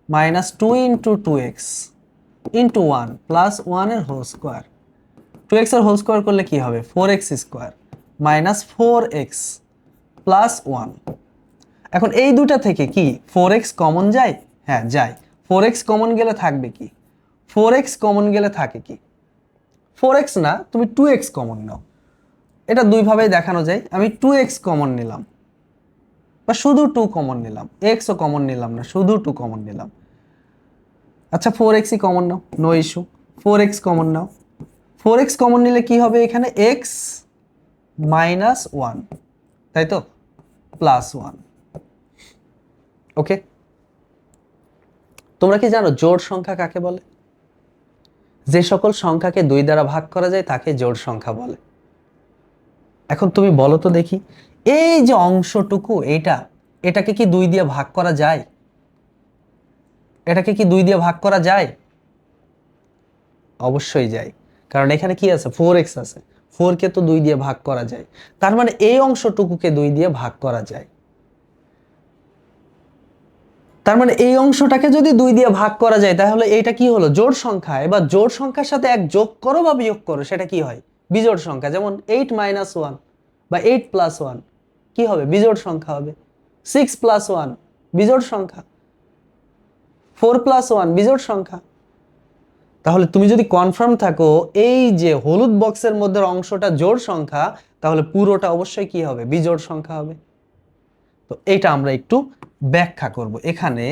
minus 2 into 2x into 1 plus 1 এর হোল স্কোয়ার। 2x এর হোল স্কোয়ার করলে কি হবে, 4x square minus 4x plus 1। এখন এই দুটা থেকে কি 4x কমন যায়, হ্যাঁ যায়। 4x কমন গেলে থাকবে কি, 4x কমন গেলে থাকে কি, 4x না, তুমি 2x কমন নাও। এটা দুইভাবেই দেখানো যায়। আমি 2x কমন নিলাম বা শুধু 2 কমন নিলাম, x ও কমন নিলাম না, শুধু 2 কমন নিলাম। আচ্ছা 4x ই কমন নাও, নো ইস্যু, 4x কমন নাও। 4x কমন নিলে কি হবে, এখানে x মাইনাস 1, তাই তো, প্লাস 1। ওকে, তোমরা কি জানো জোড় সংখ্যা কাকে বলে? যে সকল সংখ্যাকে 2 দ্বারা ভাগ করা যায় তাকে জোড় সংখ্যা বলে। এখন তুমি বলো তো দেখি, এই যে অংশটুকু এটাকে কি 2 দিয়ে ভাগ করা যায়? এটাকে কি 2 দিয়ে ভাগ করা যায়? অবশ্যই যায়, কারণ এখানে কি আছে, 4x আছে। 4 কে তো 2 দিয়ে ভাগ করা যায়, তার মানে এই অংশটুকুকে 2 দিয়ে ভাগ করা যায়। তার মানে এই অংশটাকে যদি 2 দিয়ে ভাগ করা যায় তাহলে এটা কি হলো, জোড় সংখ্যা। এবার জোড় সংখ্যার সাথে এক যোগ করো বা বিয়োগ করো, সেটা কি হয়, বিজোড় সংখ্যা। যেমন 8 - 1 বা 8 + 1 কি হবে, বিজোড় সংখ্যা হবে। 6 + 1 বিজোড় সংখ্যা, 4 + 1 বিজোড় সংখ্যা। তাহলে তুমি যদি কনফার্ম থাকো এই যে হলুদ বক্সের মধ্যে অংশটা জোড় সংখ্যা, তাহলে পুরোটা অবশ্যই কি হবে, বিজোড় সংখ্যা হবে। তো এইটা আমরা একটু ব্যাখ্যা করব। এখানে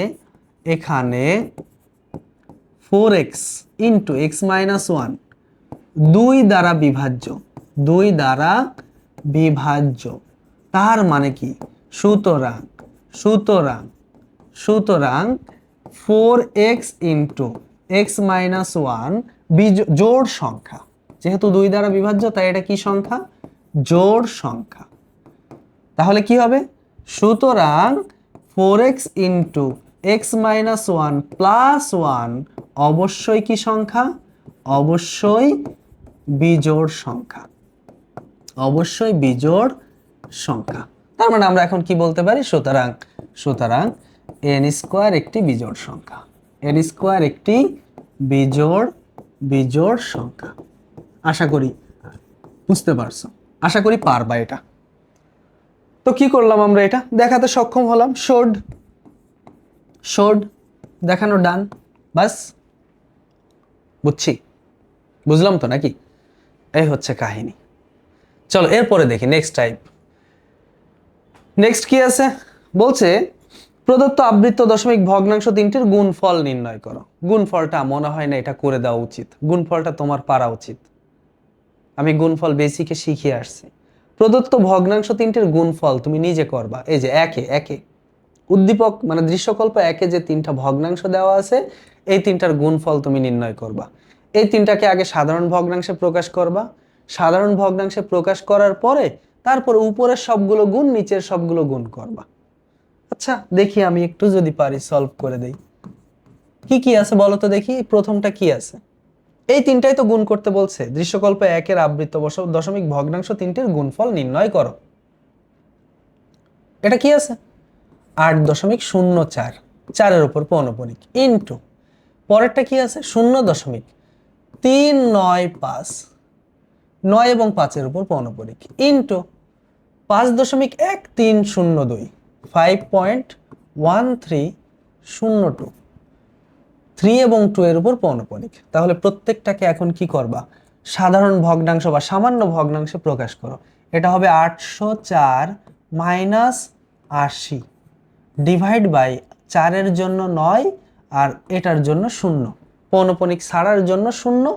4x ইন্টু x - 1 2 দ্বারা বিভাজ্য, তার মানে কি, সুতরাং 4x into x minus one জোড় সংখ্যা, যেহেতু 2 দ্বারা বিভাজ্য তাই এটা কি সংখ্যা? জোড় সংখ্যা। তাহলে কি হবে? সুতরাং 4x into x minus one plus one অবশ্যই কি সংখ্যা? অবশ্যই বিজোড় সংখ্যা, অবশ্যই বিজোড় সংখ্যা। তার মানে আমরা এখন কি বলতে পারি? সুতরাং n স্কয়ার একটি বিজোড় সংখ্যা, n স্কয়ার একটি বিজোড় সংখ্যা। আশা করি বুঝতে পারছো, আশা করি পারবা এটা। তো কি করলাম আমরা? এটা দেখাতে সক্ষম হলাম, শোড দেখানো ডান, বাস। বুঝলাম তো নাকি? এই হচ্ছে কাহিনী। চলো এরপরে দেখি নেক্সট টাইপ। নেক্সট কি আছে? বলছে প্রদত্ত আবৃত্ত দশমিক ভগ্নাংশ তিনটির গুণফল নির্ণয় করো। গুণফলটা মনে হয় না এটা করে দেওয়া উচিত, গুণফলটা তোমার পারা উচিত। আমি গুণফল বেসিকে শিখিয়ে আসছি। প্রদত্ত ভগ্নাংশ তিনটির গুণফল তুমি নিজে করবা। এই যে একে উদ্দীপক মানে দৃশ্যকল্প একে যে 3টা ভগ্নাংশ দেওয়া আছে, এই 3টার গুণফল তুমি নির্ণয় করবা। এই 3টাকে আগে সাধারণ ভগ্নাংশে প্রকাশ করবা। সাধারণ ভগ্নাংশে প্রকাশ করার পরে তারপর উপরের সবগুলো গুণ, নিচের সবগুলো গুণ করবা। আচ্ছা দেখি আমি একটু যদি পারি সলভ করে দেই। কি আছে বলো তো দেখি। প্রথমটা কি আছে? এই 3টাই তো গুণ করতে বলছে। দৃশ্যকল্প একের আবৃত্ত দশমিক ভগ্নাংশ 3টির গুণফল নির্ণয় করো। এটা কি আছে? 8.04, 4-এর উপর পৌনঃপুনিক ইন্টু পরেরটা কি আছে? 0.395, 9 এবং 5-এর উপর পৌনঃপুনিক ইন্টু 5.1302, 5.1302, 3 এবং 2-এর উপর পৌনঃপুনিক। তাহলে প্রত্যেকটাকে এখন কি করবা? সাধারণ ভগ্নাংশ বা সামান্য ভগ্নাংশে প্রকাশ করো। এটা হবে 804 মাইনাস 80 ডিভাইড বাই 4-এর জন্য 9 আর এটার জন্য 0, পৌনঃপুনিক ছাড়ার জন্য 0,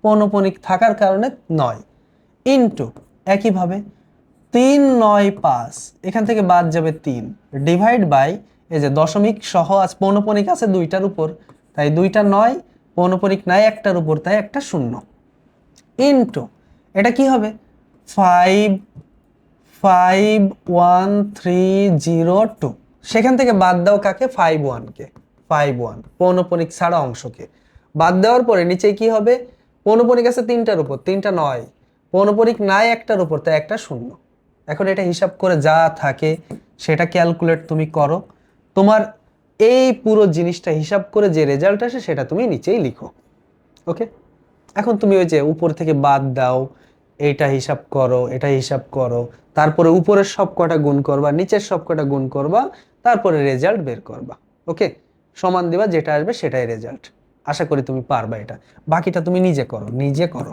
পৌনঃপুনিক থাকার কারণে 9 ইন্টু একইভাবে 395, এখান থেকে বাদ যাবে 3, ডিভাইড বাই এই যে দশমিক সহ আজ পৌনঃপুনিক আছে 2টার উপর, তাই 2টা 9, পৌনঃপুনিক নাই একটার উপর তাই একটা 0 ইন্টু এটা কি হবে? 51302, সেখান থেকে বাদ দাও কাকে? 51কে, 51 পৌনঃপুনিক ছাড়া অংশকে বাদ দেওয়ার পরে নিচে কি হবে? পৌনঃপুনিক আছে 3টার উপর, 3টা 9, পৌনঃপুনিক নাই একটার উপর তাই একটা 0। এখন এটা হিসাব করে যা থাকে সেটা ক্যালকুলেট তুমি করো। তোমার এই পুরো জিনিসটা হিসাব করে যে রেজাল্ট আসে সেটা তুমি নিচেই লিখো। ওকে, এখন তুমি ওই যে উপর থেকে বাদ দাও, এইটা হিসাব করো, এটা হিসাব করো, তারপরে উপরের সব কটা গুণ করবা, নিচের সব কটা গুণ করবা, তারপরে রেজাল্ট বের করবা। ওকে, সমান দিবা, যেটা আসবে সেটাই রেজাল্ট। আশা করি তুমি পারবা এটা। বাকিটা তুমি নিজে করো, নিজে করো।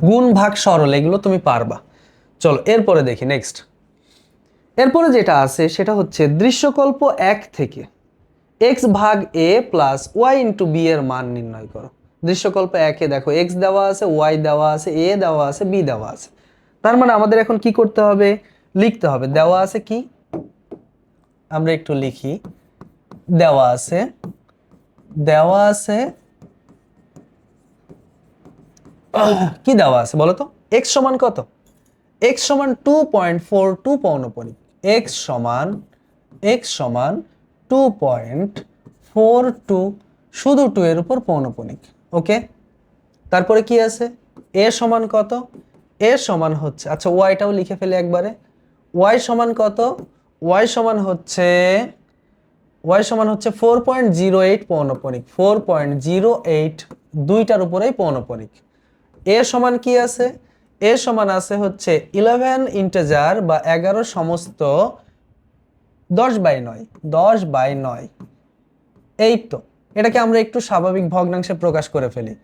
গুণ ভাগ সরল এগুলো তুমি পারবা। চলো এরপরে দেখি নেক্সট। এরপরে যেটা আছে সেটা হচ্ছে দৃশ্যকল্প 1 থেকে x ভাগ a plus y into b এর মান নির্ণয় করো। দৃশ্যকল্প 1-এ দেখো x দেওয়া আছে, y দেওয়া আছে, a দেওয়া আছে, b দেওয়া আছে। তার মানে আমাদের এখন কি করতে হবে? লিখতে হবে। দেওয়া আছে কি? আমরা একটু লিখি। দেওয়া আছে কি দেওয়া আছে বলো তো? x সমান কত? x সমান 2.42 পৌনঃপুনিক। x সমান 2.42, শুধু 2 এর উপর পৌনঃপুনিক। ওকে, তারপরে কি আছে? a সমান কত? a সমান হচ্ছে, আচ্ছা ওয়াইটাও লিখে ফেলে একবারে। y সমান কত? y সমান হচ্ছে 4.08 পৌনঃপুনিক, 4.08, 2টার উপরেই পৌনঃপুনিক। a সমান কি আছে? a সমান আছে হচ্ছে 11 ইন্টিজার বা 11 সমস্ত 10/9, 10/9। এই তো, এটাকে আমরা একটু স্বাভাবিক ভগ্নাংশে প্রকাশ করে ফেলি।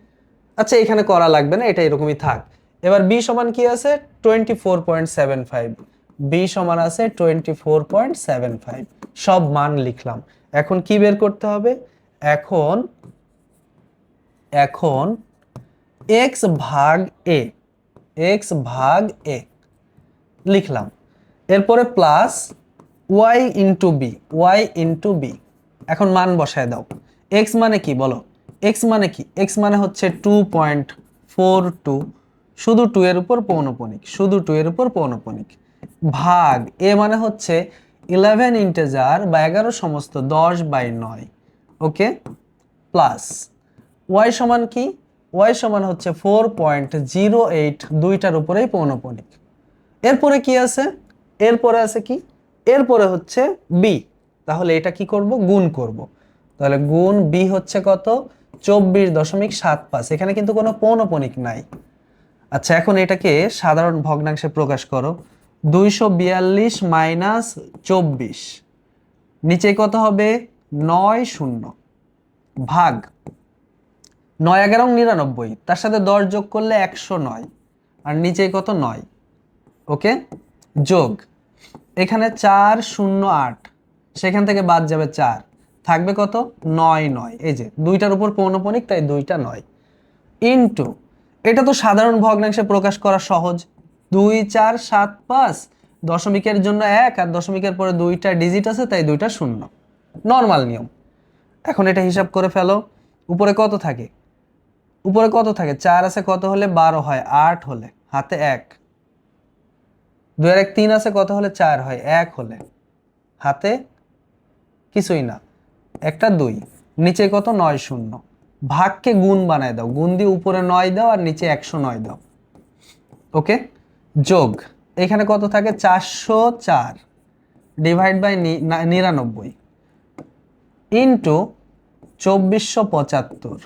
আচ্ছা এখানে করা লাগবে না, এটা এরকমই থাক। এবার b সমান কি আছে? 24.75, b সমান আছে 24.75। সব মান লিখলাম। এখন কি বের করতে হবে? এখন x ভাগ a লিখলাম। এরপরে plus Y into B, Y into B. এখন মান বসায় দাও। এক্স মানে কি বলো? এক্স মানে কি? এক্স মানে হচ্ছে 2.42, শুধু 2 এর উপর পৌনঃপুনিক, শুধু 2 এর উপর পৌনঃপুনিক, ভাগ এ মানে হচ্ছে 11 ইন্টিজার বা 11 সমস্ত 10/9, ওকে, প্লাস ওয়াই সমান কি? ওয়াই সমান হচ্ছে 4.08, দুইটার উপরেই পৌনঃপুনিক। এরপরে কি আছে? এরপরে আছে কি? এরপরে হচ্ছে বি। তাহলে এটা কি করব? গুণ করব। তাহলে গুণ বি হচ্ছে কত? 24.75। এখানে কিন্তু কোনো পৌনঃপুনিক নাই। আচ্ছা, এখন এটাকে সাধারণ ভগ্নাংশে প্রকাশ করো। 242 মাইনাস 24, নিচে কত হবে? 9 ভাগ 9 11 99, তার সাথে 10 যোগ করলে 109, আর নিচে কত? 9, ওকে, যোগ এখানে 408, সেখান থেকে বাদ যাবে 4, থাকবে কত? 9 এই যে দুইটার উপর পৌনঃপুনিক, তাই দুইটা 9, ইন্টু এটা তো সাধারণ ভগ্নাংশে প্রকাশ করা সহজ। 2 4 7 5, দশমিকের জন্য 1 আর দশমিকের পরে দুইটা ডিজিট আছে, তাই দুইটা শূন্য, নর্মাল নিয়ম। এখন এটা হিসাব করে ফেলো। উপরে কত থাকে? উপরে কত থাকে? 4 আছে, কত হলে 12 হয়? 8 হলে, হাতে 1। 2 আর 1 3 আছে, কত হলে 4 হয়? 1 হলে, হাতে কিছুই না, একটা 2, নিচে কত? 9 ভাগকে গুণ বানায় দাও, গুণ দিয়ে উপরে 9 দাও আর নিচে 109 দাও, ওকে, যোগ এখানে কত থাকে? 404 ডিভাইড বাই 99 ইন্টু 2475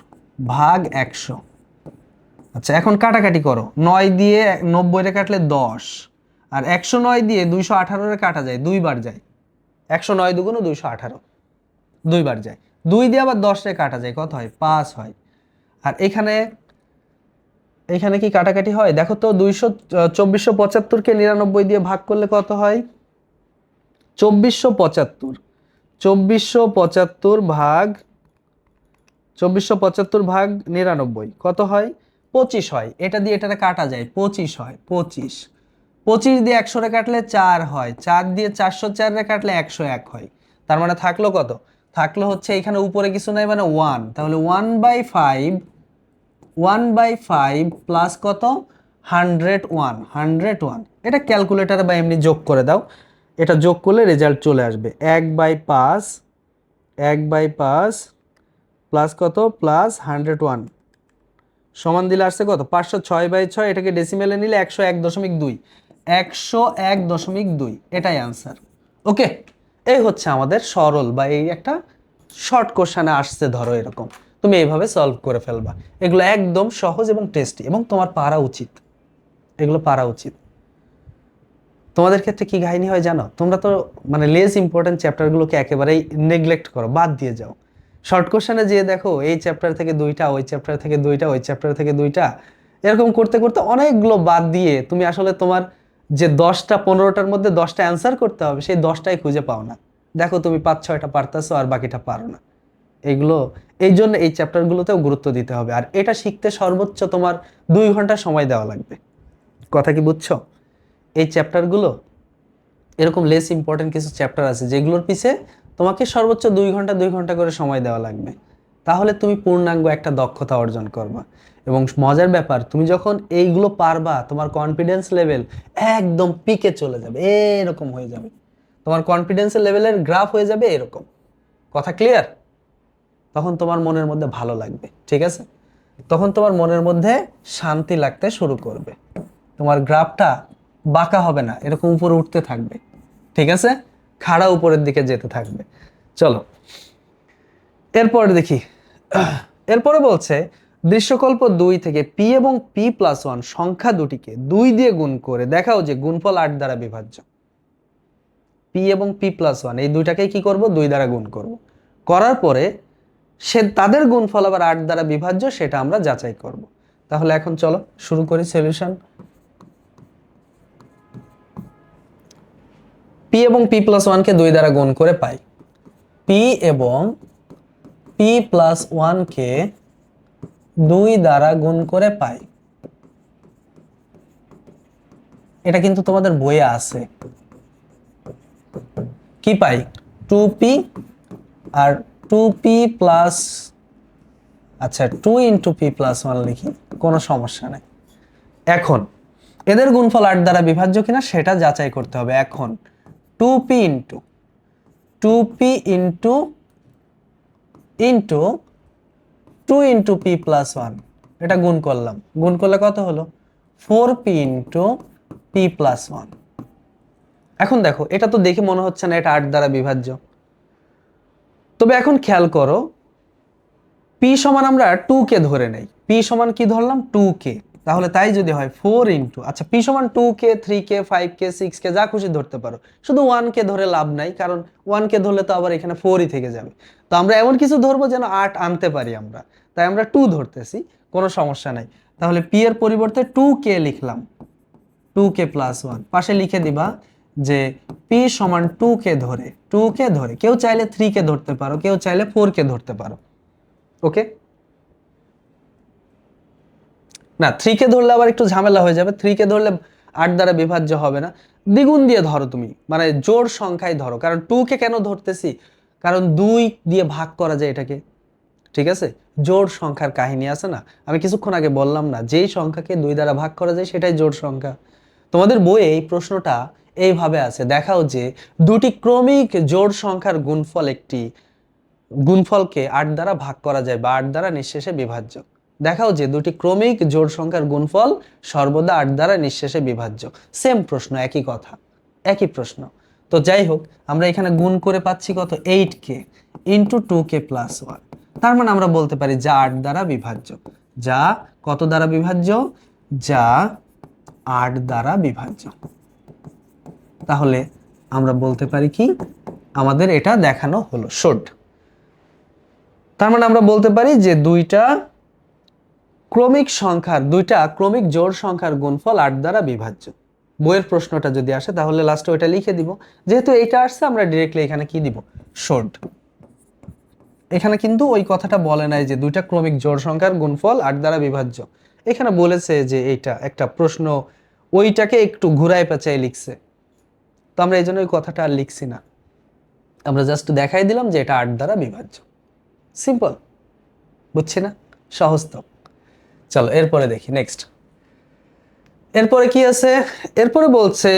ভাগ 100। আচ্ছা, এখন কাটাকাটি করো। 9 দিয়ে 90 রে কাটলে 10, আর 109 দিয়ে 218 রে কাটা যায়, দুইবার যায়। 109 দুগুণ 218, দুইবার যায়। 2 দিয়ে আবার 10 রে কাটা যায়, কত হয়? 5 হয়। আর এখানে এখানে কি কাটাকাটি হয়? দেখো তো, 2475কে 99 দিয়ে ভাগ করলে কত হয়? 2475, 2475 ভাগ 2475 ভাগ 99 কত হয়? 25 হয়। এটা দিয়ে এটারে কাটা যায়, 25 হয়, 25। 25 দিয়ে 100 রে কাটলে 4 হয়, 4 দিয়ে 404 রে কাটলে 101 হয়। তার মানে থাকলো কত? থাকলো হচ্ছে এখানে উপরে কিছু নাই, মানে 1। তাহলে 1/5, 1/5 প্লাস কত? 101, 101। এটা ক্যালকুলেটারে বা এমনি যোগ করে দাও, এটা যোগ করলে রেজাল্ট চলে আসবে। 1/5, 1/5 প্লাস কত? প্লাস 101 সমান দিলে আসছে কত? 506/6। এটাকে ডেসিমেলে নিলে 101.2, 101.2, এটাই আনসার। ওকে, এই হচ্ছে আমাদের সরল বা এই একটা শর্ট কোশ্চেনে আসছে, ধরো এরকম তুমি এইভাবে সলভ করে ফেলবা। এগুলো একদম সহজ এবং টেস্টি, এবং তোমার পারা উচিত, এগুলো পারা উচিত। তোমাদের ক্ষেত্রে কি কাহিনী হয় জানো? তোমরা তো মানে লেস ইম্পর্টেন্ট চ্যাপ্টারগুলোকে একেবারেই নেগলেক্ট করো, বাদ দিয়ে যাও। শর্ট কোশ্চেনে যেয়ে দেখো এই চ্যাপ্টার থেকে 2টা, ওই চ্যাপ্টার থেকে 2টা, ওই চ্যাপ্টার থেকে 2টা, এরকম করতে করতে অনেকগুলো বাদ দিয়ে তুমি আসলে তোমার যে 10টা 15টার মধ্যে 10টা অ্যান্সার করতে হবে, সেই 10টাই খুঁজে পাও না। দেখো তুমি 5-6টা পারতেছো আর বাকিটা পারো না। এইগুলো, এই জন্য এই চ্যাপ্টারগুলোতেও গুরুত্ব দিতে হবে। আর এটা শিখতে সর্বোচ্চ তোমার 2 ঘন্টা সময় দেওয়া লাগবে। কথা কি বুঝছো? এই চ্যাপ্টারগুলো, এরকম লেস ইম্পর্টেন্ট কিছু চ্যাপ্টার আছে যেগুলোর পিছে তোমাকে সর্বোচ্চ 2 ঘন্টা করে সময় দেওয়া লাগবে। তাহলে তুমি পূর্ণাঙ্গ একটা দক্ষতা অর্জন করবা। এবং মজার ব্যাপার, তুমি যখন এইগুলো পারবা, তোমার কনফিডেন্স লেভেল একদম পিকে চলে যাবে, এরকম হয়ে যাবে। তোমার কনফিডেন্সের লেভেলের গ্রাফ হয়ে যাবে এরকম। কথা ক্লিয়ার? তখন তোমার মনের মধ্যে ভালো লাগবে, ঠিক আছে? তখন তোমার মনের মধ্যে শান্তি লাগতে শুরু করবে। তোমার গ্রাফটা বাঁকা হবে না, এরকম উপরে উঠতে থাকবে, ঠিক আছে? খাড়া উপরের দিকে যেতে থাকবে। চলো এরপরে দেখি। এরপরে বলছে, দৃশ্যকল্প 2 থেকে পি এবং p+1 সংখ্যা দুটিকে 2 দিয়ে গুণ করে দেখাও যে গুণফল 8 দ্বারা বিভাজ্য। পি এবং p+1 এই দুইটাকেই কি করব? 2 দ্বারা গুণ করব। করার পরে সে তাদের গুণফল আবার 8 দ্বারা বিভাজ্য, সেটা আমরা যাচাই করব। তাহলে এখন চলো শুরু করি সলিউশন। পি এবং p+1 কে 2 দ্বারা গুণ করে পাই পি এবং p+1 কে 2 দ্বারা গুণ করে পাই। এটা কিন্তু তোমাদের বইয়ে আছে। কি পাই 2p আর 2p প্লাস আচ্ছা 2 ইন্টু p প্লাস 1 লিখি, কোনো সমস্যা নেই। এখন এদের গুণফল 8 দ্বারা বিভাজ্য কিনা সেটা যাচাই করতে হবে। এখন 2p into 2p into into 2 into p plus 1, এটা গুণ করলাম, গুণ করলে কত হলো 4p ইন্টু p প্লাস 1। এখন দেখো এটা তো দেখে মনে হচ্ছে না এটা 8 দ্বারা বিভাজ্য, তবে এখন খেয়াল করো p সমান আমরা 2 কে ধরে নেই, p সমান কি ধরলাম 2 কে, তাহলে তাই যদি হয় 4 ইন্টু আচ্ছা p সমান 2 কে 3 কে 5 কে 6 কে যা খুশি ধরতে পারো, শুধু 1 কে ধরে লাভ নাই, কারণ 1 কে ধরলে তো আবার এখানে 4 ই থেকে যাবে। তো আমরা এমন কিছু ধরবো যেন 8 আনতে পারি আমরা, তাই আমরা 2 ধরতেছি, কোনো সমস্যা নাই। তাহলে p এর পরিবর্তে 2 কে লিখলাম, 2 কে প্লাস 1 পাশে লিখে দিবা যে p সমান 2 কে ধরে, 2 কে ধরে, কেউ চাইলে 3 কে ধরতে পারো, কেউ চাইলে 4 কে ধরতে পারো। ওকে, না 3 কে ধরলে আবার একটু ঝামেলা হয়ে যাবে, 3 কে ধরলে 8 দ্বারা বিভাজ্য হবে না, দ্বিগুণ দিয়ে ধরো তুমি, মানে জোড় সংখ্যায় ধরো। কারণ 2 কে কেন ধরতেছি, কারণ 2 দিয়ে ভাগ করা যায় এটাকে, ঠিক আছে, জোড় সংখ্যার কাহিনী আছে না, আমি কিছুক্ষণ আগে বললাম না, যেই সংখ্যাকে 2 দ্বারা ভাগ করা যায় সেটাই জোড় সংখ্যা। তোমাদের বইয়ে এই প্রশ্নটা এইভাবে আছে, দেখাও যে দুটি ক্রমিক জোড় সংখ্যার গুণফল একটি গুণফলকে 8 দ্বারা ভাগ করা যায় বা 8 দ্বারা নিঃশেষে বিভাজ্য। দেখাও যে দুটি ক্রমিক জোড় সংখ্যার গুণফল সর্বদা 8 দ্বারা নিঃশেষে বিভাজ্য। সেম প্রশ্ন, একই কথা, একই প্রশ্ন। তো যাই হোক, আমরা এখানে গুণ করে পাচ্ছি কত 8k ইন্টু 2k প্লাস 1, তার মানে আমরা বলতে পারি যা 8 দ্বারা বিভাজ্য, যা কত দ্বারা বিভাজ্য, যা 8 দ্বারা বিভাজ্য। তাহলে আমরা বলতে পারি কি, আমাদের এটা দেখানো হলো, শোড। তার মানে আমরা বলতে পারি যে দুইটা ক্রমিক জোড় সংখ্যার গুণফল 8 দ্বারা বিভাজ্য। বইয়ের প্রশ্নটা যদি আসে তাহলে লাস্টে ওইটা লিখে দিব, যেহেতু এইটা আসছে আমরা ডিরেক্টলি এখানে কি দিব, শোড। এখানে কিন্তু ওই কথাটা বলে নাই যে দুইটা ক্রমিক জোড় সংখ্যার গুণফল 8 দ্বারা বিভাজ্য, এখানে বলেছে যে এইটা একটা প্রশ্ন, ওইটাকে একটু ঘুরায় পেঁচায় লিখছে। তো আমরা এই জন্য ওই কথাটা আর লিখছি না, আমরা জাস্ট দেখাই দিলাম যে এটা 8 দ্বারা বিভাজ্য। সিম্পল, বুঝছি না, সহজ তো। চলো এরপরে দেখি নেক্সট। এরপরে কি আছে, এরপরে বলছে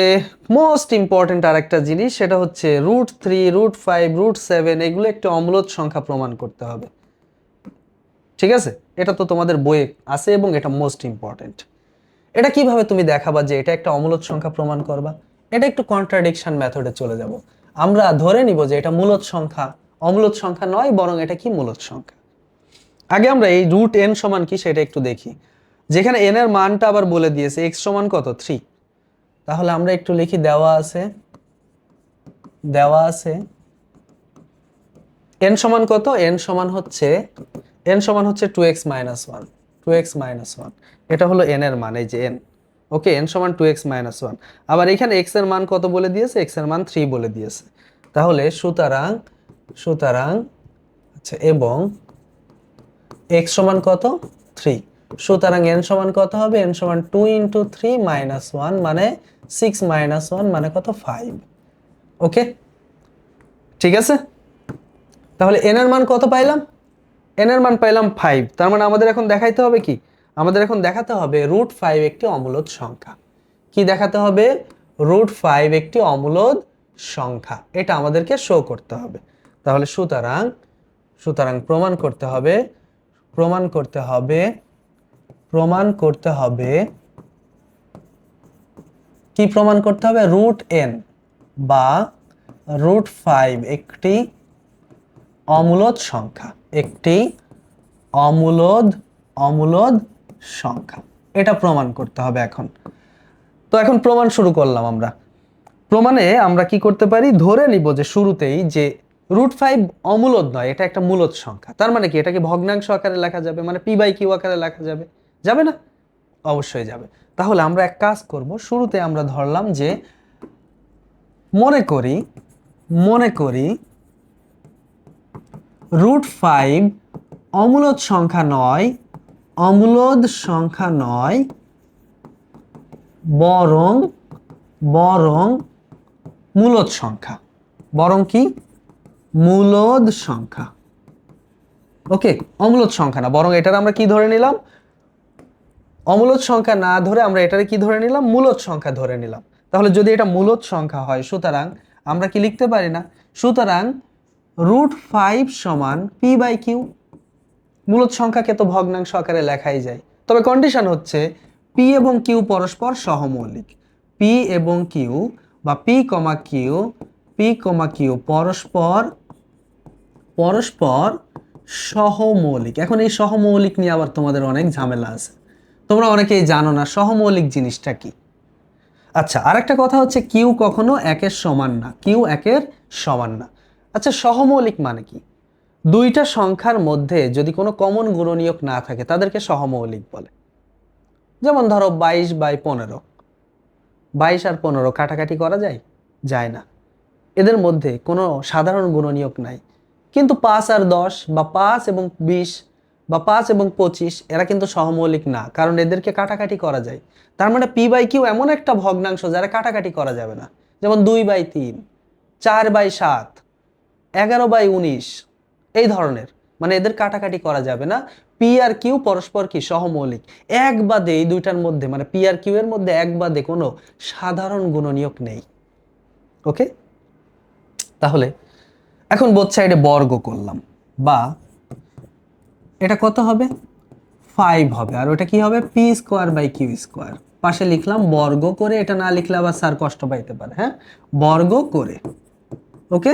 মোস্ট ইম্পর্টেন্ট আর একটা জিনিস, সেটা হচ্ছে √3 √5 √7 এগুলো একটি অম্লজ সংখ্যা প্রমাণ করতে হবে। ঠিক আছে, এটা তো তোমাদের বইয়ে আছে এবং এটা মোস্ট ইম্পর্টেন্ট। এটা কিভাবে তুমি দেখাবা যে এটা একটা অম্লজ সংখ্যা প্রমাণ করবা, এটা একটু কন্ট্রাডিকশন মেথডে চলে যাব। আমরা ধরে নিব যে এটা মূলদ সংখ্যা, অম্লজ সংখ্যা নয়, বরং এটা কি মূলদ সংখ্যা। আগে আমরা এই √n সমান কি সেটা একটু দেখি, যেখানে n এর মানটা আবার বলে দিয়েছে x সমান কত 3, তাহলে আমরা একটু লিখি, দেওয়া আছে n সমান কত, n সমান হচ্ছে 2x - 1, 2x - 1, এটা হলো n এর মান, এই যে n। ওকে, n সমান 2x - 1, আবার এখানে x এর মান কত বলে দিয়েছে, x এর মান 3 বলে দিয়েছে। তাহলে সুতরাং আচ্ছা, এবং x সমান কত 3, সুতরাং n সমান কত হবে, n সমান 2 × 3 - 1 মানে 6 - 1 মানে কত 5। ওকে, ঠিক আছে, তাহলে n এর মান কত পাইলাম, n এর মান পাইলাম 5। তার মানে আমাদের এখন দেখাইতে হবে কি, আমাদের এখন দেখাতে হবে √5 একটি অমূলদ সংখ্যা। কি দেখাতে হবে, √5 একটি অমূলদ সংখ্যা, এটা আমাদেরকে শো করতে হবে। তাহলে সুতরাং প্রমাণ করতে হবে কি প্রমাণ করতে হবে, √n বা √5 একটি অমূলদ সংখ্যা, একটি অমূলদ সংখ্যা, এটা প্রমাণ করতে হবে এখন। তো এখন প্রমাণ শুরু করলাম আমরা। প্রমাণে আমরা কি করতে পারি, ধরে নিব যে শুরুতেই যে √5 অমূলদ নয়, এটা একটা মূলদ সংখ্যা। তার মানে কি, এটাকে ভগ্নাংশ আকারে লেখা যাবে, মানে p/q আকারে লেখা যাবে, যাবে না, অবশ্যই যাবে। তাহলে আমরা এক কাজ করব, শুরুতে আমরা ধরলাম যে মনে করি √5 অমূলদ সংখ্যা নয়, বরং মূলদ সংখ্যা। বরং কি মূলদ সংখ্যা। ওকে, অমূলদ সংখ্যা না, বরং এটার আমরা কি ধরে নিলাম, অমূলদ সংখ্যা না ধরে আমরা এটারে কি ধরে নিলাম, মূলদ সংখ্যা ধরে নিলাম। তাহলে যদি এটা মূলদ সংখ্যা হয়, সুতরাং আমরা কি লিখতে পারি না, সুতরাং √5 সমান p/q। মূলদ সংখ্যাকে তো ভগ্নাংশ আকারে লেখাই যায়, তবে কন্ডিশন হচ্ছে p এবং q পরস্পর সহমৌলিক। p এবং q বা p, q পরস্পর সহমৌলিক। এখন এই সহমৌলিক নিয়ে আবার তোমাদের অনেক ঝামেলা আছে, তোমরা অনেকেই জানো না সহমৌলিক জিনিসটা কি। আচ্ছা, আরেকটা কথা হচ্ছে কিউ কখনো একের সমান না, কিউ একের সমান না। আচ্ছা, সহমৌলিক মানে কি? দুইটা সংখ্যার মধ্যে যদি কোনো কমন গুণনীয়ক না থাকে তাদেরকে সহমৌলিক বলে। যেমন ধরো 22/15, 22 আর 15 কাটাকাটি করা যায়? যায় না। এদের মধ্যে কোনো সাধারণ গুণনীয়ক নাই। কিন্তু 5 আর 10 বা 5 এবং 20 বা 5 এবং 25 এরা কিন্তু সহমৌলিক না, কারণ এদেরকে কাটাকাটি করা যায়। তার মানে p/q এমন একটা ভগ্নাংশ যারা কাটাকাটি করা যাবে না। যেমন 2/3, 4/7, 11/19, এই ধরনের, মানে এদের কাটাকাটি করা যাবে না। পি আর কিউ পরস্পর কি সহমৌলিক। এক বাদে এই দুইটার মধ্যে, মানে পি আর কিউ এর মধ্যে এক বাদে কোনো সাধারণ গুণনীয়ক নেই। ওকে, তাহলে এখন বোথ সাইডে বর্গ করলাম, বা এটা কত হবে, 5 হবে, আর ওটা কি হবে p²/q²। পাশে লিখলাম বর্গ করে, এটা না লিখলে আবার স্যার কষ্ট পাইতে পারে। হ্যাঁ, বর্গ করে। ওকে,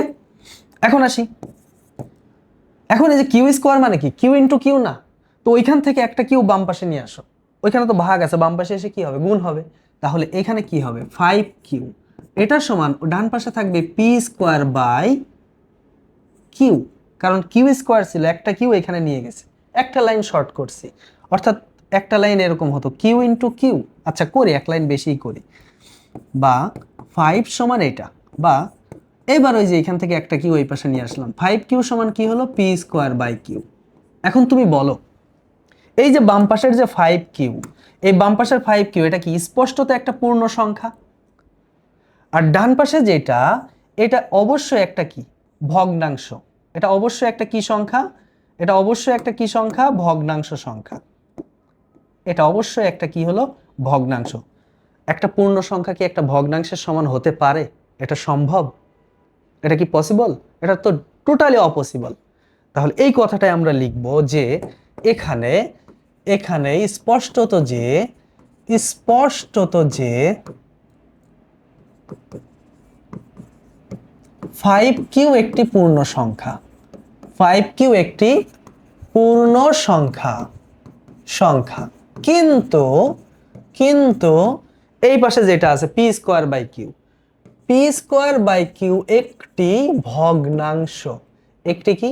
এখন আসি, এখন এই যে q² মানে কি, q × q না, তো ওইখান থেকে একটা কিউ বাম পাশে নিয়ে আসো, ওইখানে তো ভাগ আছে, বাম পাশে এসে কি হবে, গুণ হবে। তাহলে এখানে কি হবে 5q, এটার সমান ডান পাশে থাকবে p²/q, কারণ q² ছিল, একটা কিউ এখানে নিয়ে গেছে, একটা লাইন শর্ট করছি, অর্থাৎ একটা লাইন এরকম হতো q × q। আচ্ছা, করি এক লাইন বেশিই করি, বা 5 সমান এটা, বা এবার ওই যে এখান থেকে একটা কিউ এই পাশে নিয়ে আসলাম, 5q সমান কি হলো p²/q। এখন তুমি বলো, এই যে বাম পাশের যে 5q, এই বাম পাশের 5q এটা কি স্পষ্টত একটা পূর্ণ সংখ্যা, আর ডান পাশে যেটা এটা অবশ্যই একটা কি ভগ্নাংশ। এটা অবশ্যই একটা কি সংখ্যা, এটা অবশ্যই একটা কি সংখ্যা, ভগ্নাংশ সংখ্যা। এটা অবশ্যই একটা কি হলো, ভগ্নাংশ। একটা পূর্ণ সংখ্যা কি একটা ভগ্নাংশের সমান হতে পারে? এটা সম্ভব? এটা কি পসিবল? এটা তো টোটালি অপসিবল। তাহলে এই কথাটাই আমরা লিখব যে এখানে এখানে স্পষ্টত যে 5q একটি পূর্ণ সংখ্যা, 5q একটি পূর্ণ সংখ্যা, কিন্তু এই পাশে যেটা আছে p²/q, p²/q একটি ভগ্নাংশ, একটি কি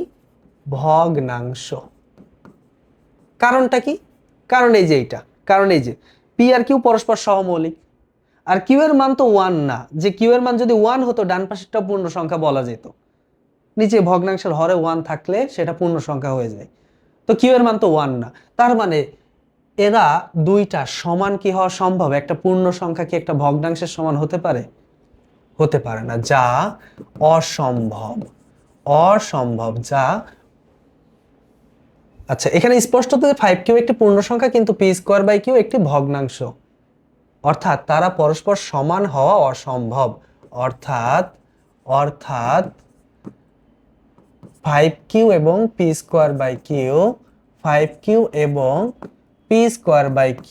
ভগ্নাংশ। কারণটা কি? কারণ এই যে এইটা, কারণ এই যে পি আর কিউ পরস্পর সহমৌলিক, আর কিউ এর মান তো 1 না, যে কিউ এর মান যদি 1 হতো ডান পাশেরটা পূর্ণ সংখ্যা বলা যেত, নিচে ভগ্নাংশের হরে 1 থাকলে সেটা পূর্ণ সংখ্যা হয়ে যায়। তো কিউ এর মান তো 1 না, তার মানে এরা দুইটা সমান কি হওয়া সম্ভব? একটা পূর্ণ সংখ্যা কি একটা ভগ্নাংশের সমান হতে পারে? হতে পারে না, যা অসম্ভব, যা। আচ্ছা, এখানে স্পষ্টত 5q একটি পূর্ণ সংখ্যা, কিন্তু p²/q একটি ভগ্নাংশ, অর্থাৎ তারা পরস্পর সমান হওয়া অসম্ভব। অর্থাৎ 5q এবং p²/q, 5q এবং p²/q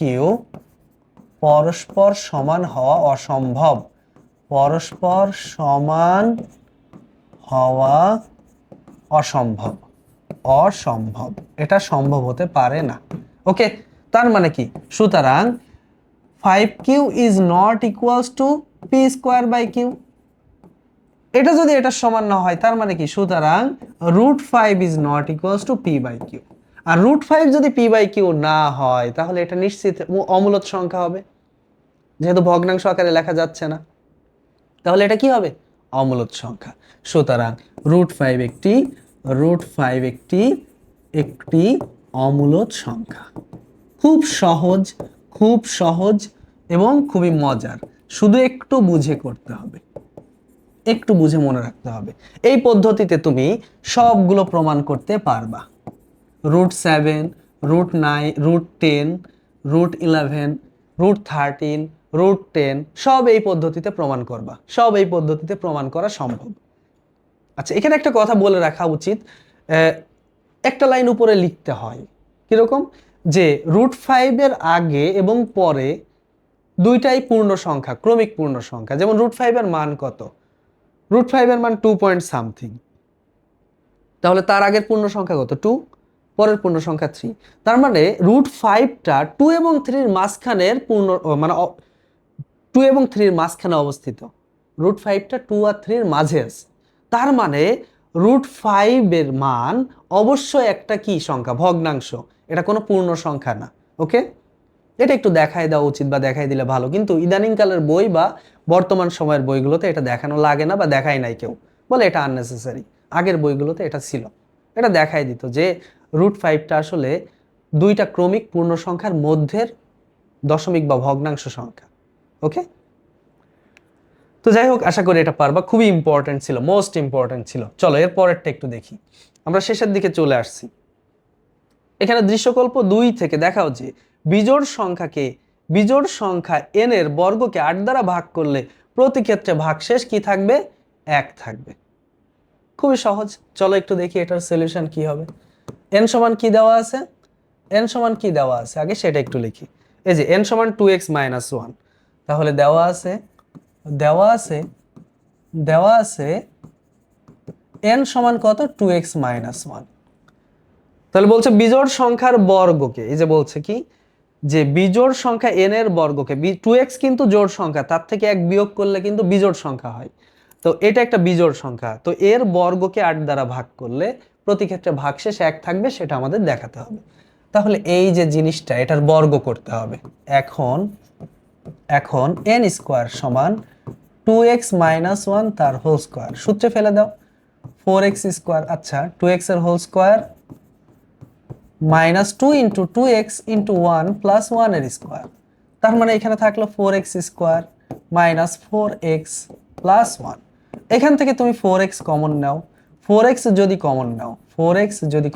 পরস্পর সমান হওয়া অসম্ভব, পরস্পর সমান হওয়া অসম্ভব, এটা সম্ভব হতে পারে না। ওকে, তার মানে কি, সুতরাং 5q is not equals to p²/q, এটা যদি এটার সমান না হয় তার মানে কি, সুতরাং √5 is not equals to p/q, আর √5 যদি p/q না হয় তাহলে এটা নিশ্চিত অমূলদ সংখ্যা হবে, যেহেতু ভগ্নাংশ আকারে লেখা যাচ্ছে না, তাহলে এটা কি হবে, অমূলদ সংখ্যা। সুতরাং √5 একটি অমূলদ সংখ্যা। খুব সহজ এবং খুবই মজার, শুধু একটু বুঝে করতে হবে। একটু বুঝে মনে রাখতে হবে। এই পদ্ধতিতে তুমি সবগুলো প্রমাণ করতে পারবা। √7, √9, √10, √11, √13, √10 সব এই পদ্ধতিতে প্রমাণ করবা, সব এই পদ্ধতিতে প্রমাণ করা সম্ভব। আচ্ছা, এখানে একটা কথা বলে রাখা উচিত, একটা লাইন উপরে লিখতে হয় কিরকম, যে √5 এর আগে এবং পরে দুইটাই পূর্ণ সংখ্যা, ক্রমিক পূর্ণ সংখ্যা। যেমন √5 এর মান কত? √5 এর মান 2 পয়েন্ট সামথিং, তাহলে তার আগের পূর্ণ সংখ্যা কত? 2, পরের পূর্ণ সংখ্যা 3। তার মানে √5টা 2 এবং 3 এর মাঝখানের পূর্ণ, মানে 2 এবং 3 এর মাঝখানে অবস্থিত। √5টা 2 আর 3 এর মাঝে আছে। তার মানে √5 এর মান অবশ্যই একটা কি সংখ্যা? ভগ্নাংশ। এটা কোনো পূর্ণ সংখ্যা না। ওকে, এটা একটু দেখাই দেওয়া উচিত বা দেখাই দিলে ভালো, কিন্তু ইদানিংকালের বই বা বর্তমান সময়ের বইগুলোতে এটা দেখানো লাগে না বা দেখাই নাই কেউ, বলে এটা আননেসেসারি। আগের বইগুলোতে এটা ছিল, এটা দেখাই দিত যে √5টা আসলে দুইটা ক্রমিক পূর্ণ সংখ্যার মধ্যের দশমিক বা ভগ্নাংশ সংখ্যা। ওকে, তো যাই হোক, আশা করি এটা পারবা। খুবই ইম্পর্টেন্ট ছিল, মোস্ট ইম্পর্টেন্ট ছিল। চলো এর পরেরটা একটু দেখি, আমরা শেষের দিকে চলে আসছি। এখানে দৃশ্যকল্প 2 থেকে দেখাও যে বিজোড় সংখ্যা n এর বর্গকে 8 দ্বারা ভাগ করলে প্রতি ক্ষেত্রে ভাগশেষ কি থাকবে? 1 থাকবে। খুবই সহজ, চলো একটু দেখি এটার সলিউশন কি হবে। n সমান কি দেওয়া আছে? n সমান কি দেওয়া আছে আগে সেটা একটু লিখি। এই যে n সমান 2x - 1, তাহলে দেওয়া আছে n সমান কত? 2x - 1। তাহলে বলছে বিজোড় সংখ্যার বর্গকে, এই যে বলছে কি, যে বিজোড় সংখ্যা n এর বর্গকে, 2x কিন্তু জোড় সংখ্যা, তার থেকে 1 বিয়োগ করলে কিন্তু বিজোড় সংখ্যা হয়। তো এটা একটা বিজোড় সংখ্যা, তো এর বর্গকে 8 দ্বারা ভাগ করলে প্রতি ক্ষেত্রে ভাগশেষ 1 থাকবে, সেটা আমাদের দেখাতে হবে। তাহলে এই যে জিনিসটা, এটার বর্গ করতে হবে। এখন n স্কয়ার সমান 2x - 1 তার হোল স্কয়ার, সূত্রে ফেলে দাও, 4x স্কয়ার। আচ্ছা, 2x এর হোল স্কয়ার -2 × 2x × 1 + 1 এর স্কয়ার। তার মানে এখানে থাকলো 4x স্কয়ার -4x + 1। এখান থেকে তুমি 4x কমন নাও, 4x যদি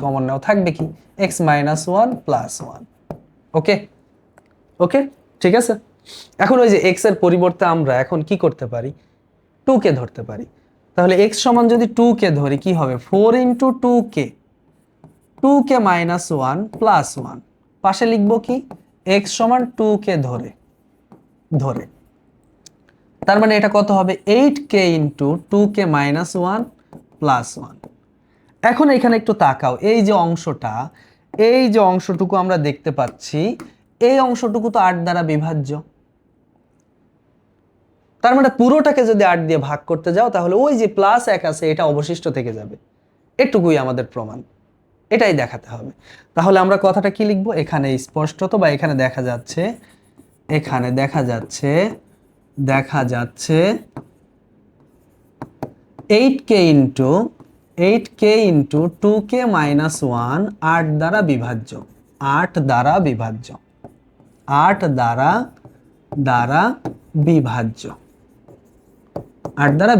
কমন নাও থাকবে কি? x - 1 + 1। ওকে ওকে, ঠিক আছে। এখন ওই যে x এর পরিবর্তে আমরা এখন কি করতে পারি? 2 কে ধরতে পারি। তাহলে x সমান যদি 2 কে ধরি কি হবে? 4 × 2k, 2k - 1 + 1। পাশে লিখবো কি? x সমান 2k ধরে। তার মানে এটা কত হবে? 8k × 2k - 1 + 1। এখন এখানে একটু তাকাও, এই যে অংশটুকু আমরা দেখতে পাচ্ছি, এই অংশটুকু তো 8 দ্বারা বিভাজ্য। তার মানে পুরোটাকে যদি 8 দিয়ে ভাগ করতে যাও, তাহলে ওই যে +1 আছে এটা অবশিষ্ট থেকে যাবে। এটুকুই আমাদের প্রমাণ, এটাই দেখাতে হবে। তাহলে আমরা কথাটা কি লিখবো? এখানে স্পষ্টত বা এখানে দেখা যাচ্ছে 8k × 2k - 1 8 দ্বারা বিভাজ্য, 8 দ্বারা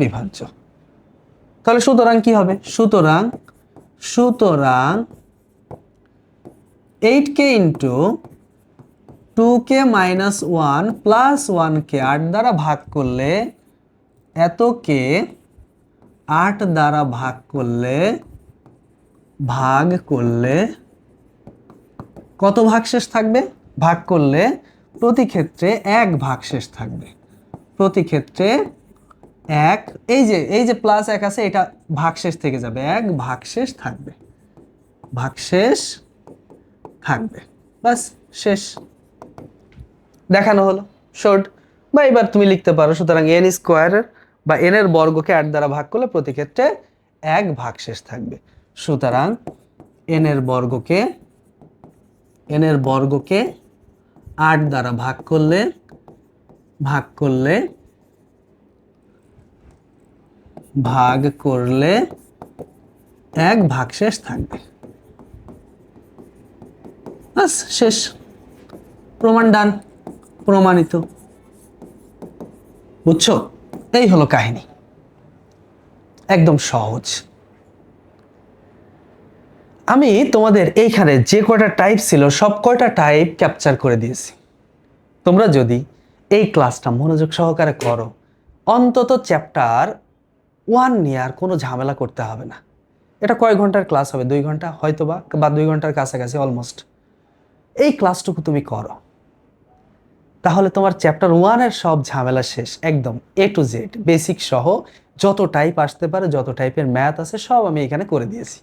বিভাজ্য। তাহলে সুতরাং কি হবে? সুতরাং 8k × 2k - 1 + 1k 8 দ্বারা ভাগ করলে, এতকে 8 দ্বারা ভাগ করলে কত ভাগশেষ থাকবে? ভাগ করলে প্রতি ক্ষেত্রে 1 ভাগশেষ থাকবে। প্রতি ক্ষেত্রে 1, এই যে +1 আছে এটা ভাগশেষ থেকে যাবে, 1 ভাগশেষ থাকবে। বাস, শেষ, দেখানো হলো, শর্ট। বা এবার তুমি লিখতে পারো, সুতরাং n স্কয়ার বা n এর বর্গকে 8 দ্বারা ভাগ করলে প্রতি ক্ষেত্রে 1 ভাগশেষ থাকবে। সুতরাং n এর বর্গকে 8 দ্বারা ভাগ করলে 1 ভাগশেষ থাকবে। বাস, শেষ, প্রমাণ ডান, প্রমাণিত। বুঝছো? এই হলো কাহিনী। একদম সহজ। আমি তোমাদের এইখানে যে কয়টা টাইপ ছিল সব কয়টা টাইপ ক্যাপচার করে দিয়েছি। তোমরা যদি এই ক্লাসটা মনোযোগ সহকারে করো, অন্তত চ্যাপ্টার 1 নিয়ে আর কোনো ঝামেলা করতে হবে না। এটা কয় ঘন্টার ক্লাস হবে? 2 ঘন্টা হয়তো বা 2 ঘন্টার কাছাকাছি অলমোস্ট। এই ক্লাসটুকু তুমি করো, তাহলে তোমার চ্যাপ্টার 1 এর সব ঝামেলা শেষ, একদম A to Z বেসিক সহ যত টাইপ আসতে পারে, যত টাইপের ম্যাথ আছে সব আমি এখানে করে দিয়েছি।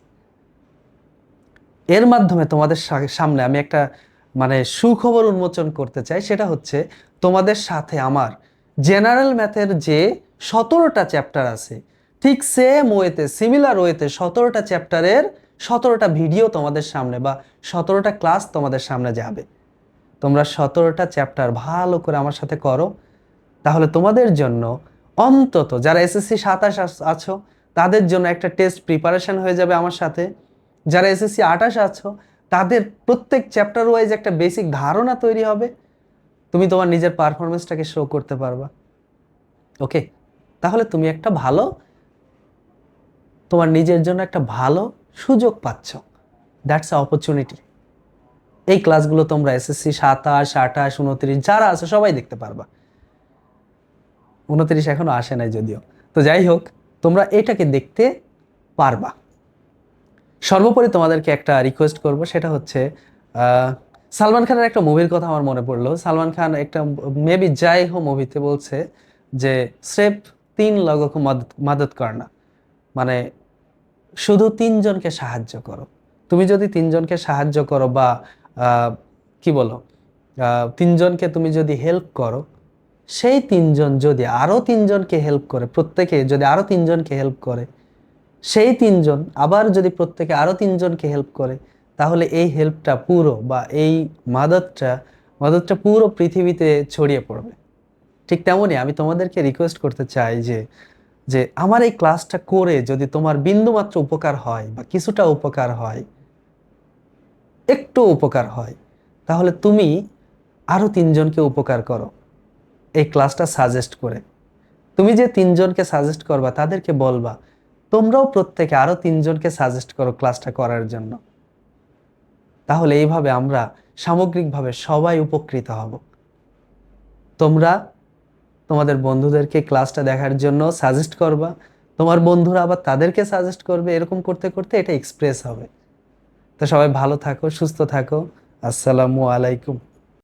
এর মাধ্যমে তোমাদের সামনে আমি একটা মানে সুখবর উন্মোচন করতে চাই, সেটা হচ্ছে তোমাদের সাথে আমার জেনারেল ম্যাথের যে 17টা চ্যাপ্টার আছে, ঠিক সেম ওয়েতে, সিমিলার ওয়েতে 17টা চ্যাপ্টারের 17টা ভিডিও তোমাদের সামনে বা 17টা ক্লাস তোমাদের সামনে যাবে। তোমরা 17টা চ্যাপ্টার ভালো করে আমার সাথে করো, তাহলে তোমাদের জন্য অন্তত যারা এসএসসি 27 আছো তাদের জন্য একটা টেস্ট প্রিপারেশন হয়ে যাবে আমার সাথে। যারা এসএসসি 28 আছো তাদের প্রত্যেক চ্যাপ্টার ওয়াইজ একটা বেসিক ধারণা তৈরি হবে, তুমি তোমার নিজের পারফরমেন্সটাকে শো করতে পারবা। ওকে, তাহলে তুমি একটা ভালো, তোমার নিজের জন্য একটা ভালো সুযোগ পাচ্ছ। That's a opportunity. এই ক্লাসগুলো তোমরা এসএসসি 27, 28, 29 যারা আছে সবাই দেখতে পারবা। 29 এখনো আসে নাই যদিও। তো যাই হোক, তোমরা এটাকে দেখতে পারবা। সর্বোপরি তোমাদেরকে একটা রিকোয়েস্ট করব, সেটা হচ্ছে সালমান খানের একটা মুভির কথা আমার মনে পড়লো। সালমান খান একটা মেবি যাই হো মুভিতে বলছে যে স্রেফ 3 লোগোं को मदद करना, মানে শুধু 3 জনকে সাহায্য করো। তুমি যদি 3 জনকে সাহায্য করো বা কি বলো 3 জনকে তুমি যদি হেল্প করো, সেই 3 জন যদি আরো 3 জনকে হেল্প করে, প্রত্যেকে যদি আরো 3 জনকে হেল্প করে, সেই 3 জন আবার যদি প্রত্যেকে আরো 3 জনকে হেল্প করে, তাহলে এই হেল্পটা পুরো বা এই মাদতটা পুরো পৃথিবীতে ছড়িয়ে পড়বে। ঠিক তেমনই আমি তোমাদেরকে রিকোয়েস্ট করতে চাই যে যে আমার এই ক্লাসটা করে যদি তোমার বিন্দুমাত্র উপকার হয় বা কিছুটা উপকার হয়, একটু উপকার হয়, তাহলে তুমি আরো 3 জনকে উপকার করো এই ক্লাসটা সাজেস্ট করে। তুমি যে 3 জনকে সাজেস্ট করবা তাদেরকে বলবা তোমরাও প্রত্যেকে আরো 3 জনকে সাজেস্ট করো ক্লাসটা করার জন্য। তাহলে এইভাবে আমরা সামগ্রিকভাবে সবাই উপকৃত হব। তোমরা তোমাদের বন্ধুদেরকে ক্লাসটা দেখার জন্য সাজেস্ট করবা, তোমার বন্ধুরা আবার তাদেরকে সাজেস্ট করবে, এরকম করতে করতে এটা এক্সপ্রেস হবে। তো সবাই ভালো থাকো, সুস্থ থাকো। আসসালামু আলাইকুম।